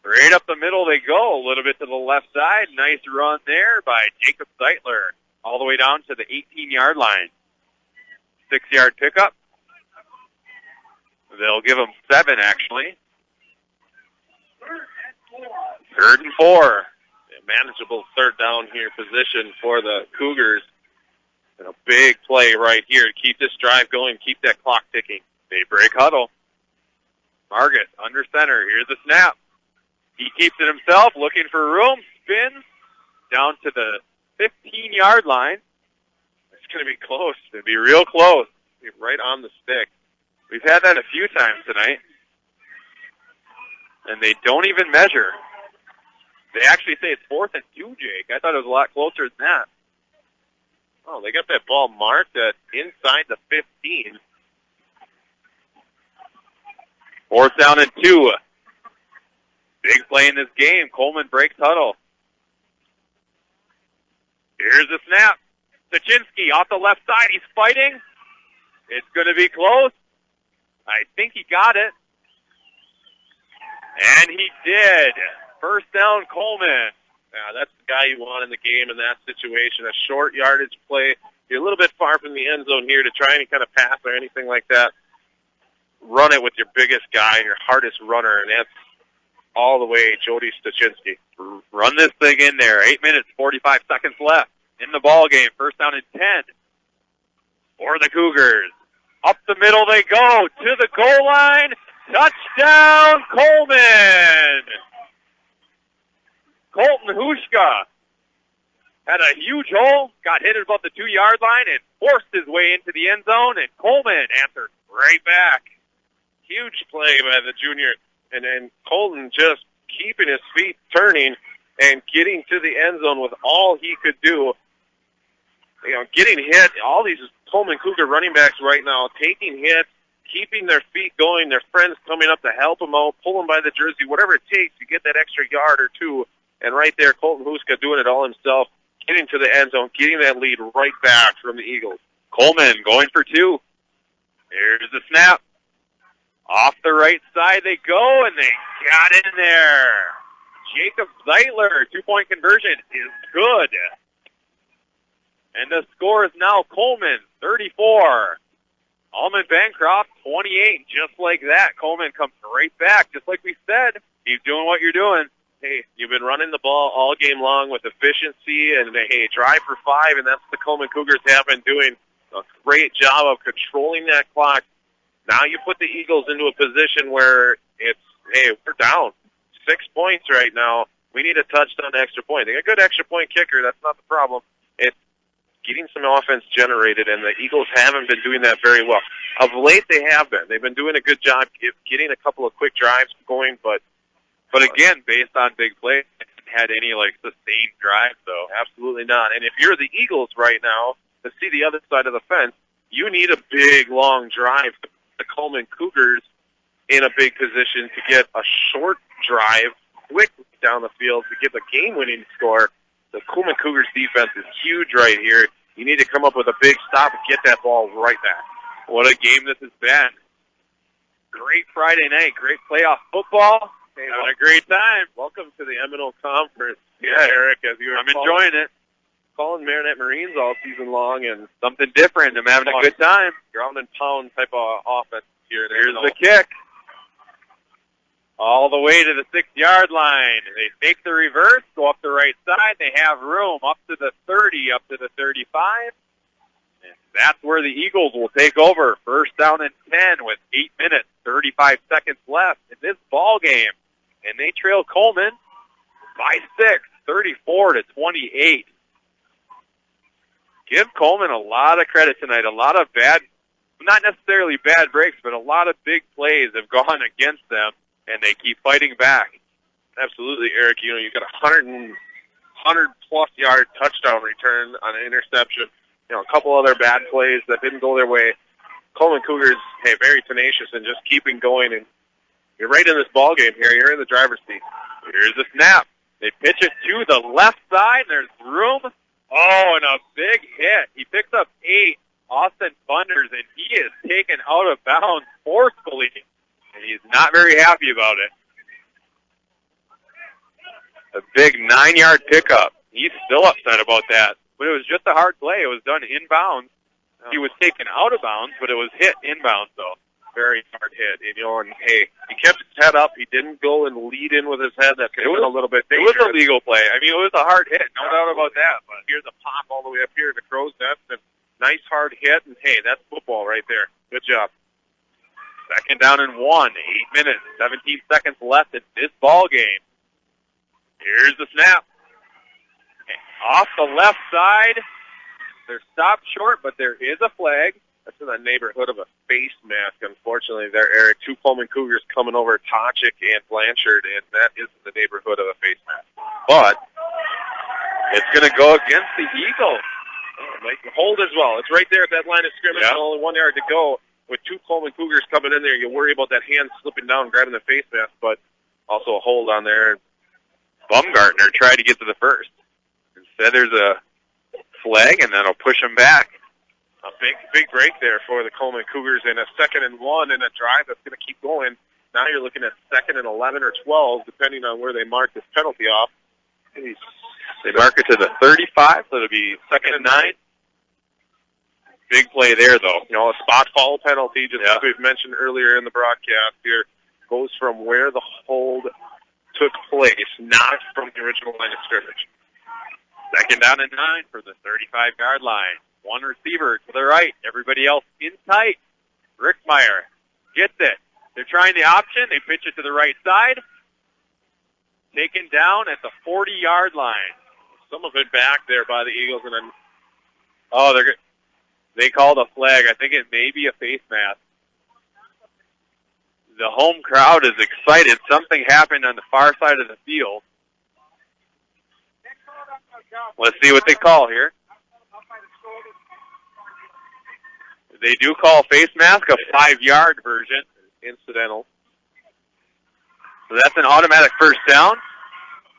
Right up the middle they go, a little bit to the left side. Nice run there by Jacob Zeitler, all the way down to the 18-yard line. 6-yard pickup. They'll give him 7, actually. 3rd and 4. A manageable third down here position for the Cougars. And a big play right here to keep this drive going, keep that clock ticking. They break huddle. Margus under center. Here's the snap. He keeps it himself, looking for room, spins down to the 15-yard line. It's going to be close. It's going to be real close. Right on the stick. We've had that a few times tonight. And they don't even measure. They actually say it's 4th and 2, Jake. I thought it was a lot closer than that. Oh, they got that ball marked at inside the 15. 4th down and 2. Big play in this game. Coleman breaks huddle. Here's the snap. Sachinsky off the left side. He's fighting. It's going to be close. I think he got it. And he did. First down, Coleman. Yeah, that's the guy you want in the game in that situation. A short yardage play. You're a little bit far from the end zone here to try any kind of pass or anything like that. Run it with your biggest guy, your hardest runner, and that's all the way Jody Stachinsky. Run this thing in there. 8 minutes, 45 seconds left in the ball game. First down and 10 for the Cougars. Up the middle they go to the goal line. Touchdown, Coleman! Colton Hushka had a huge hole, got hit at about the 2-yard line, and forced his way into the end zone, and Coleman answered right back. Huge play by the junior, and then Colton just keeping his feet turning and getting to the end zone with all he could do. You know, getting hit, all these Coleman Cougar running backs right now, taking hits, keeping their feet going, their friends coming up to help them out, pull them by the jersey, whatever it takes to get that extra yard or two. And right there, Colton Huska doing it all himself, getting to the end zone, getting that lead right back from the Eagles. Coleman going for 2. Here's the snap. Off the right side they go, and they got in there. Jacob Zeitler, 2-point conversion is good. And the score is now Coleman, 34. Almond Bancroft, 28. Just like that, Coleman comes right back. Just like we said, keep doing what you're doing. Hey, you've been running the ball all game long with efficiency, and hey, drive for 5, and that's what the Coleman Cougars have been doing. A great job of controlling that clock. Now you put the Eagles into a position where it's, hey, we're down 6 points right now. We need a touchdown extra point. They got a good extra point kicker. That's not the problem. It's getting some offense generated, and the Eagles haven't been doing that very well. Of late, they have been. They've been doing a good job getting a couple of quick drives going, but again, based on big plays, had any sustained drives though? Absolutely not. And if you're the Eagles right now, to see the other side of the fence, you need a big, long drive to put the Coleman Cougars in a big position to get a short drive quickly down the field to get the game-winning score. The Coleman Cougars defense is huge right here. You need to come up with a big stop and get that ball right back. What a game this has been. Great Friday night, great playoff football. Hey, having a great time. Welcome to the Eminent Conference. Yeah, Eric, as you were enjoying it. Calling Marinette Marines all season long, and something different. I'm having a good time. Ground and pound type of offense here. Here's the kick. All the way to the 6-yard line. They make the reverse, go up the right side. They have room up to the 30, up to the 35. And that's where the Eagles will take over. First down and 10 with 8 minutes, 35 seconds left in this ball game. And they trail Coleman by 6, 34-28. Give Coleman a lot of credit tonight. A lot of not necessarily bad breaks, but a lot of big plays have gone against them, and they keep fighting back. Absolutely, Eric. You got a 100-plus yard touchdown return on an interception. A couple other bad plays that didn't go their way. Coleman Cougars, hey, very tenacious and just keeping going. And you're right in this ball game here. You're in the driver's seat. Here's the snap. They pitch it to the left side. There's room. Oh, and a big hit. He picks up 8. Austin Thunders, and he is taken out of bounds forcefully, and he's not very happy about it. A big 9-yard pickup. He's still upset about that, but it was just a hard play. It was done inbounds. He was taken out of bounds, but it was hit inbounds, though. Very hard hit, and hey, he kept his head up. He didn't go and lead in with his head. That could have been a little bit dangerous. It was a legal play. I mean, it was a hard hit, no doubt about that. But here's a pop all the way up here to the crow's nest, and nice hard hit, and hey, that's football right there. Good job. Second down and 1, 8 minutes, 17 seconds left in this ball game. Here's the snap. Off the left side. They're stopped short, but there is a flag. That's in the neighborhood of a face mask, unfortunately, there, Eric. 2 Coleman Cougars coming over, Tochik and Blanchard, and that is in the neighborhood of a face mask. But it's going to go against the Eagles. Hold as well. It's right there at that line of scrimmage, and only 1 yard to go. With 2 Coleman Cougars coming in there, you worry about that hand slipping down, grabbing the face mask, but also a hold on there. Baumgartner tried to get to the first. Instead, there's a flag, and that'll push him back. A big break there for the Coleman Cougars, and a 2nd and 1 in a drive that's going to keep going. Now you're looking at 2nd and 11 or 12, depending on where they mark this penalty off. They mark it to the 35, so it'll be 2nd and 9. Big play there, though. A spot foul penalty, just as we've mentioned earlier in the broadcast here, goes from where the hold took place, not from the original line of scrimmage. 2nd down and 9 for the 35-yard line. 1 receiver to the right. Everybody else in tight. Rickmeyer gets it. They're trying the option. They pitch it to the right side. Taken down at the 40-yard line. Some of it back there by the Eagles, and then they called a flag. I think it may be a face mask. The home crowd is excited. Something happened on the far side of the field. Let's see what they call here. They do call face mask a 5-yard version. Incidental. So that's an automatic first down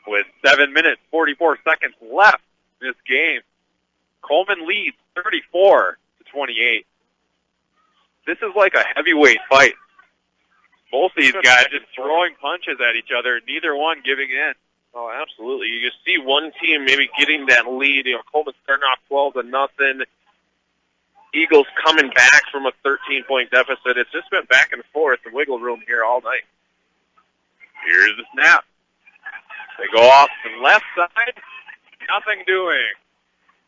with 7 minutes, 44 seconds left in this game. Coleman leads 34-28. This is like a heavyweight fight. Both these guys just throwing punches at each other, neither one giving in. Oh, absolutely. You just see one team maybe getting that lead. Coleman starting off 12-0. Eagles coming back from a 13-point deficit. It's just been back and forth, the wiggle room here all night. Here's the snap. They go off the left side. Nothing doing.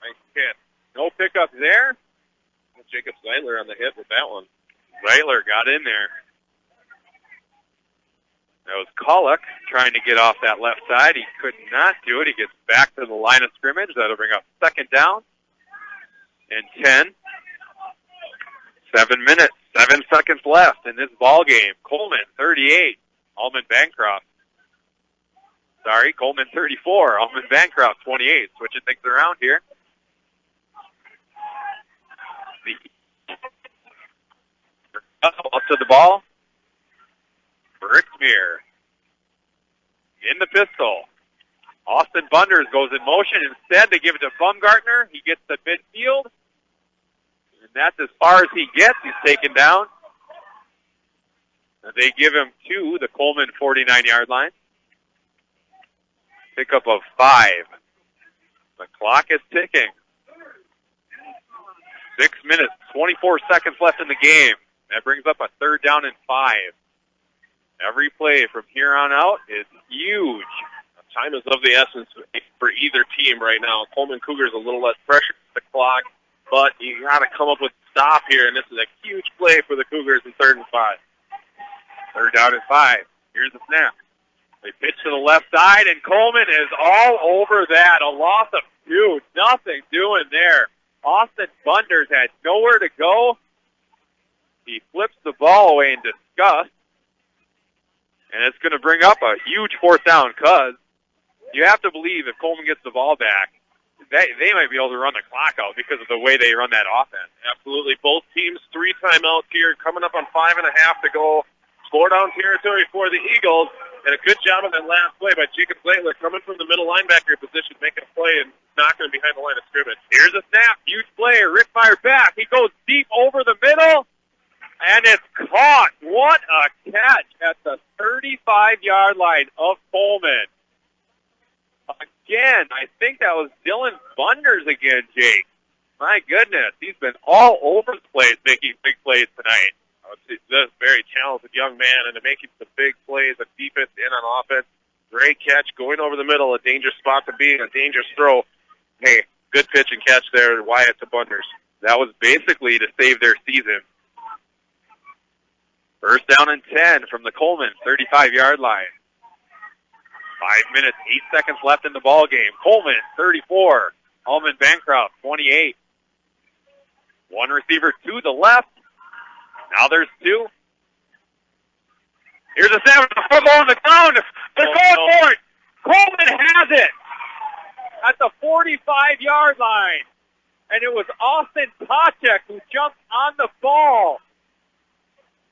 Nice hit. No pickup there. Jacob Zeitler on the hit with that one. Zeitler got in there. That was Kolek trying to get off that left side. He could not do it. He gets back to the line of scrimmage. That'll bring up 2nd down and 10. 7 minutes, 7 seconds left in this ball game. Coleman 38, Almond Bancroft. Coleman 34, Almond Bancroft 28. Switching things around here. Up to the ball. Bricksmere in the pistol. Austin Bunders goes in motion. Instead, they give it to Baumgartner. He gets to midfield. And that's as far as he gets. He's taken down. And they give him to the Coleman 49-yard line. Pickup of 5. The clock is ticking. 6 minutes, 24 seconds left in the game. That brings up a 3rd down and 5. Every play from here on out is huge. Time is of the essence for either team right now. Coleman Cougars a little less pressure at the clock, but you got to come up with a stop here, and this is a huge play for the Cougars in 3rd and 5. 3rd down and 5. Here's the snap. They pitch to the left side, and Coleman is all over that. A loss of 2. Nothing doing there. Austin Bunders had nowhere to go. He flips the ball away in disgust. And it's going to bring up a huge 4th down because you have to believe if Coleman gets the ball back, they might be able to run the clock out because of the way they run that offense. Absolutely. Both teams 3 timeouts here, coming up on 5.5 to go. 4 down territory for the Eagles. And a good job on that last play by Jacob Zlaitler coming from the middle linebacker position, making a play and knocking him behind the line of scrimmage. Here's a snap. Huge play. Rick Meyer back. He goes deep over the middle, and it's caught. What a catch at the 35-yard line of Coleman. Again, I think that was Dylan Bunders again, Jake. My goodness, he's been all over the place making big plays tonight. He's a very talented young man, and making some big plays on defense and on offense. Great catch, going over the middle, a dangerous spot to be, a dangerous throw. Hey, good pitch and catch there, Wyatt to Bunders. That was basically to save their season. First down and 10 from the Coleman 35-yard line. 5 minutes, 8 seconds left in the ball game. Coleman, 34. Almond Bancroft, 28. One receiver to the left. Now there's 2. Here's a snap. The football on the ground. They're going for it. Coleman has it at the 45-yard line. And it was Austin Tachek who jumped on the ball.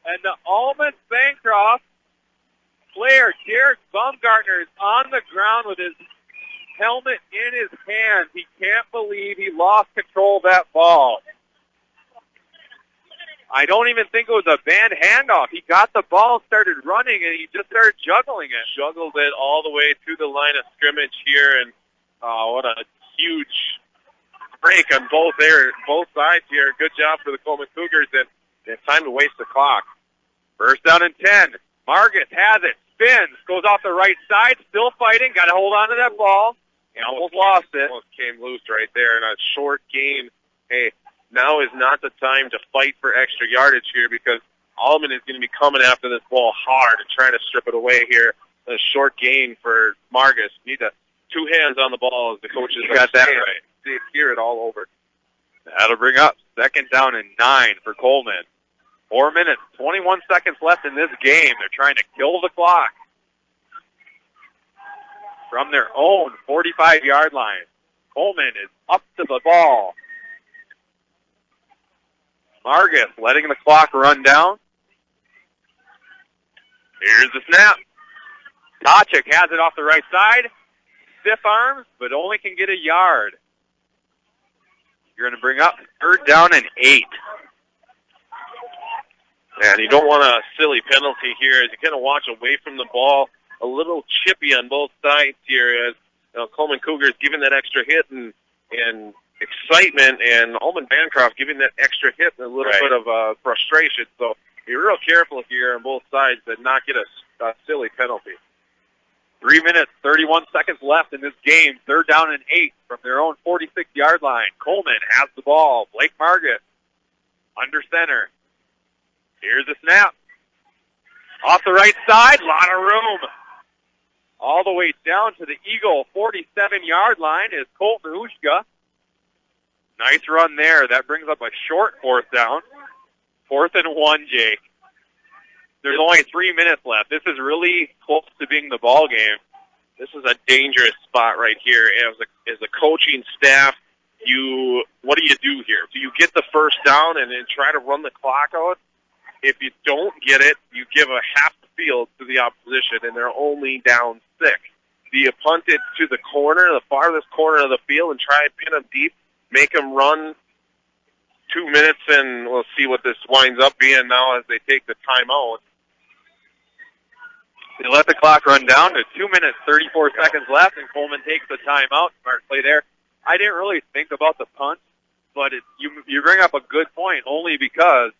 And the Almond Bancroft player, Jared Baumgartner, is on the ground with his helmet in his hand. He can't believe he lost control of that ball. I don't even think it was a bad handoff. He got the ball, started running, and he just started juggling it. Juggled it all the way to the line of scrimmage here, and what a huge break on both sides here. Good job for the Coleman Cougars, and it's time to waste the clock. First down and 10. Margus has it, spins, goes off the right side, still fighting, got to hold on to that ball. He almost lost it. Almost came loose right there in a short gain. Hey, now is not the time to fight for extra yardage here because Almond is going to be coming after this ball hard and trying to strip it away here. A short gain for Margus. Need 2 hands on the ball as the coaches got that right. They hear it all over. That'll bring up second down and 9 for Coleman. 4 minutes, 21 seconds left in this game. They're trying to kill the clock. From their own 45-yard line, Coleman is up to the ball. Margus letting the clock run down. Here's the snap. Tachek has it off the right side. Stiff arms, but only can get a yard. You're going to bring up third down and 8. And you don't want a silly penalty here as you kind of watch away from the ball. A little chippy on both sides here as Coleman Cougars giving that extra hit and excitement, and Almond Bancroft giving that extra hit and a little bit of frustration. So be real careful here on both sides to not get a silly penalty. 3 minutes, 31 seconds left in this game. Third down and 8 from their own 46-yard line. Coleman has the ball. Blake Margus under center. Here's the snap. Off the right side, lot of room. All the way down to the Eagle 47-yard line is Colt Mahushka. Nice run there. That brings up a short fourth down. 4th and 1, Jake. There's only 3 minutes left. This is really close to being the ball game. This is a dangerous spot right here. As a coaching staff, what do you do here? Do you get the first down and then try to run the clock out? If you don't get it, you give a half the field to the opposition, and they're only down 6. Do you punt it to the corner, the farthest corner of the field, and try and pin them deep, make them run 2 minutes, and we'll see what this winds up being now as they take the timeout. They let the clock run down to 2 minutes, 34 seconds left, and Coleman takes the timeout. Smart play there. I didn't really think about the punt, but you bring up a good point only because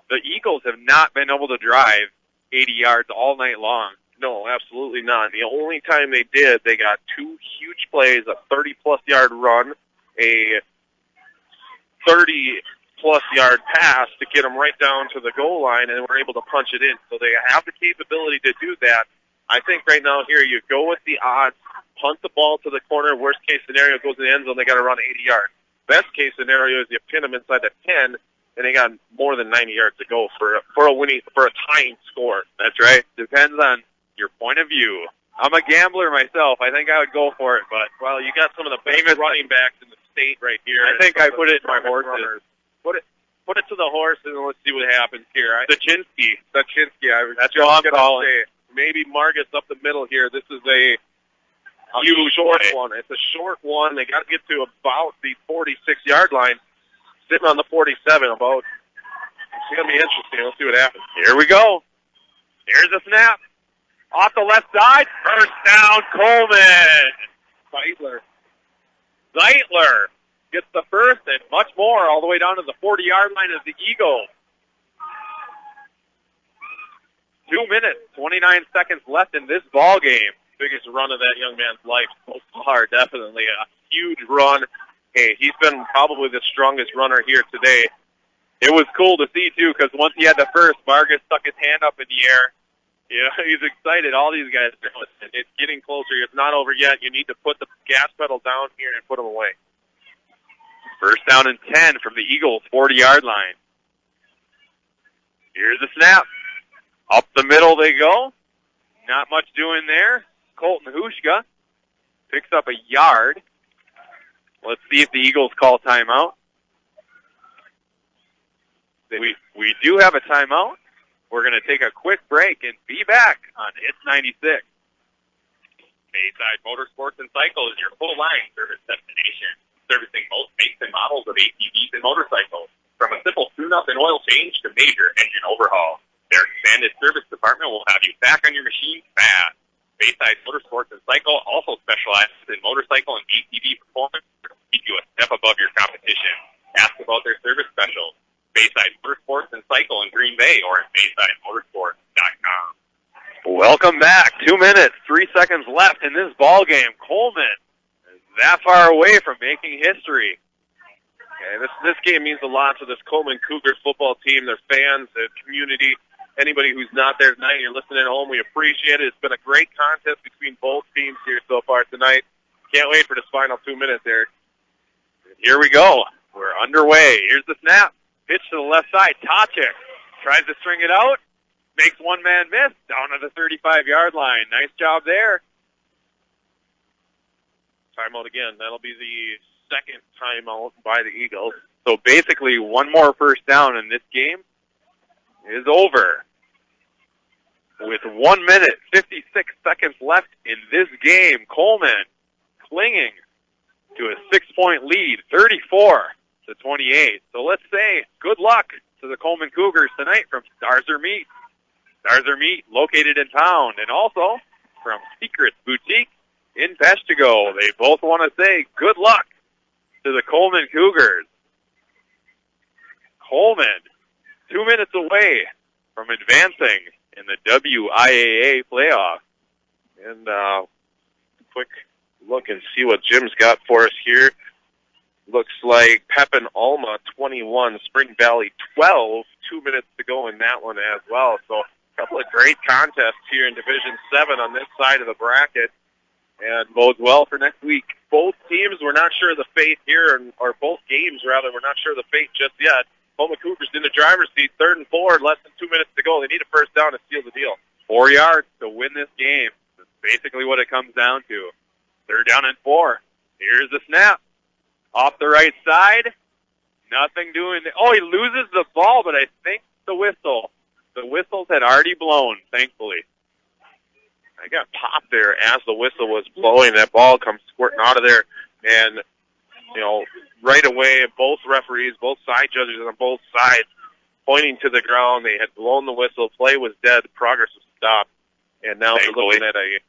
the Eagles have not been able to drive 80 yards all night long. No, absolutely not. The only time they did, they got 2 huge plays, a 30-plus yard run, a 30-plus yard pass to get them right down to the goal line, and were able to punch it in. So they have the capability to do that. I think right now here you go with the odds, punt the ball to the corner. Worst case scenario goes in the end zone. They got to run 80 yards. Best case scenario is you pin them inside the 10, and they got more than 90 yards to go for a tying score. That's right. Depends on your point of view. I'm a gambler myself. I think I would go for it, but well, you got some of the famous running backs in the state right here. I think I put it in my horses. Put it to the horse, and let's see what happens here. Sachinsky. That's what I'm going to say. Maybe Margus up the middle here. This is a huge short one. It's a short one. They got to get to about the 46-yard line. Sitting on the 47 about. It's going to be interesting. Let's see what happens. Here we go. Here's a snap. Off the left side. First down, Coleman. Zeitler gets the first and much more all the way down to the 40-yard line of the Eagles. 2 minutes, 29 seconds left in this ball game. Biggest run of that young man's life so far, definitely. A huge run. Hey, he's been probably the strongest runner here today. It was cool to see, too, because once he had the first, Margus stuck his hand up in the air. Yeah, he's excited. All these guys are doing it. It's getting closer. It's not over yet. You need to put the gas pedal down here and put them away. First down and 10 from the Eagles' 40-yard line. Here's the snap. Up the middle they go. Not much doing there. Colton Hushka picks up a yard. Let's see if the Eagles call timeout. We do have a timeout. We're going to take a quick break and be back on Hits 96. Bayside Motorsports and Cycle is your full-line service destination, servicing most makes and models of ATVs and motorcycles, from a simple tune-up and oil change to major engine overhaul. Their expanded service department will have you back on your machine fast. Bayside Motorsports and Cycle also specializes in motorcycle and ATV performance to keep you a step above your competition. Ask about their service specials. Bayside Motorsports and Cycle in Green Bay or at BaysideMotorsports.com. Welcome back. 2 minutes, 3 seconds left in this ball game. Coleman is that far away from making history. Yeah, this game means a lot to this Coleman Cougars football team, their fans, their community. Anybody who's not there tonight, you're listening at home, we appreciate it. It's been a great contest between both teams here so far tonight. Can't wait for this final 2 minutes, Eric. Here we go. We're underway. Here's the snap. Pitch to the left side. Tachik tries to string it out. Makes one man miss down to the 35-yard line. Nice job there. Timeout again. That'll be the second timeout by the Eagles. So basically one more first down and this game is over. With 1 minute, 56 seconds left in this game, Coleman clinging to a 6-point lead, 34-28. So let's say good luck to the Coleman Cougars tonight from Starzer Meat. Starzer Meat located in town, and also from Secrets Boutique in Peshtigo. They both want to say good luck to the Coleman Cougars. Coleman, 2 minutes away from advancing in the WIAA playoff. And quick look and see what Jim's got for us here. Looks like Pepin Alma 21, Spring Valley 12. 2 minutes to go in that one as well. So a couple of great contests here in Division 7 on this side of the bracket. And bodes well for next week. Both teams, we're not sure of the fate here, or both games, rather, we're not sure of the fate just yet. Coleman Cougars in the driver's seat, 3rd and 4, less than 2 minutes to go. They need a first down to seal the deal. 4 yards to win this game. That's basically what it comes down to. 3rd down and 4. Here's the snap. Off the right side. Nothing doing. Oh, he loses the ball, but I think the whistle. The whistles had already blown, thankfully. I got popped there as the whistle was blowing. That ball comes squirting out of there. And, you know, right away, both referees, both side judges on both sides, pointing to the ground. They had blown the whistle. Play was dead. Progress was stopped. And now they're looking at a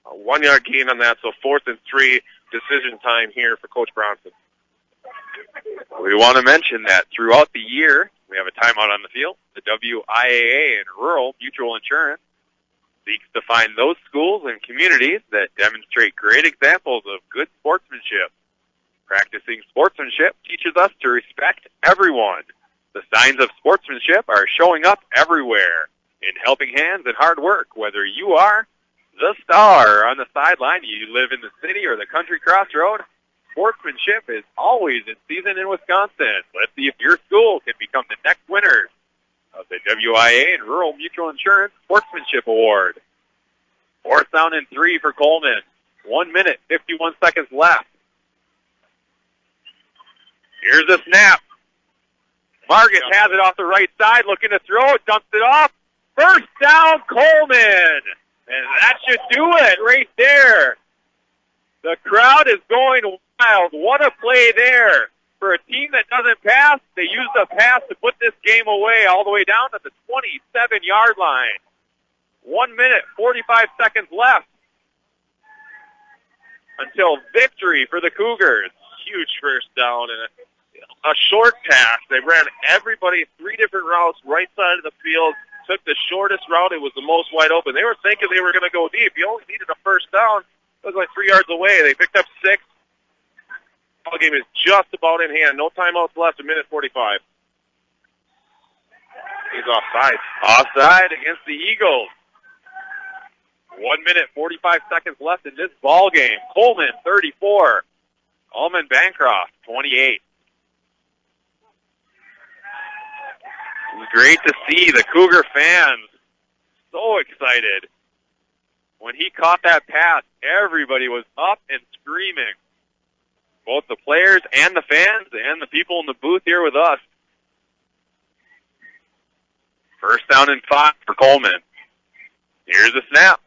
1 yard gain on that. So 4th and 3, decision time here for Coach Bronson. We want to mention that throughout the year, we have a timeout on the field. The WIAA and Rural Mutual Insurance seeks to find those schools and communities that demonstrate great examples of good sportsmanship. Practicing sportsmanship teaches us to respect everyone. The signs of sportsmanship are showing up everywhere in helping hands and hard work, whether you are the star on the sideline, you live in the city or the country crossroad. Sportsmanship is always in season in Wisconsin. Let's see if your school can become the next winners of the WIA and Rural Mutual Insurance Sportsmanship Award. Fourth down and 3 for Coleman. 1 minute, 51 seconds left. Here's a snap. Margus has it off the right side, looking to throw it, dumps it off. First down, Coleman. And that should do it right there. The crowd is going wild. What a play there. For a team that doesn't pass, they use the pass to put this game away all the way down to the 27-yard line. 1 minute, 45 seconds left until victory for the Cougars. Huge first down and a short pass. They ran everybody 3 different routes, right side of the field, took the shortest route. It was the most wide open. They were thinking they were going to go deep. You only needed a first down. It was like 3 yards away. They picked up 6. The game is just about in hand. No timeouts left, 1 minute 45. He's offside. Offside against the Eagles. 1 minute, 45 seconds left in this ball game. Coleman, 34. Almond Bancroft, 28. It was great to see the Cougar fans so excited. When he caught that pass, everybody was up and screaming. Both the players and the fans and the people in the booth here with us. First down and 5 for Coleman. Here's the snap.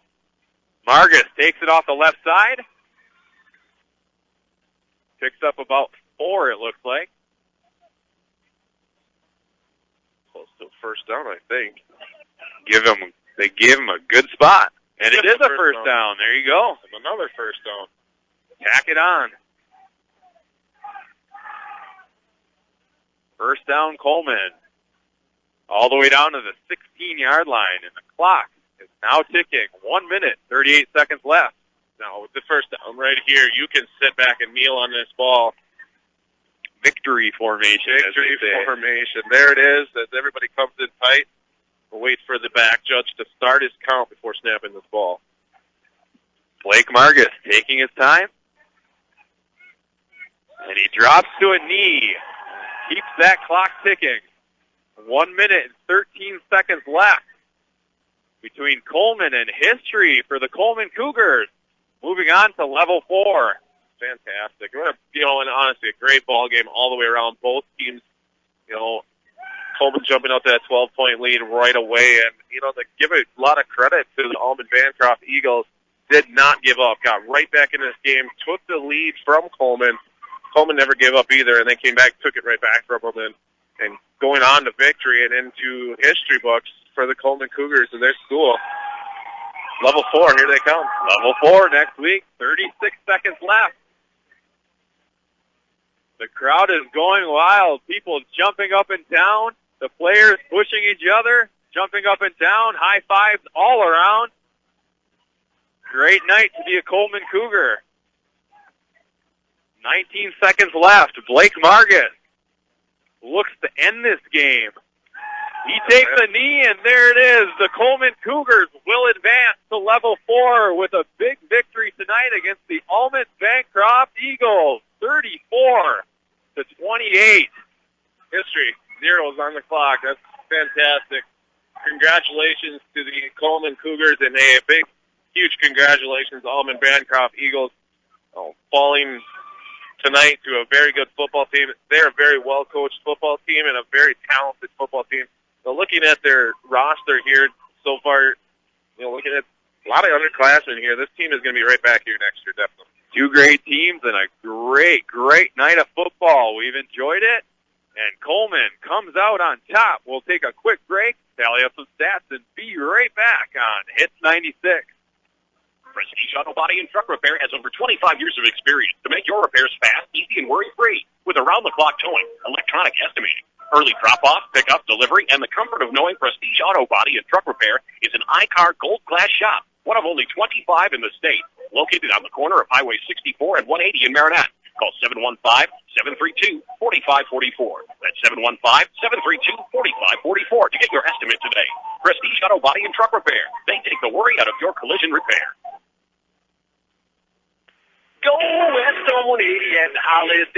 Margus takes it off the left side. Picks up about 4, it looks like. Close to first down, I think. They give him a good spot. And it is a first down. There you go. Another first down. Tack it on. First down, Coleman. All the way down to the 16-yard line, and the clock is now ticking. 1 minute, 38 seconds left. Now, with the first down right here, you can sit back and kneel on this ball. Victory formation. Victory formation. There it is, as everybody comes in tight. We'll wait for the back judge to start his count before snapping this ball. Blake Margus taking his time. And he drops to a knee. Keeps that clock ticking. 1 minute and 13 seconds left between Coleman and history for the Coleman Cougars. Moving on to level 4. Fantastic. And honestly, a great ball game all the way around. Both teams, Coleman jumping out to that 12-point lead right away. And, to give a lot of credit to the Almond Bancroft Eagles, did not give up. Got right back in this game, took the lead from Coleman. Coleman never gave up either, and they came back, took it right back from them, and going on to victory and into history books for the Coleman Cougars and their school. Level 4, here they come. Level 4 next week, 36 seconds left. The crowd is going wild. People jumping up and down. The players pushing each other, jumping up and down, high fives all around. Great night to be a Coleman Cougar. 19 seconds left. Blake Margus looks to end this game. He takes a knee, and there it is. The Coleman Cougars will advance to level 4 with a big victory tonight against the Almond Bancroft Eagles, 34-28. History. Zeros on the clock. That's fantastic. Congratulations to the Coleman Cougars, and a big, huge congratulations to Almond Bancroft Eagles falling tonight to a very good football team. They're a very well-coached football team and a very talented football team. So looking at their roster here so far, looking at a lot of underclassmen here, this team is going to be right back here next year, definitely. 2 great teams and a great night of football. We've enjoyed it, and Coleman comes out on top. We'll take a quick break, tally up some stats, and be right back on Hits 96. Prestige Auto Body and Truck Repair has over 25 years of experience to make your repairs fast, easy, and worry-free with around-the-clock towing, electronic estimating, early drop-off, pickup, delivery, and the comfort of knowing Prestige Auto Body and Truck Repair is an iCar Gold Class shop, one of only 25 in the state, located on the corner of Highway 64 and 180 in Marinette. Call 715-732-4544. That's 715-732-4544 to get your estimate today. Prestige Auto Body and Truck Repair. They take the worry out of your collision repair. Go west on 80 and holiday.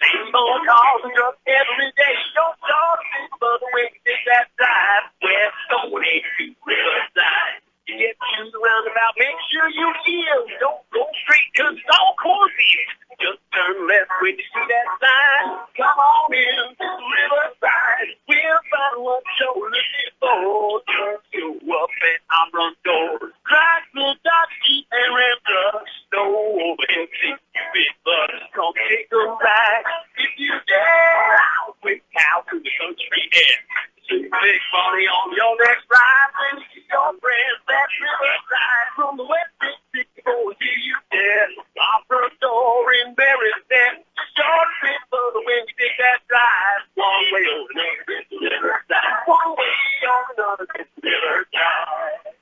Same old cars and trucks every day. Don't talk to the way you take that side. West on 80 Riverside. You get to the roundabout, make sure you yield. Don't go straight to the stall cornfield. Just turn left when you see that sign. Come on in to the riverside. We'll find one shoulder before. Turn you up and I'm run doors. Chrysler, Dodge, Jeep, and Ram trucks. Snow and see you big bucks. Come take a ride. If you dare, I'll quick cow to the country end. Big money on your next ride. When you see your friends that riverside from the west 64, see you there. Our front door in Barrington. Short trip for the when you take that drive. One way or another, it's the riverside. One way or another, it's the riverside.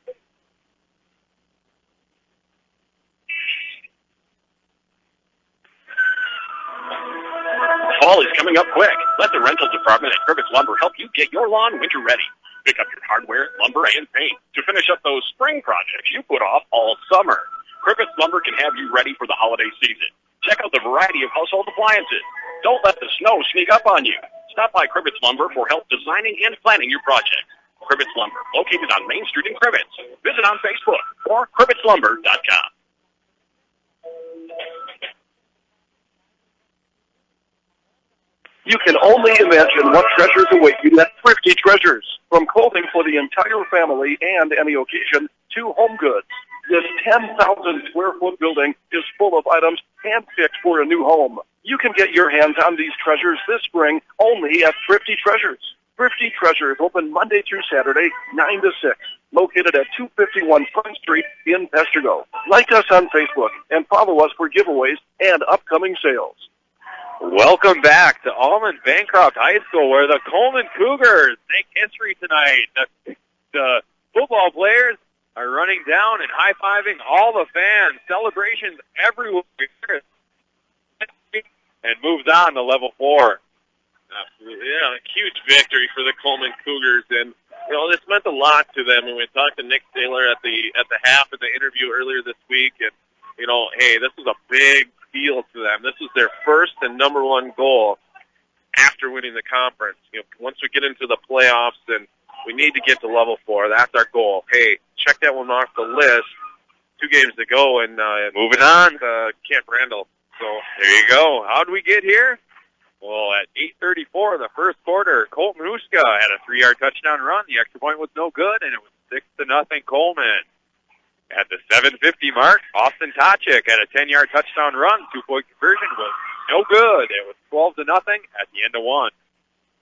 Fall is coming up quick. Let the rental department at Cribbets Lumber help you get your lawn winter ready. Pick up your hardware, lumber, and paint to finish up those spring projects you put off all summer. Cribbets Lumber can have you ready for the holiday season. Check out the variety of household appliances. Don't let the snow sneak up on you. Stop by Cribbets Lumber for help designing and planning your projects. Cribbets Lumber, located on Main Street in Cribbets. Visit on Facebook or cribbetslumber.com. You can only imagine what treasures await you at Thrifty Treasures. From clothing for the entire family and any occasion to home goods. This 10,000 square foot building is full of items handpicked for a new home. You can get your hands on these treasures this spring only at Thrifty Treasures. Thrifty Treasures open Monday through Saturday, 9 to 6. Located at 251 Front Street in Pestergo. Like us on Facebook and follow us for giveaways and upcoming sales. Welcome back to Almond Bancroft High School, where the Coleman Cougars make history tonight. The football players are running down and high-fiving all the fans. Celebrations everywhere. And moves on to level 4. Yeah, a huge victory for the Coleman Cougars, and this meant a lot to them. And we talked to Nick Taylor at the half of the interview earlier this week, and hey, this was a big deal to them. This was their first and number one goal after winning the conference. Once we get into the playoffs, and we need to get to level 4. That's our goal. Hey, check that one off the list. 2 games to go, and moving on to Camp Randall. So there you go. How'd we get here? Well, at 8:34 in the first quarter, Colton Huska had a 3-yard touchdown run. The extra point was no good, and it was 6-0 Coleman. At the 7:50 mark, Austin Tochik had a 10-yard touchdown run. 2-point conversion was no good. It was 12-0 at the end of 1.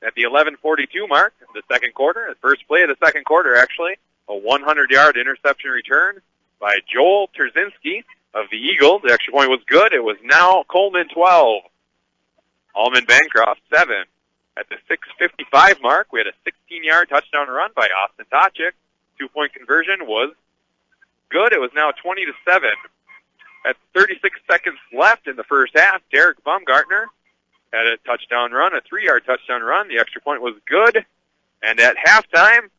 At the 11:42 mark, the second quarter, the first play of the second quarter, actually, a 100-yard interception return by Joel Terzinski of the Eagles. The extra point was good. It was now Coleman 12. Almond Bancroft 7. At the 6:55 mark, we had a 16-yard touchdown run by Austin Tochik. 2-point conversion was good. It was now 20-7. At 36 seconds left in the first half, Derek Baumgartner had a touchdown run, a 3-yard touchdown run. The extra point was good. And at halftime,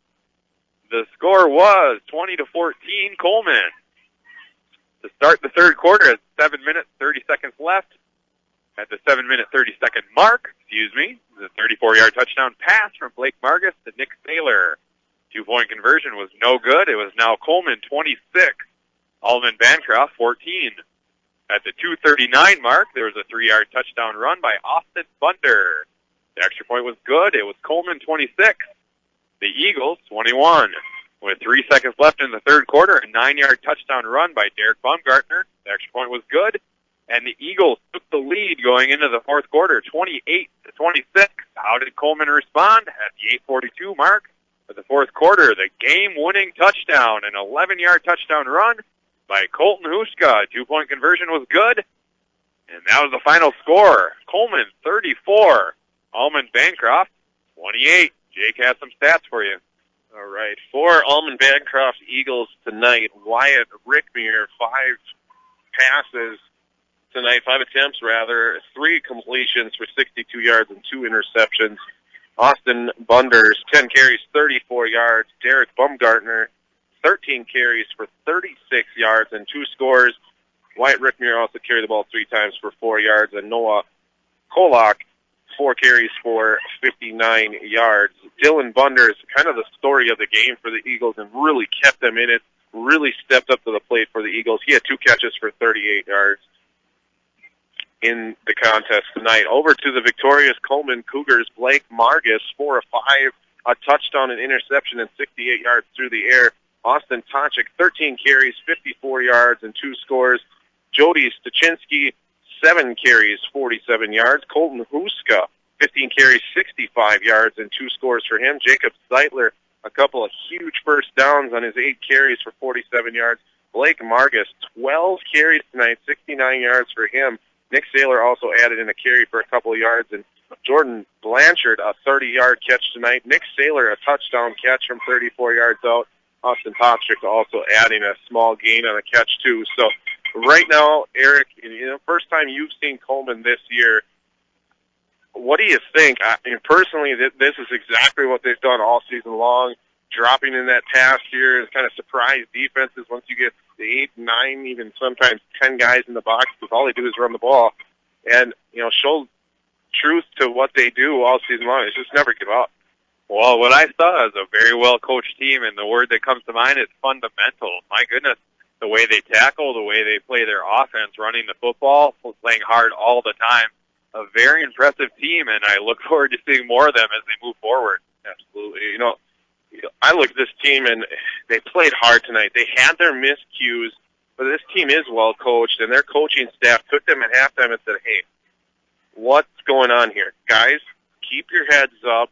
the score was 20-14 Coleman. To start the third quarter at 7 minutes, 30 seconds left. At the 7-minute, 30-second mark, the 34-yard touchdown pass from Blake Margus to Nick Saylor. 2-point conversion was no good. It was now Coleman 26, Almond Bancroft 14. At the 2:39 mark, there was a 3-yard touchdown run by Austin Bunder. The extra point was good. It was Coleman 26, the Eagles 21. With 3 seconds left in the third quarter, a 9-yard touchdown run by Derek Baumgartner. The extra point was good. And the Eagles took the lead going into the fourth quarter, 28-26. How did Coleman respond? At the 8:42 mark of the fourth quarter, the game-winning touchdown, an 11-yard touchdown run by Colton Huska. 2-point conversion was good. And that was the final score. Coleman 34, Almond Bancroft 28. Jake has some stats for you. All right. For Almond Bancroft Eagles tonight, Wyatt Rickmere, 5 passes tonight, 5 attempts rather, 3 completions for 62 yards and 2 interceptions. Austin Bunders, 10 carries, 34 yards. Derek Baumgartner, 13 carries for 36 yards and 2 scores. Wyatt Rickmere also carried the ball 3 times for 4 yards. And Noah Kolak, 4 carries for 59 yards. Dylan Bunders, kind of the story of the game for the Eagles and really kept them in it, really stepped up to the plate for the Eagles. He had 2 catches for 38 yards in the contest tonight. Over to the victorious Coleman Cougars, Blake Margus, 4 of 5, a touchdown, an interception, and 68 yards through the air. Austin Tonchik, 13 carries, 54 yards, and 2 scores. Jody Stachinski, 7 carries, 47 yards. Colton Huska, 15 carries, 65 yards, and 2 scores for him. Jacob Zeitler, a couple of huge first downs on his 8 carries for 47 yards. Blake Margus, 12 carries tonight, 69 yards for him. Nick Saylor also added in a carry for a couple of yards, and Jordan Blanchard, a 30-yard catch tonight. Nick Saylor, a touchdown catch from 34 yards out. Austin Popchick also adding a small gain on a catch, too. So right now, Eric, first time you've seen Coleman this year, what do you think? I mean, personally, this is exactly what they've done all season long, dropping in that pass here and kind of surprise defenses once you get the 8, 9, even sometimes 10 guys in the box, because all they do is run the ball. And, show truth to what they do all season long. It's just never give up. Well, what I saw is a very well-coached team, and the word that comes to mind is fundamental. My goodness, the way they tackle, the way they play their offense, running the football, playing hard all the time. A very impressive team, and I look forward to seeing more of them as they move forward. Absolutely. I look at this team, and they played hard tonight. They had their miscues, but this team is well-coached, and their coaching staff took them at halftime and said, hey, what's going on here? Guys, keep your heads up.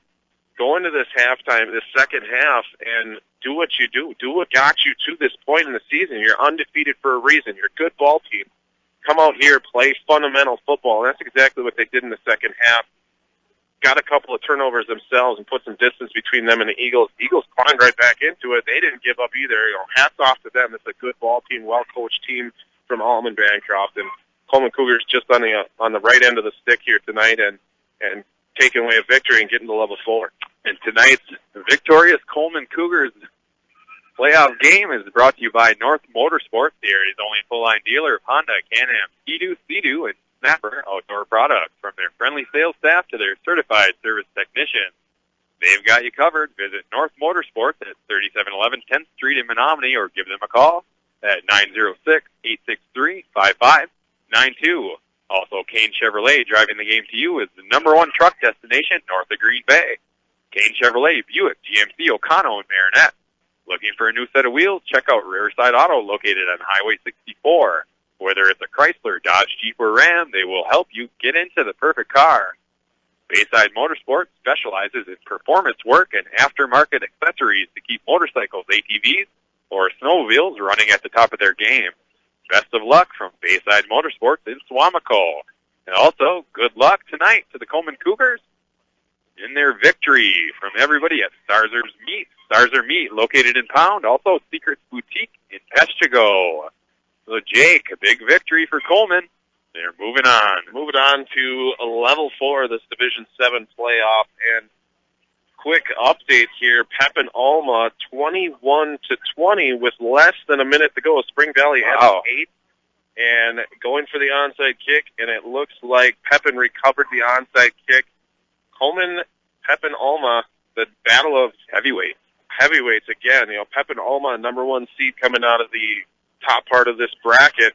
Go into this halftime, this second half, and do what you do. Do what got you to this point in the season. You're undefeated for a reason. You're a good ball team. Come out here, play fundamental football. And that's exactly what they did in the second half. Got a couple of turnovers themselves and put some distance between them and the Eagles. Eagles climbed right back into it. They didn't give up either. Hats off to them. It's a good ball team, well-coached team from Almond Bancroft. And Coleman Cougars just on the right end of the stick here tonight and taking away a victory and getting to level 4. And tonight's victorious Coleman Cougars playoff game is brought to you by North Motorsports, the area's only full-line dealer of Honda, Can-Am, Ski-Doo, Sea-Doo, and Snapper outdoor products. From their friendly sales staff to their certified service technicians, they've got you covered. Visit North Motorsports at 3711 10th Street in Menominee or give them a call at 906-863-5592. Also, Kane Chevrolet, driving the game to you, is the #1 truck destination north of Green Bay. Kane Chevrolet, Buick, GMC, O'Connell, and Marinette. Looking for a new set of wheels? Check out Riverside Auto, located on Highway 64. Whether it's a Chrysler, Dodge, Jeep, or Ram, they will help you get into the perfect car. Bayside Motorsports specializes in performance work and aftermarket accessories to keep motorcycles, ATVs, or snowmobiles running at the top of their game. Best of luck from Bayside Motorsports in Swamico. And also, good luck tonight to the Coleman Cougars in their victory. From everybody at Starzer's Meat. Starzer Meat, located in Pound. Also, Secrets Boutique in Peshtigo. So, Jake, a big victory for Coleman. They're moving on. Moving on to level 4 of this Division 7 playoff. And quick update here. Pepin Alma, 21-20 with less than a minute to go. Spring Valley has 8 and going for the onside kick, and it looks like Pepin recovered the onside kick. Coleman, Pepin Alma, the battle of heavyweights again. Pepin Alma, #1 seed coming out of the top part of this bracket.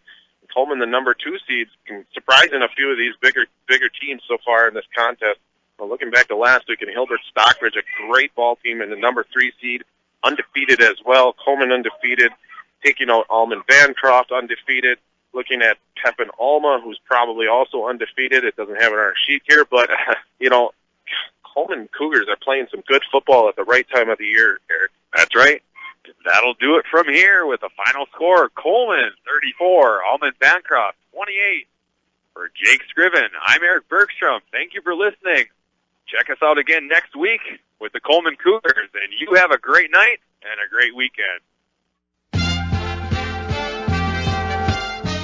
Coleman, the #2 seeds, surprising a few of these bigger teams so far in this contest. Well, looking back to last week in Hilbert Stockbridge, a great ball team and the #3 seed, undefeated as well. Coleman undefeated, taking out Almond Bancroft undefeated. Looking at Pepin Alma, who's probably also undefeated. It doesn't have it on our sheet here, but Coleman Cougars are playing some good football at the right time of the year, Eric. That's right. That'll do it from here with a final score. Coleman, 34. Almond Bancroft, 28. For Jake Scriven, I'm Eric Bergstrom. Thank you for listening. Check us out again next week with the Coleman Cougars, and you have a great night and a great weekend.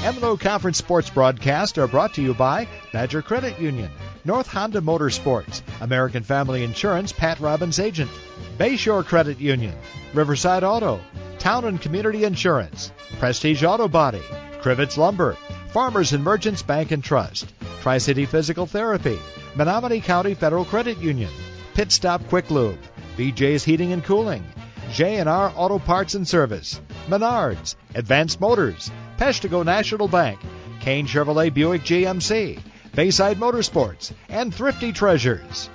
M&O Conference Sports broadcasts are brought to you by Badger Credit Union, North Honda Motorsports, American Family Insurance, Pat Robbins Agent, Bayshore Credit Union, Riverside Auto, Town and Community Insurance, Prestige Auto Body, Crivets Lumber, Farmers and Merchants Bank and Trust, Tri-City Physical Therapy, Menominee County Federal Credit Union, Pit Stop Quick Lube, BJ's Heating and Cooling, J&R Auto Parts and Service, Menards, Advanced Motors, Peshtigo National Bank, Kane Chevrolet Buick GMC, Bayside Motorsports, and Thrifty Treasures.